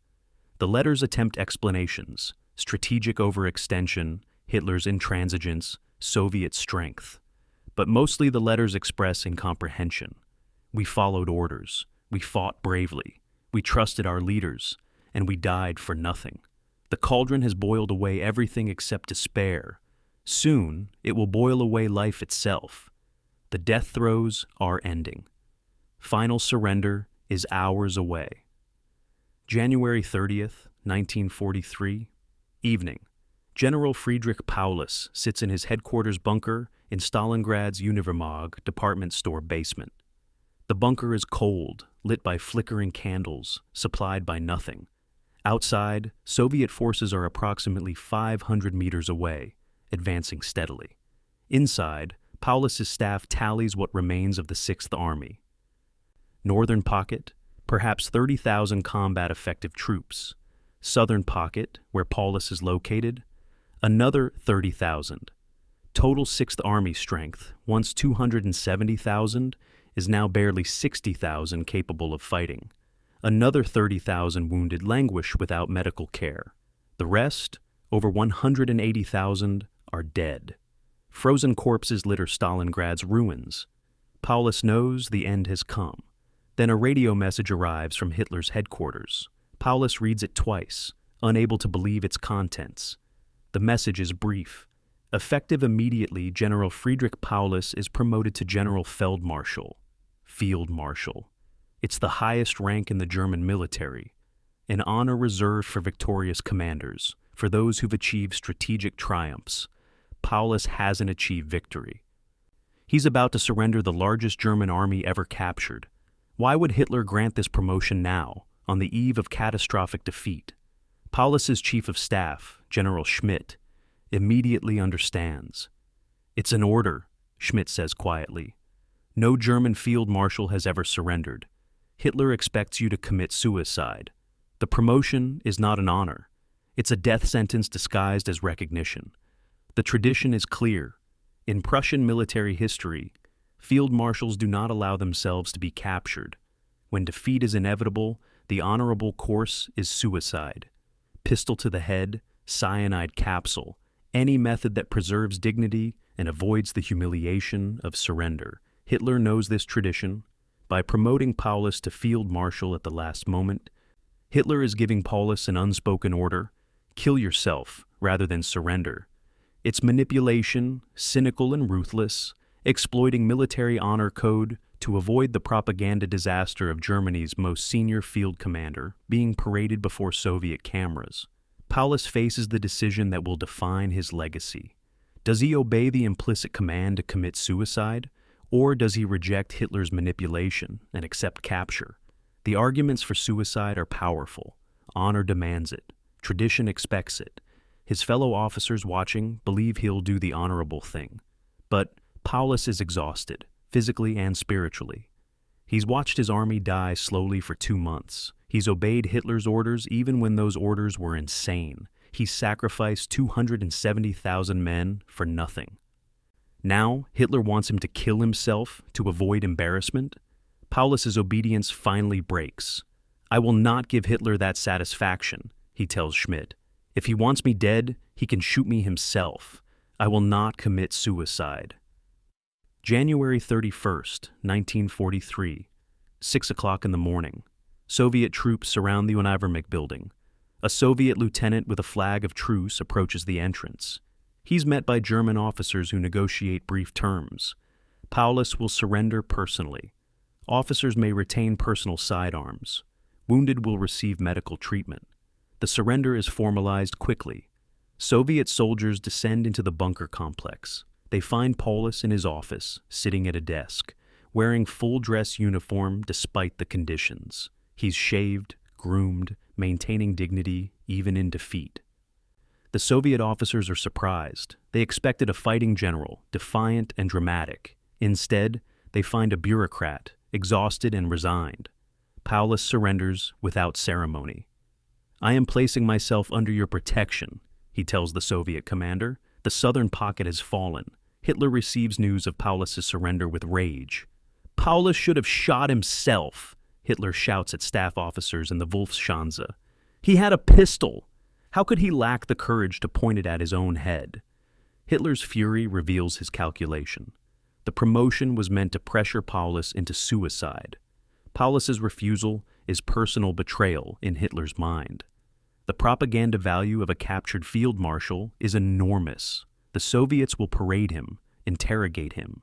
The letters attempt explanations: strategic overextension, Hitler's intransigence, Soviet strength. But mostly the letters express incomprehension. We followed orders, we fought bravely, we trusted our leaders, and we died for nothing. The cauldron has boiled away everything except despair. Soon, it will boil away life itself. The death throes are ending. Final surrender is hours away. January 30th, 1943, evening. General Friedrich Paulus sits in his headquarters bunker in Stalingrad's Univermag department store basement. The bunker is cold, lit by flickering candles, supplied by nothing. Outside, Soviet forces are approximately 500 meters away, advancing steadily. Inside, Paulus's staff tallies what remains of the 6th Army. Northern pocket, perhaps 30,000 combat-effective troops. Southern pocket, where Paulus is located, another 30,000. Total 6th Army strength, once 270,000, is now barely 60,000 capable of fighting. Another 30,000 wounded languish without medical care. The rest, over 180,000, are dead. Frozen corpses litter Stalingrad's ruins. Paulus knows the end has come. Then a radio message arrives from Hitler's headquarters. Paulus reads it twice, unable to believe its contents. The message is brief. Effective immediately, General Friedrich Paulus is promoted to General Feldmarschall, Field Marshal. It's the highest rank in the German military, an honor reserved for victorious commanders, for those who've achieved strategic triumphs. Paulus hasn't achieved victory. He's about to surrender the largest German army ever captured. Why would Hitler grant this promotion now, on the eve of catastrophic defeat? Paulus's chief of staff, General Schmidt, immediately understands. It's an order, Schmidt says quietly. No German field marshal has ever surrendered. Hitler expects you to commit suicide. The promotion is not an honor. It's a death sentence disguised as recognition. The tradition is clear. In Prussian military history, field marshals do not allow themselves to be captured. When defeat is inevitable, the honorable course is suicide. Pistol to the head, cyanide capsule, any method that preserves dignity and avoids the humiliation of surrender. Hitler knows this tradition. By promoting Paulus to field marshal at the last moment, Hitler is giving Paulus an unspoken order: kill yourself rather than surrender. It's manipulation, cynical and ruthless, exploiting military honor code to avoid the propaganda disaster of Germany's most senior field commander being paraded before Soviet cameras. Paulus faces the decision that will define his legacy. Does he obey the implicit command to commit suicide, or does he reject Hitler's manipulation and accept capture? The arguments for suicide are powerful. Honor demands it. Tradition expects it. His fellow officers watching believe he'll do the honorable thing. But Paulus is exhausted, physically and spiritually. He's watched his army die slowly for 2 months. He's obeyed Hitler's orders even when those orders were insane. He's sacrificed 270,000 men for nothing. Now, Hitler wants him to kill himself to avoid embarrassment. Paulus's obedience finally breaks. I will not give Hitler that satisfaction, he tells Schmidt. If he wants me dead, he can shoot me himself. I will not commit suicide. January 31st, 1943, 6 o'clock in the morning. Soviet troops surround the Univermich building. A Soviet lieutenant with a flag of truce approaches the entrance. He's met by German officers who negotiate brief terms. Paulus will surrender personally. Officers may retain personal sidearms. Wounded will receive medical treatment. The surrender is formalized quickly. Soviet soldiers descend into the bunker complex. They find Paulus in his office, sitting at a desk, wearing full-dress uniform despite the conditions. He's shaved, groomed, maintaining dignity even in defeat. The Soviet officers are surprised. They expected a fighting general, defiant and dramatic. Instead, they find a bureaucrat, exhausted and resigned. Paulus surrenders without ceremony. I am placing myself under your protection, he tells the Soviet commander. The southern pocket has fallen. Hitler receives news of Paulus's surrender with rage. Paulus should have shot himself, Hitler shouts at staff officers in the Wolfschanze. He had a pistol. How could he lack the courage to point it at his own head? Hitler's fury reveals his calculation. The promotion was meant to pressure Paulus into suicide. Paulus's refusal is personal betrayal in Hitler's mind. The propaganda value of a captured field marshal is enormous. The Soviets will parade him, interrogate him,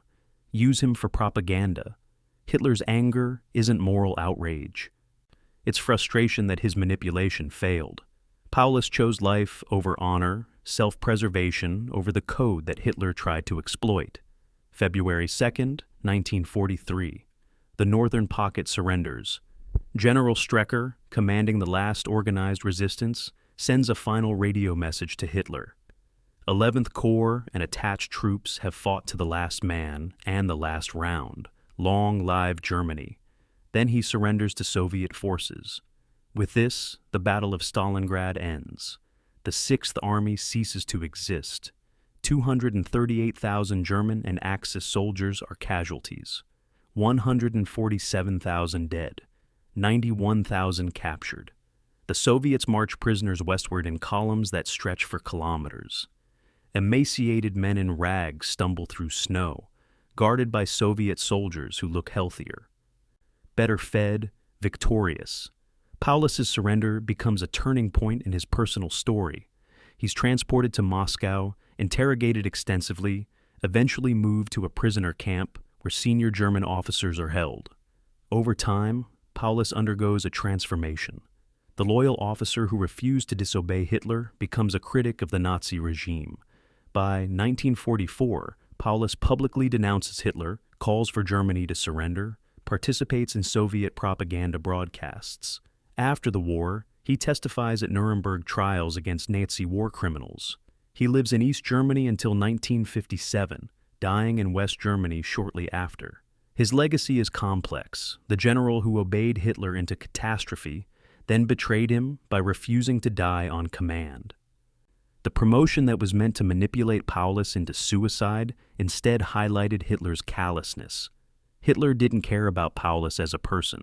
use him for propaganda. Hitler's anger isn't moral outrage. It's frustration that his manipulation failed. Paulus chose life over honor, self-preservation over the code that Hitler tried to exploit. February 2nd, 1943. The Northern Pocket surrenders. General Strecker, commanding the last organized resistance, sends a final radio message to Hitler. 11th Corps and attached troops have fought to the last man and the last round. Long live Germany. Then he surrenders to Soviet forces. With this, the Battle of Stalingrad ends. The 6th Army ceases to exist. 238,000 German and Axis soldiers are casualties. 147,000 dead. 91,000 captured. The Soviets march prisoners westward in columns that stretch for kilometers. Emaciated men in rags stumble through snow, guarded by Soviet soldiers who look healthier. better fed, victorious. Paulus's surrender becomes a turning point in his personal story. He's transported to Moscow, interrogated extensively, eventually moved to a prisoner camp where senior German officers are held. Over time, Paulus undergoes a transformation. The loyal officer who refused to disobey Hitler becomes a critic of the Nazi regime. By 1944, Paulus publicly denounces Hitler, calls for Germany to surrender, participates in Soviet propaganda broadcasts. After the war, he testifies at Nuremberg trials against Nazi war criminals. He lives in East Germany until 1957, dying in West Germany shortly after. His legacy is complex. The general who obeyed Hitler into catastrophe, then betrayed him by refusing to die on command. The promotion that was meant to manipulate Paulus into suicide instead highlighted Hitler's callousness. Hitler didn't care about Paulus as a person,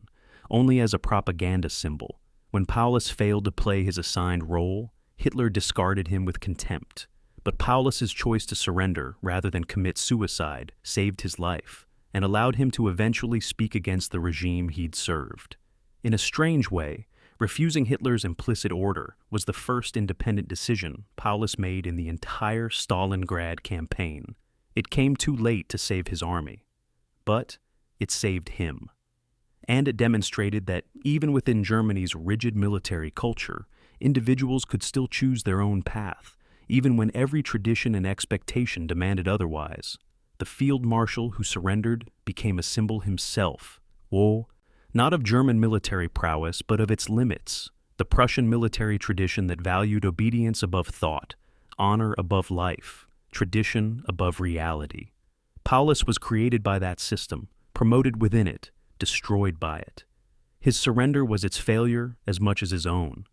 only as a propaganda symbol. When Paulus failed to play his assigned role, Hitler discarded him with contempt. But Paulus's choice to surrender rather than commit suicide saved his life and allowed him to eventually speak against the regime he'd served. In a strange way, refusing Hitler's implicit order was the first independent decision Paulus made in the entire Stalingrad campaign. It came too late to save his army, but it saved him. And it demonstrated that even within Germany's rigid military culture, individuals could still choose their own path, even when every tradition and expectation demanded otherwise. The field marshal who surrendered became a symbol himself. Not of German military prowess, but of its limits. The Prussian military tradition that valued obedience above thought, honor above life, tradition above reality. Paulus was created by that system, promoted within it, destroyed by it. His surrender was its failure as much as his own.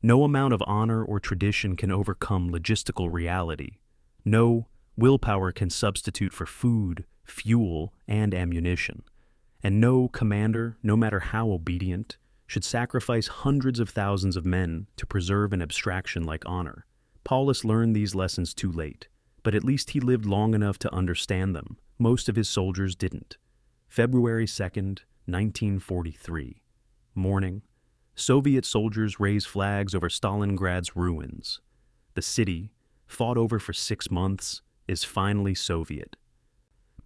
No amount of honor or tradition can overcome logistical reality. No willpower can substitute for food, fuel, and ammunition. And no commander, no matter how obedient, should sacrifice hundreds of thousands of men to preserve an abstraction like honor. Paulus learned these lessons too late, but at least he lived long enough to understand them. Most of his soldiers didn't. February 2nd, 1943. Morning. Soviet soldiers raise flags over Stalingrad's ruins. The city, fought over for 6 months, is finally Soviet.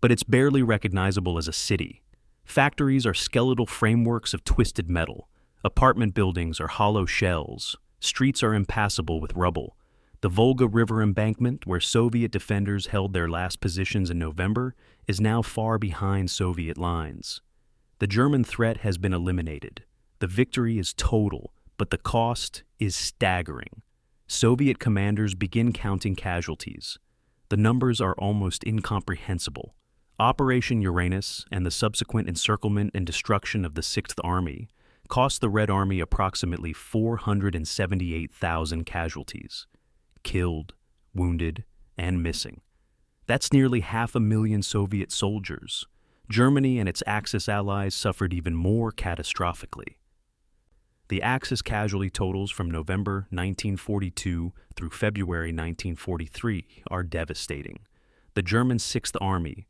But it's barely recognizable as a city. Factories are skeletal frameworks of twisted metal. Apartment buildings are hollow shells. Streets are impassable with rubble. The Volga River embankment, where Soviet defenders held their last positions in November, is now far behind Soviet lines. The German threat has been eliminated. The victory is total, but the cost is staggering. Soviet commanders begin counting casualties. The numbers are almost incomprehensible. Operation Uranus and the subsequent encirclement and destruction of the Sixth Army cost the Red Army approximately 478,000 casualties. Killed, wounded, and missing. That's nearly 500,000 Soviet soldiers. Germany and its Axis allies suffered even more catastrophically. The Axis casualty totals from November 1942 through February 1943 are devastating. The German Sixth Army,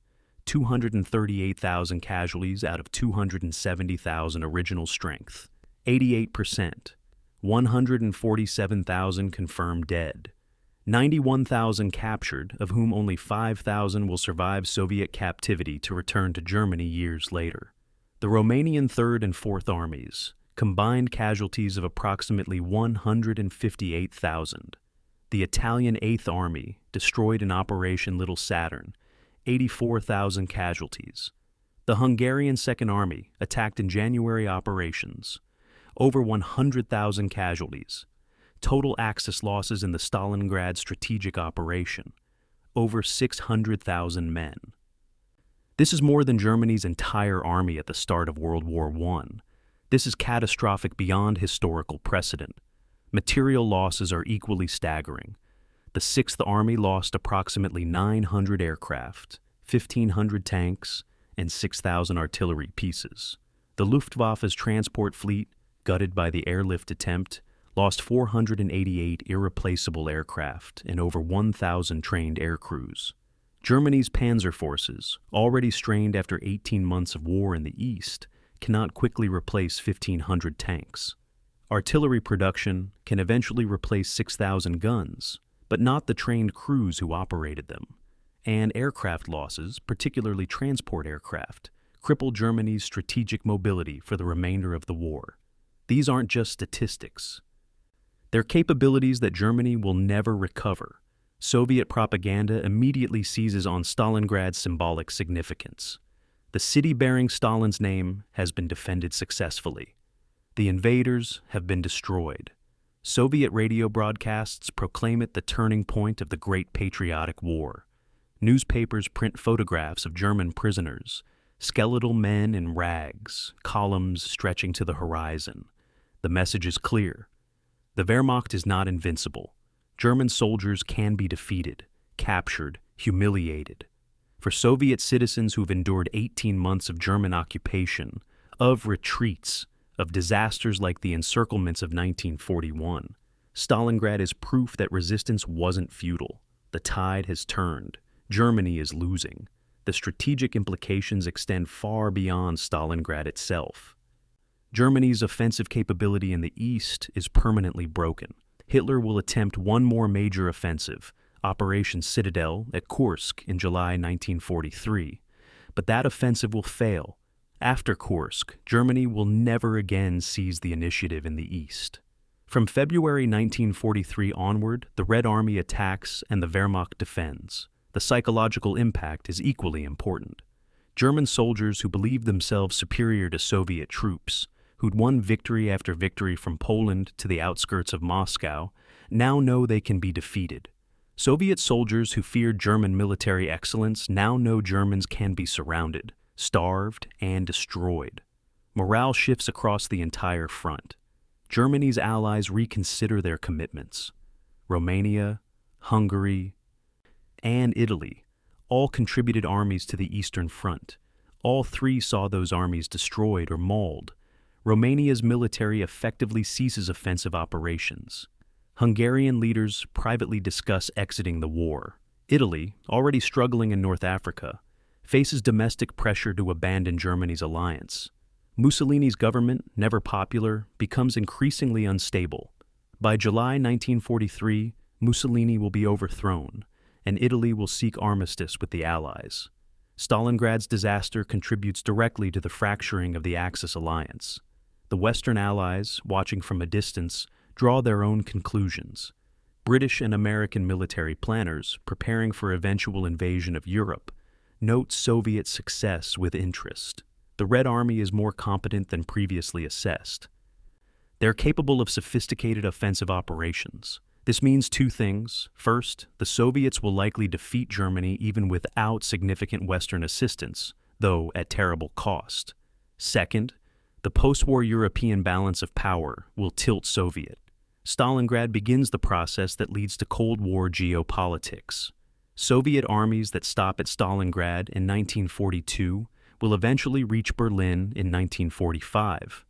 238,000 casualties out of 270,000 original strength, 88%, 147,000 confirmed dead, 91,000 captured, of whom only 5,000 will survive Soviet captivity to return to Germany years later. The Romanian Third and Fourth Armies, combined casualties of approximately 158,000. The Italian Eighth Army, destroyed in Operation Little Saturn, 84,000 casualties. The Hungarian Second Army, attacked in January operations, over 100,000 casualties. Total Axis losses in the Stalingrad strategic operation, over 600,000 men. This is more than Germany's entire army at the start of World War I. This is catastrophic beyond historical precedent. Material losses are equally staggering. The Sixth Army lost approximately 900 aircraft, 1,500 tanks, and 6,000 artillery pieces. The Luftwaffe's transport fleet, gutted by the airlift attempt, lost 488 irreplaceable aircraft and over 1,000 trained aircrews. Germany's panzer forces, already strained after 18 months of war in the east, cannot quickly replace 1,500 tanks. Artillery production can eventually replace 6,000 guns, but not the trained crews who operated them. And aircraft losses, particularly transport aircraft, cripple Germany's strategic mobility for the remainder of the war. These aren't just statistics. They're capabilities that Germany will never recover. Soviet propaganda immediately seizes on Stalingrad's symbolic significance. The city bearing Stalin's name has been defended successfully. The invaders have been destroyed. Soviet radio broadcasts proclaim it the turning point of the Great Patriotic War. Newspapers print photographs of German prisoners, skeletal men in rags, columns stretching to the horizon. The message is clear. The Wehrmacht is not invincible. German soldiers can be defeated, captured, humiliated. For Soviet citizens who've endured 18 months of German occupation, of retreats, of disasters like the encirclements of 1941, Stalingrad is proof that resistance wasn't futile. The tide has turned. Germany is losing. The strategic implications extend far beyond Stalingrad itself. Germany's offensive capability in the east is permanently broken. Hitler will attempt one more major offensive, Operation Citadel at Kursk in July 1943. But that offensive will fail. After Kursk, Germany will never again seize the initiative in the east. From February 1943 onward, the Red Army attacks and the Wehrmacht defends. The psychological impact is equally important. German soldiers who believed themselves superior to Soviet troops, who'd won victory after victory from Poland to the outskirts of Moscow, now know they can be defeated. Soviet soldiers who feared German military excellence now know Germans can be surrounded, starved, and destroyed. Morale shifts across the entire front. Germany's allies reconsider their commitments. Romania, Hungary, and Italy all contributed armies to the Eastern Front. All three saw those armies destroyed or mauled. Romania's military effectively ceases offensive operations. Hungarian leaders privately discuss exiting the war. Italy, already struggling in North Africa, faces domestic pressure to abandon Germany's alliance. Mussolini's government, never popular, becomes increasingly unstable. By July 1943, Mussolini will be overthrown, and Italy will seek armistice with the Allies. Stalingrad's disaster contributes directly to the fracturing of the Axis alliance. The Western Allies, watching from a distance, draw their own conclusions. British and American military planners, preparing for eventual invasion of Europe, note Soviet success with interest. The Red Army is more competent than previously assessed. They're capable of sophisticated offensive operations. This means two things. First, the Soviets will likely defeat Germany even without significant Western assistance, though at terrible cost. Second, the post-war European balance of power will tilt Soviet. Stalingrad begins the process that leads to Cold War geopolitics. Soviet armies that stop at Stalingrad in 1942 will eventually reach Berlin in 1945.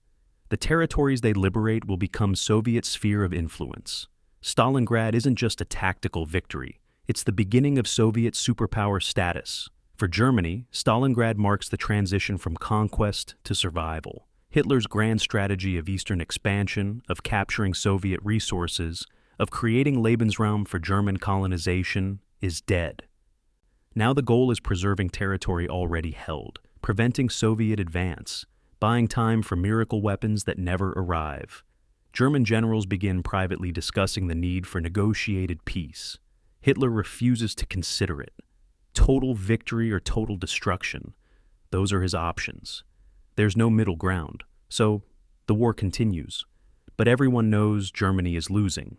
The territories they liberate will become Soviet sphere of influence. Stalingrad isn't just a tactical victory, it's the beginning of Soviet superpower status. For Germany, Stalingrad marks the transition from conquest to survival. Hitler's grand strategy of Eastern expansion, of capturing Soviet resources, of creating Lebensraum for German colonization, is dead. Now the goal is preserving territory already held, preventing Soviet advance, buying time for miracle weapons that never arrive. German generals begin privately discussing the need for negotiated peace. Hitler refuses to consider it. Total victory or total destruction, those are his options. There's no middle ground, so the war continues. But everyone knows Germany is losing.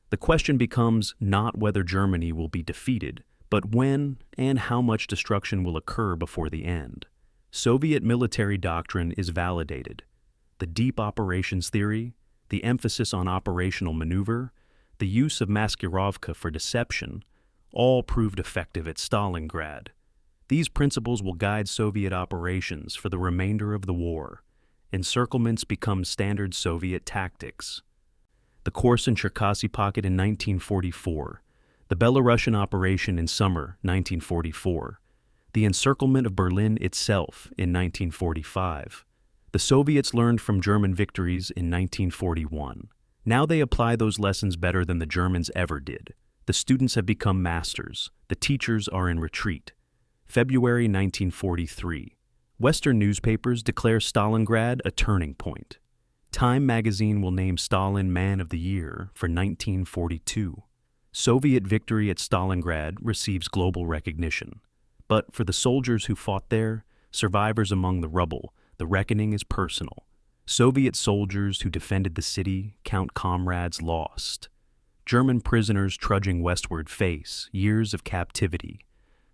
The question becomes not whether Germany will be defeated, but when and how much destruction will occur before the end. Soviet military doctrine is validated. The deep operations theory, the emphasis on operational maneuver, the use of Maskirovka for deception, all proved effective at Stalingrad. These principles will guide Soviet operations for the remainder of the war. Encirclements become standard Soviet tactics. The course in Cherkasy Pocket in 1944, the Belarusian operation in summer 1944, the encirclement of Berlin itself in 1945. The Soviets learned from German victories in 1941. Now they apply those lessons better than the Germans ever did. The students have become masters. The teachers are in retreat. February 1943. Western newspapers declare Stalingrad a turning point. Time magazine will name Stalin Man of the Year for 1942. Soviet victory at Stalingrad receives global recognition. But for the soldiers who fought there, survivors among the rubble, the reckoning is personal. Soviet soldiers who defended the city count comrades lost. German prisoners trudging westward face years of captivity,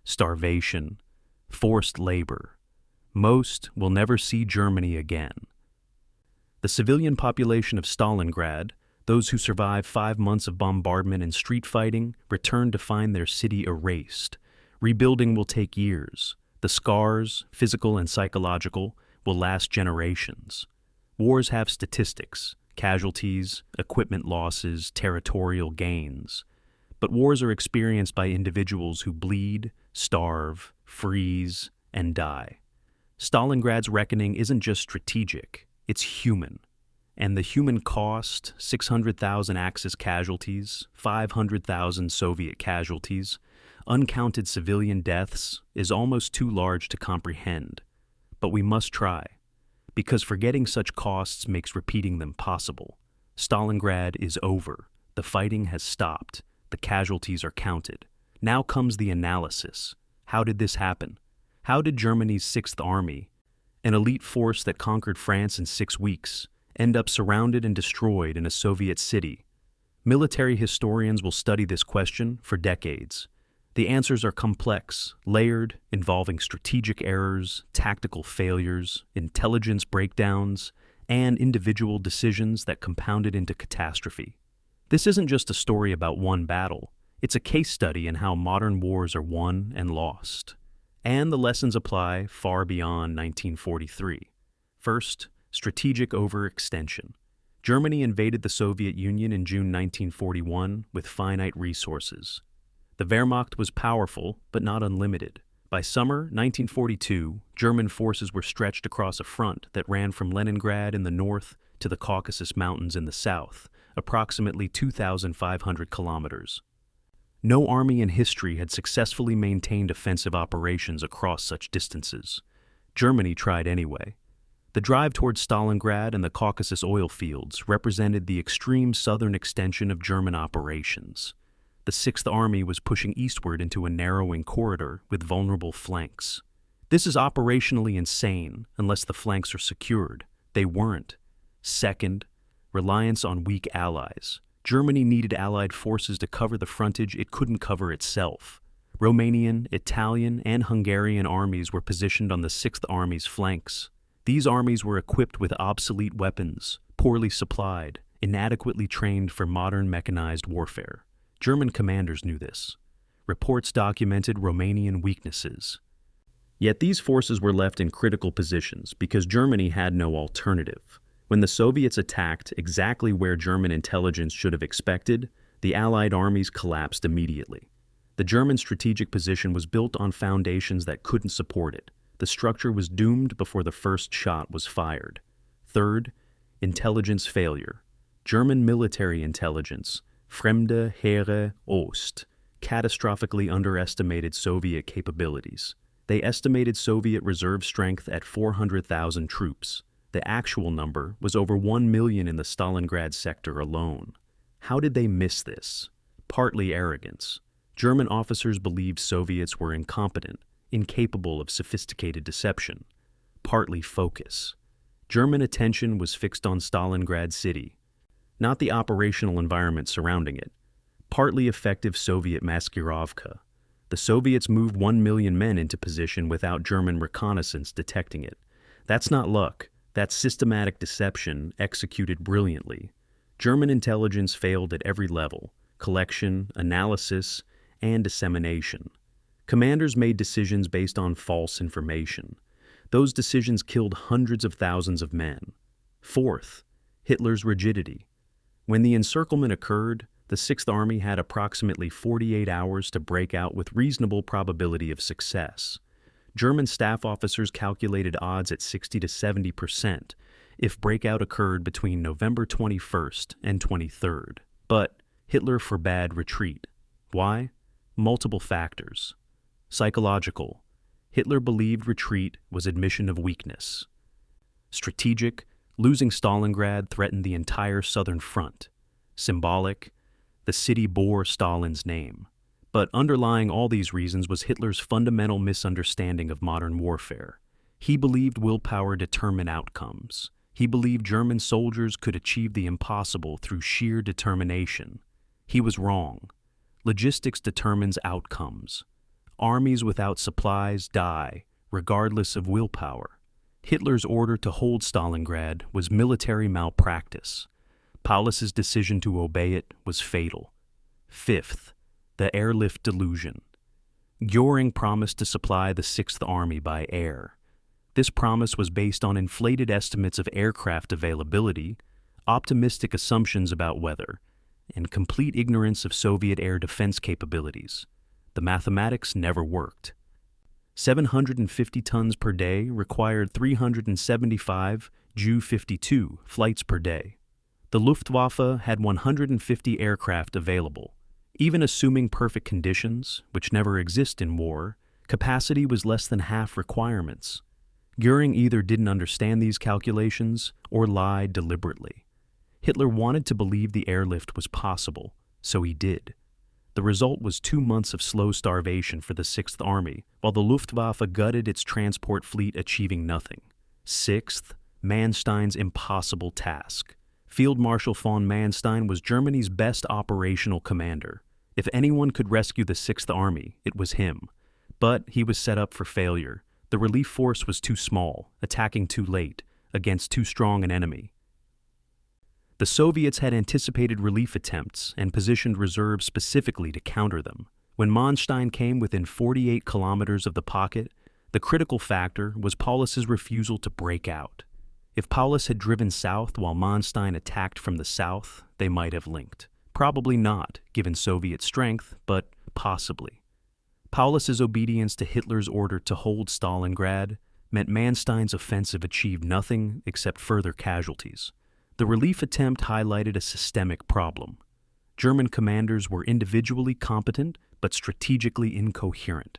starvation, forced labor. Most will never see Germany again. The civilian population of Stalingrad, those who survived 5 months of bombardment and street fighting, return to find their city erased. Rebuilding will take years. The scars, physical and psychological, will last generations. Wars have statistics, casualties, equipment losses, territorial gains. But wars are experienced by individuals who bleed, starve, freeze, and die. Stalingrad's reckoning isn't just strategic, it's human. And the human cost, 600,000 Axis casualties, 500,000 Soviet casualties, uncounted civilian deaths, is almost too large to comprehend. But we must try, because forgetting such costs makes repeating them possible. Stalingrad is over. The fighting has stopped. The casualties are counted. Now comes the analysis. How did this happen? How did Germany's 6th Army, an elite force that conquered France in 6 weeks, end up surrounded and destroyed in a Soviet city? Military historians will study this question for decades. The answers are complex, layered, involving strategic errors, tactical failures, intelligence breakdowns, and individual decisions that compounded into catastrophe. This isn't just a story about one battle. It's a case study in how modern wars are won and lost. And the lessons apply far beyond 1943. First, strategic overextension. Germany invaded the Soviet Union in June 1941 with finite resources. The Wehrmacht was powerful, but not unlimited. By summer 1942, German forces were stretched across a front that ran from Leningrad in the north to the Caucasus Mountains in the south, approximately 2,500 kilometers. No army in history had successfully maintained offensive operations across such distances. Germany tried anyway. The drive towards Stalingrad and the Caucasus oil fields represented the extreme southern extension of German operations. The 6th Army was pushing eastward into a narrowing corridor with vulnerable flanks. This is operationally insane unless the flanks are secured. They weren't. Second, reliance on weak allies. Germany needed Allied forces to cover the frontage it couldn't cover itself. Romanian, Italian, and Hungarian armies were positioned on the 6th Army's flanks. These armies were equipped with obsolete weapons, poorly supplied, inadequately trained for modern mechanized warfare. German commanders knew this. Reports documented Romanian weaknesses. Yet these forces were left in critical positions because Germany had no alternative. When the Soviets attacked exactly where German intelligence should have expected, the Allied armies collapsed immediately. The German strategic position was built on foundations that couldn't support it. The structure was doomed before the first shot was fired. Third, intelligence failure. German military intelligence, Fremde Heere Ost, catastrophically underestimated Soviet capabilities. They estimated Soviet reserve strength at 400,000 troops. The actual number was over 1 million in the Stalingrad sector alone. How did they miss this? Partly arrogance. German officers believed Soviets were incompetent, incapable of sophisticated deception. Partly focus. German attention was fixed on Stalingrad city, not the operational environment surrounding it. Partly effective Soviet Maskirovka. The Soviets moved 1 million men into position without German reconnaissance detecting it. That's not luck. That's systematic deception executed brilliantly. German intelligence failed at every level: collection, analysis, and dissemination. Commanders made decisions based on false information. Those decisions killed hundreds of thousands of men. Fourth, Hitler's rigidity. When the encirclement occurred, the 6th Army had approximately 48 hours to break out with reasonable probability of success. German staff officers calculated odds at 60 to 70% if breakout occurred between November 21st and 23rd. But Hitler forbade retreat. Why? Multiple factors. Psychological. Hitler believed retreat was admission of weakness. Strategic. Losing Stalingrad threatened the entire southern front. Symbolic. The city bore Stalin's name. But underlying all these reasons was Hitler's fundamental misunderstanding of modern warfare. He believed willpower determined outcomes. He believed German soldiers could achieve the impossible through sheer determination. He was wrong. Logistics determines outcomes. Armies without supplies die, regardless of willpower. Hitler's order to hold Stalingrad was military malpractice. Paulus's decision to obey it was fatal. Fifth, the airlift delusion. Göring promised to supply the Sixth Army by air. This promise was based on inflated estimates of aircraft availability, optimistic assumptions about weather, and complete ignorance of Soviet air defense capabilities. The mathematics never worked. 750 tons per day required 375 Ju-52 flights per day. The Luftwaffe had 150 aircraft available. Even assuming perfect conditions, which never exist in war, capacity was less than half requirements. Göring either didn't understand these calculations or lied deliberately. Hitler wanted to believe the airlift was possible, so he did. The result was 2 months of slow starvation for the Sixth Army, while the Luftwaffe gutted its transport fleet, achieving nothing. Sixth, Manstein's impossible task. Field Marshal von Manstein was Germany's best operational commander. If anyone could rescue the Sixth Army, it was him. But he was set up for failure. The relief force was too small, attacking too late, against too strong an enemy. The Soviets had anticipated relief attempts and positioned reserves specifically to counter them. When Manstein came within 48 kilometers of the pocket, the critical factor was Paulus's refusal to break out. If Paulus had driven south while Manstein attacked from the south, they might have linked. Probably not, given Soviet strength, but possibly. Paulus's obedience to Hitler's order to hold Stalingrad meant Manstein's offensive achieved nothing except further casualties. The relief attempt highlighted a systemic problem. German commanders were individually competent but strategically incoherent.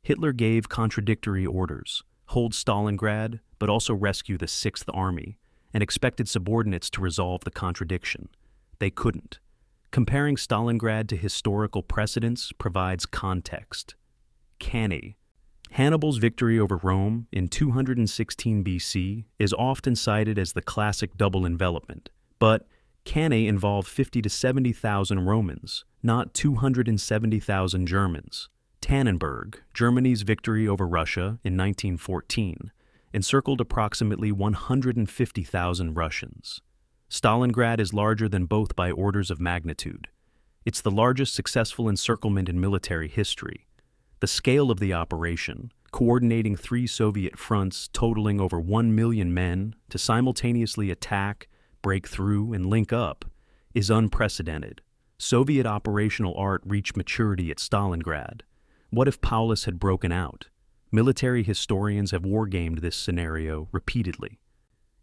Hitler gave contradictory orders: hold Stalingrad, but also rescue the Sixth Army, and expected subordinates to resolve the contradiction. They couldn't. Comparing Stalingrad to historical precedents provides context. Cannae. Hannibal's victory over Rome in 216 BC is often cited as the classic double envelopment, but Cannae involved 50 to 70,000 Romans, not 270,000 Germans. Tannenberg, Germany's victory over Russia in 1914, encircled approximately 150,000 Russians. Stalingrad is larger than both by orders of magnitude. It's the largest successful encirclement in military history. The scale of the operation, coordinating 3 Soviet fronts totaling over 1 million men to simultaneously attack, break through, and link up, is unprecedented. Soviet operational art reached maturity at Stalingrad. What if Paulus had broken out? Military historians have wargamed this scenario repeatedly.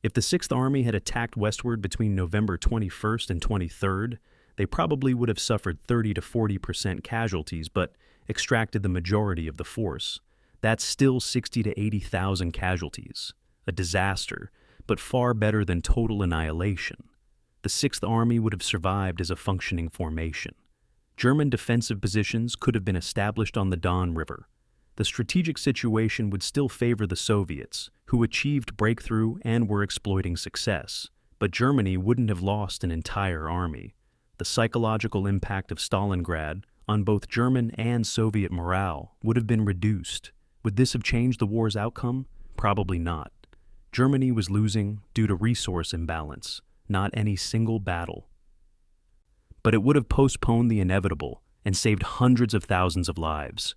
If the Sixth Army had attacked westward between November 21st and 23rd, they probably would have suffered 30 to 40% casualties, but extracted the majority of the force. That's still 60 to 80,000 casualties. A disaster, but far better than total annihilation. The Sixth Army would have survived as a functioning formation. German defensive positions could have been established on the Don River. The strategic situation would still favor the Soviets, who achieved breakthrough and were exploiting success, but Germany wouldn't have lost an entire army. The psychological impact of Stalingrad on both German and Soviet morale would have been reduced. Would this have changed the war's outcome? Probably not. Germany was losing due to resource imbalance, not any single battle. But it would have postponed the inevitable and saved hundreds of thousands of lives.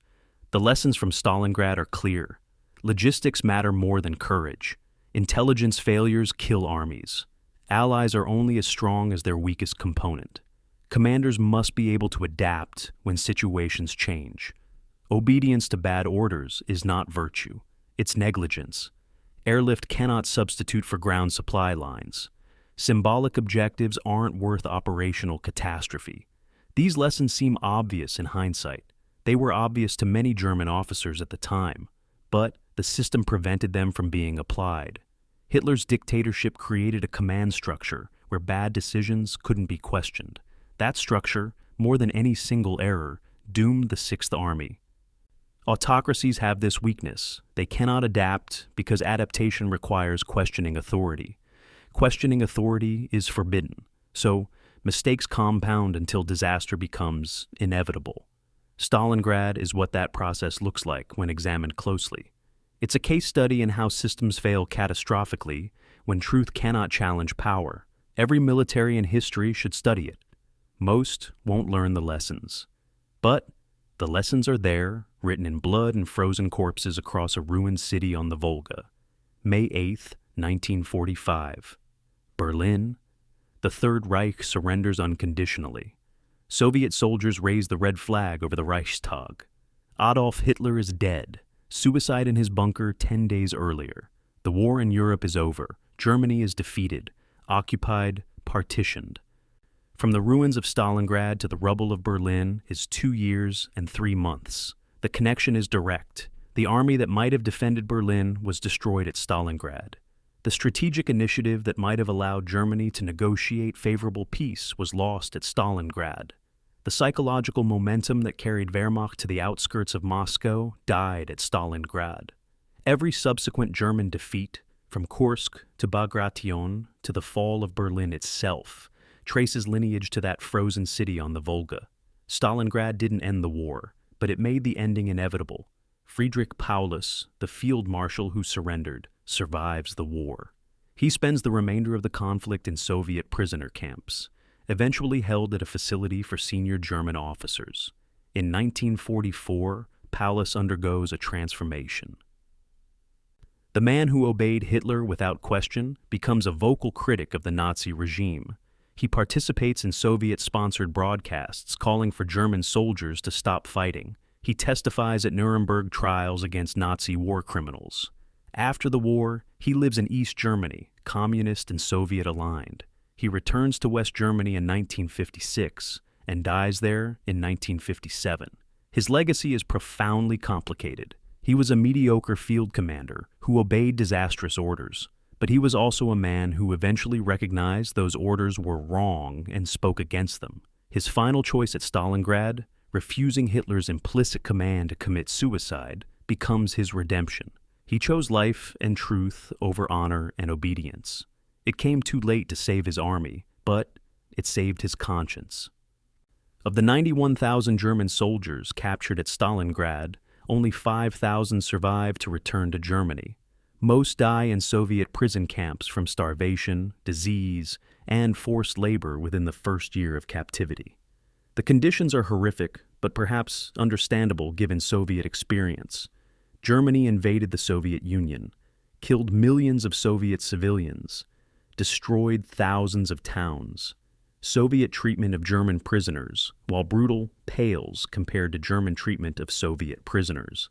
The lessons from Stalingrad are clear. Logistics matter more than courage. Intelligence failures kill armies. Allies are only as strong as their weakest component. Commanders must be able to adapt when situations change. Obedience to bad orders is not virtue. It's negligence. Airlift cannot substitute for ground supply lines. Symbolic objectives aren't worth operational catastrophe. These lessons seem obvious in hindsight. They were obvious to many German officers at the time, but the system prevented them from being applied. Hitler's dictatorship created a command structure where bad decisions couldn't be questioned. That structure, more than any single error, doomed the Sixth Army. Autocracies have this weakness. They cannot adapt because adaptation requires questioning authority. Questioning authority is forbidden, so mistakes compound until disaster becomes inevitable. Stalingrad is what that process looks like when examined closely. It's a case study in how systems fail catastrophically when truth cannot challenge power. Every military in history should study it. Most won't learn the lessons. But the lessons are there, written in blood and frozen corpses across a ruined city on the Volga. May 8th, 1945. Berlin. The Third Reich surrenders unconditionally. Soviet soldiers raise the red flag over the Reichstag. Adolf Hitler is dead. Suicide in his bunker 10 days earlier. The war in Europe is over. Germany is defeated, occupied, partitioned. From the ruins of Stalingrad to the rubble of Berlin is 2 years and 3 months. The connection is direct. The army that might have defended Berlin was destroyed at Stalingrad. The strategic initiative that might have allowed Germany to negotiate favorable peace was lost at Stalingrad. The psychological momentum that carried Wehrmacht to the outskirts of Moscow died at Stalingrad. Every subsequent German defeat, from Kursk to Bagration to the fall of Berlin itself, traces lineage to that frozen city on the Volga. Stalingrad didn't end the war, but it made the ending inevitable. Friedrich Paulus, the field marshal who surrendered, survives the war. He spends the remainder of the conflict in Soviet prisoner camps, eventually held at a facility for senior German officers. In 1944, Paulus undergoes a transformation. The man who obeyed Hitler without question becomes a vocal critic of the Nazi regime. He participates in Soviet-sponsored broadcasts calling for German soldiers to stop fighting. He testifies at Nuremberg trials against Nazi war criminals. After the war, he lives in East Germany, communist and Soviet-aligned. He returns to West Germany in 1956 and dies there in 1957. His legacy is profoundly complicated. He was a mediocre field commander who obeyed disastrous orders, but he was also a man who eventually recognized those orders were wrong and spoke against them. His final choice at Stalingrad, refusing Hitler's implicit command to commit suicide, becomes his redemption. He chose life and truth over honor and obedience. It came too late to save his army, but it saved his conscience. Of the 91,000 German soldiers captured at Stalingrad, only 5,000 survived to return to Germany. Most die in Soviet prison camps from starvation, disease, and forced labor within the first year of captivity. The conditions are horrific, but perhaps understandable given Soviet experience. Germany invaded the Soviet Union, killed millions of Soviet civilians, destroyed thousands of towns. Soviet treatment of German prisoners, while brutal, pales compared to German treatment of Soviet prisoners.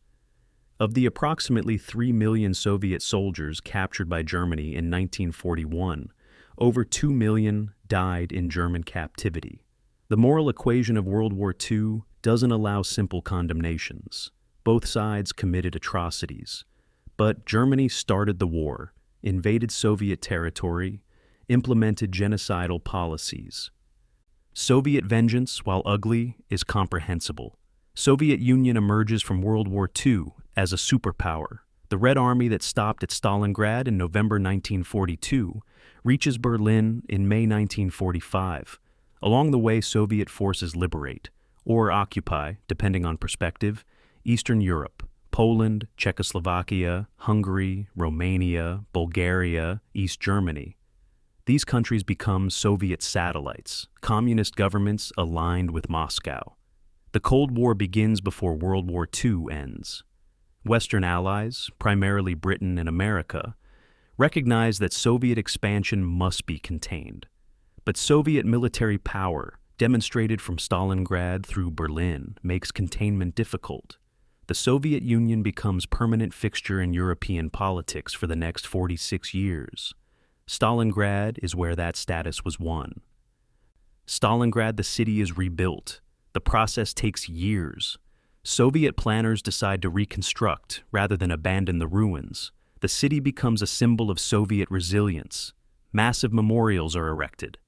Of the approximately 3 million Soviet soldiers captured by Germany in 1941, over 2 million died in German captivity. The moral equation of World War II doesn't allow simple condemnations. Both sides committed atrocities. But Germany started the war, invaded Soviet territory, implemented genocidal policies. Soviet vengeance, while ugly, is comprehensible. Soviet Union emerges from World War II as a superpower. The Red Army that stopped at Stalingrad in November 1942 reaches Berlin in May 1945. Along the way, Soviet forces liberate, or occupy, depending on perspective, Eastern Europe, Poland, Czechoslovakia, Hungary, Romania, Bulgaria, East Germany. These countries become Soviet satellites, communist governments aligned with Moscow. The Cold War begins before World War II ends. Western allies, primarily Britain and America, recognize that Soviet expansion must be contained. But Soviet military power, demonstrated from Stalingrad through Berlin, makes containment difficult. The Soviet Union becomes permanent fixture in European politics for the next 46 years. Stalingrad is where that status was won. Stalingrad, the city, is rebuilt. The process takes years. Soviet planners decide to reconstruct rather than abandon the ruins. The city becomes a symbol of Soviet resilience. Massive memorials are erected.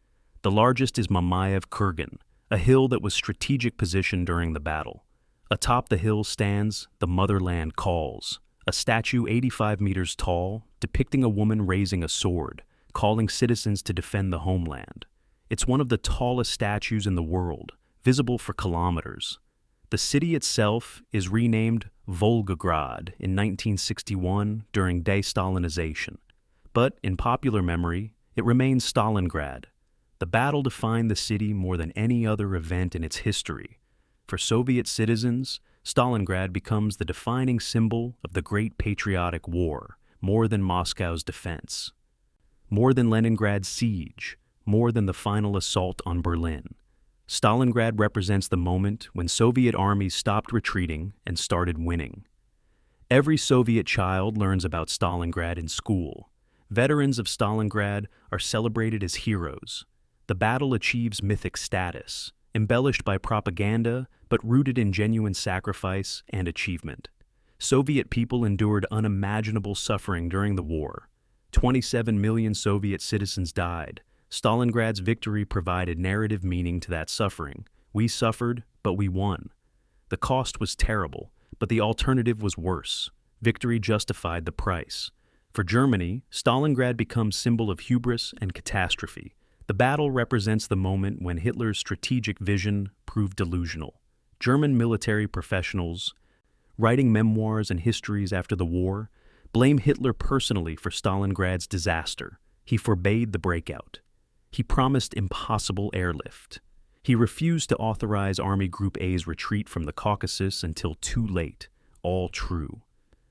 The largest is Mamayev Kurgan, a hill that was strategic position during the battle. Atop the hill stands "The Motherland Calls," a statue 85 meters tall, depicting a woman raising a sword, calling citizens to defend the homeland. It's one of the tallest statues in the world, visible for kilometers. The city itself is renamed Volgograd in 1961 during de-Stalinization. But in popular memory, it remains Stalingrad. The battle defined the city more than any other event in its history. For Soviet citizens, Stalingrad becomes the defining symbol of the Great Patriotic War, more than Moscow's defense, more than Leningrad's siege, more than the final assault on Berlin. Stalingrad represents the moment when Soviet armies stopped retreating and started winning. Every Soviet child learns about Stalingrad in school. Veterans of Stalingrad are celebrated as heroes. The battle achieves mythic status, embellished by propaganda but rooted in genuine sacrifice and achievement. Soviet people endured unimaginable suffering during the war. 27 million Soviet citizens died. Stalingrad's victory provided narrative meaning to that suffering. We suffered, but we won. The cost was terrible, but the alternative was worse. Victory justified the price. For Germany, Stalingrad becomes symbol of hubris and catastrophe. The battle represents the moment when Hitler's strategic vision proved delusional. German military professionals, writing memoirs and histories after the war, blame Hitler personally for Stalingrad's disaster. He forbade the breakout. He promised impossible airlift. He refused to authorize Army Group A's retreat from the Caucasus until too late. All true.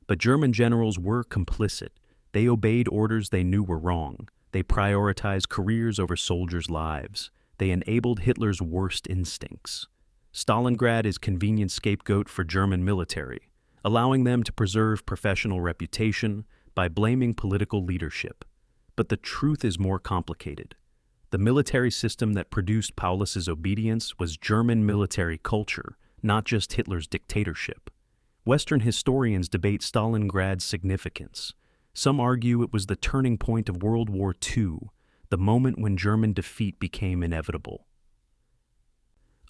But German generals were complicit. They obeyed orders they knew were wrong. They prioritized careers over soldiers' lives. They enabled Hitler's worst instincts. Stalingrad is convenient scapegoat for German military, allowing them to preserve professional reputation by blaming political leadership. But the truth is more complicated. The military system that produced Paulus's obedience was German military culture, not just Hitler's dictatorship. Western historians debate Stalingrad's significance. Some argue it was the turning point of World War II, the moment when German defeat became inevitable.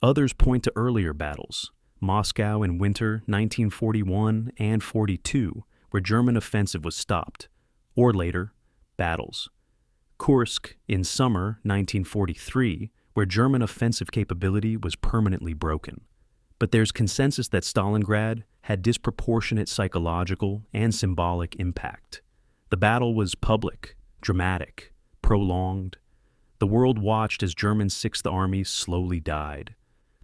Others point to earlier battles, Moscow in winter 1941 and 42, where German offensive was stopped, or later, battles. Kursk in summer 1943, where German offensive capability was permanently broken. But there's consensus that Stalingrad had disproportionate psychological and symbolic impact. The battle was public, dramatic, prolonged. The world watched as German Sixth Army slowly died.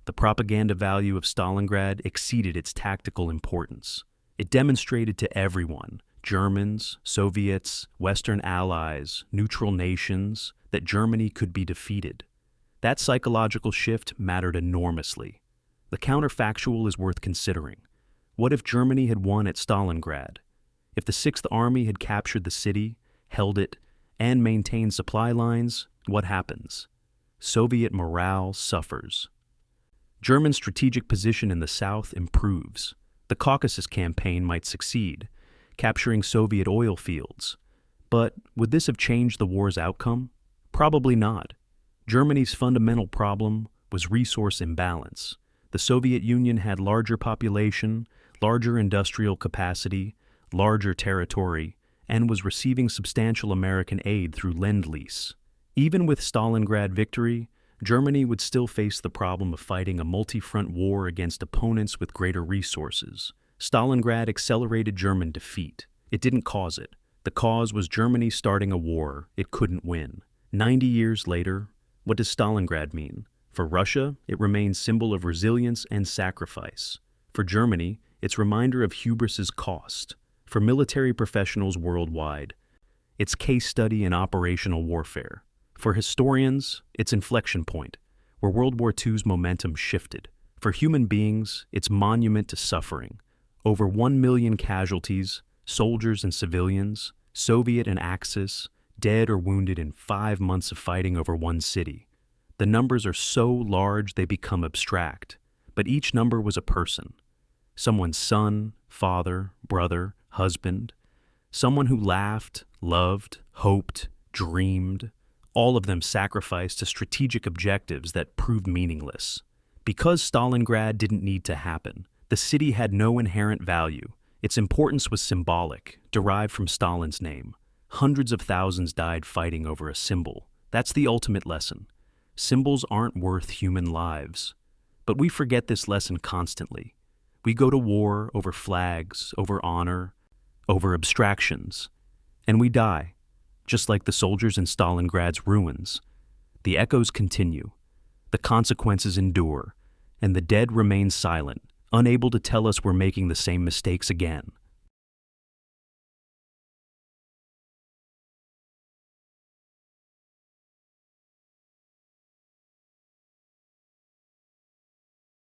The propaganda value of Stalingrad exceeded its tactical importance. It demonstrated to everyone, Germans, Soviets, Western allies, neutral nations, that Germany could be defeated. That psychological shift mattered enormously. The counterfactual is worth considering. What if Germany had won at Stalingrad? If the Sixth Army had captured the city, held it, and maintained supply lines, what happens? Soviet morale suffers. German strategic position in the south improves. The Caucasus campaign might succeed, capturing Soviet oil fields. But would this have changed the war's outcome? Probably not. Germany's fundamental problem was resource imbalance. The Soviet Union had larger population, larger industrial capacity, larger territory, and was receiving substantial American aid through Lend-Lease. Even with Stalingrad victory, Germany would still face the problem of fighting a multi-front war against opponents with greater resources. Stalingrad accelerated German defeat. It didn't cause it. The cause was Germany starting a war it couldn't win. 90 years later, what does Stalingrad mean? For Russia, it remains symbol of resilience and sacrifice. For Germany, it's reminder of hubris's cost. For military professionals worldwide, it's case study in operational warfare. For historians, it's inflection point, where World War II's momentum shifted. For human beings, it's monument to suffering. Over 1 million casualties, soldiers and civilians, Soviet and Axis, dead or wounded in 5 months of fighting over one city. The numbers are so large they become abstract, but each number was a person. Someone's son, father, brother, husband. Someone who laughed, loved, hoped, dreamed. All of them sacrificed to strategic objectives that proved meaningless. Because Stalingrad didn't need to happen, the city had no inherent value. Its importance was symbolic, derived from Stalin's name. Hundreds of thousands died fighting over a symbol. That's the ultimate lesson. Symbols aren't worth human lives. But we forget this lesson constantly. We go to war over flags, over honor, over abstractions. And we die, just like the soldiers in Stalingrad's ruins. The echoes continue. The consequences endure, and the dead remain silent, unable to tell us we're making the same mistakes again.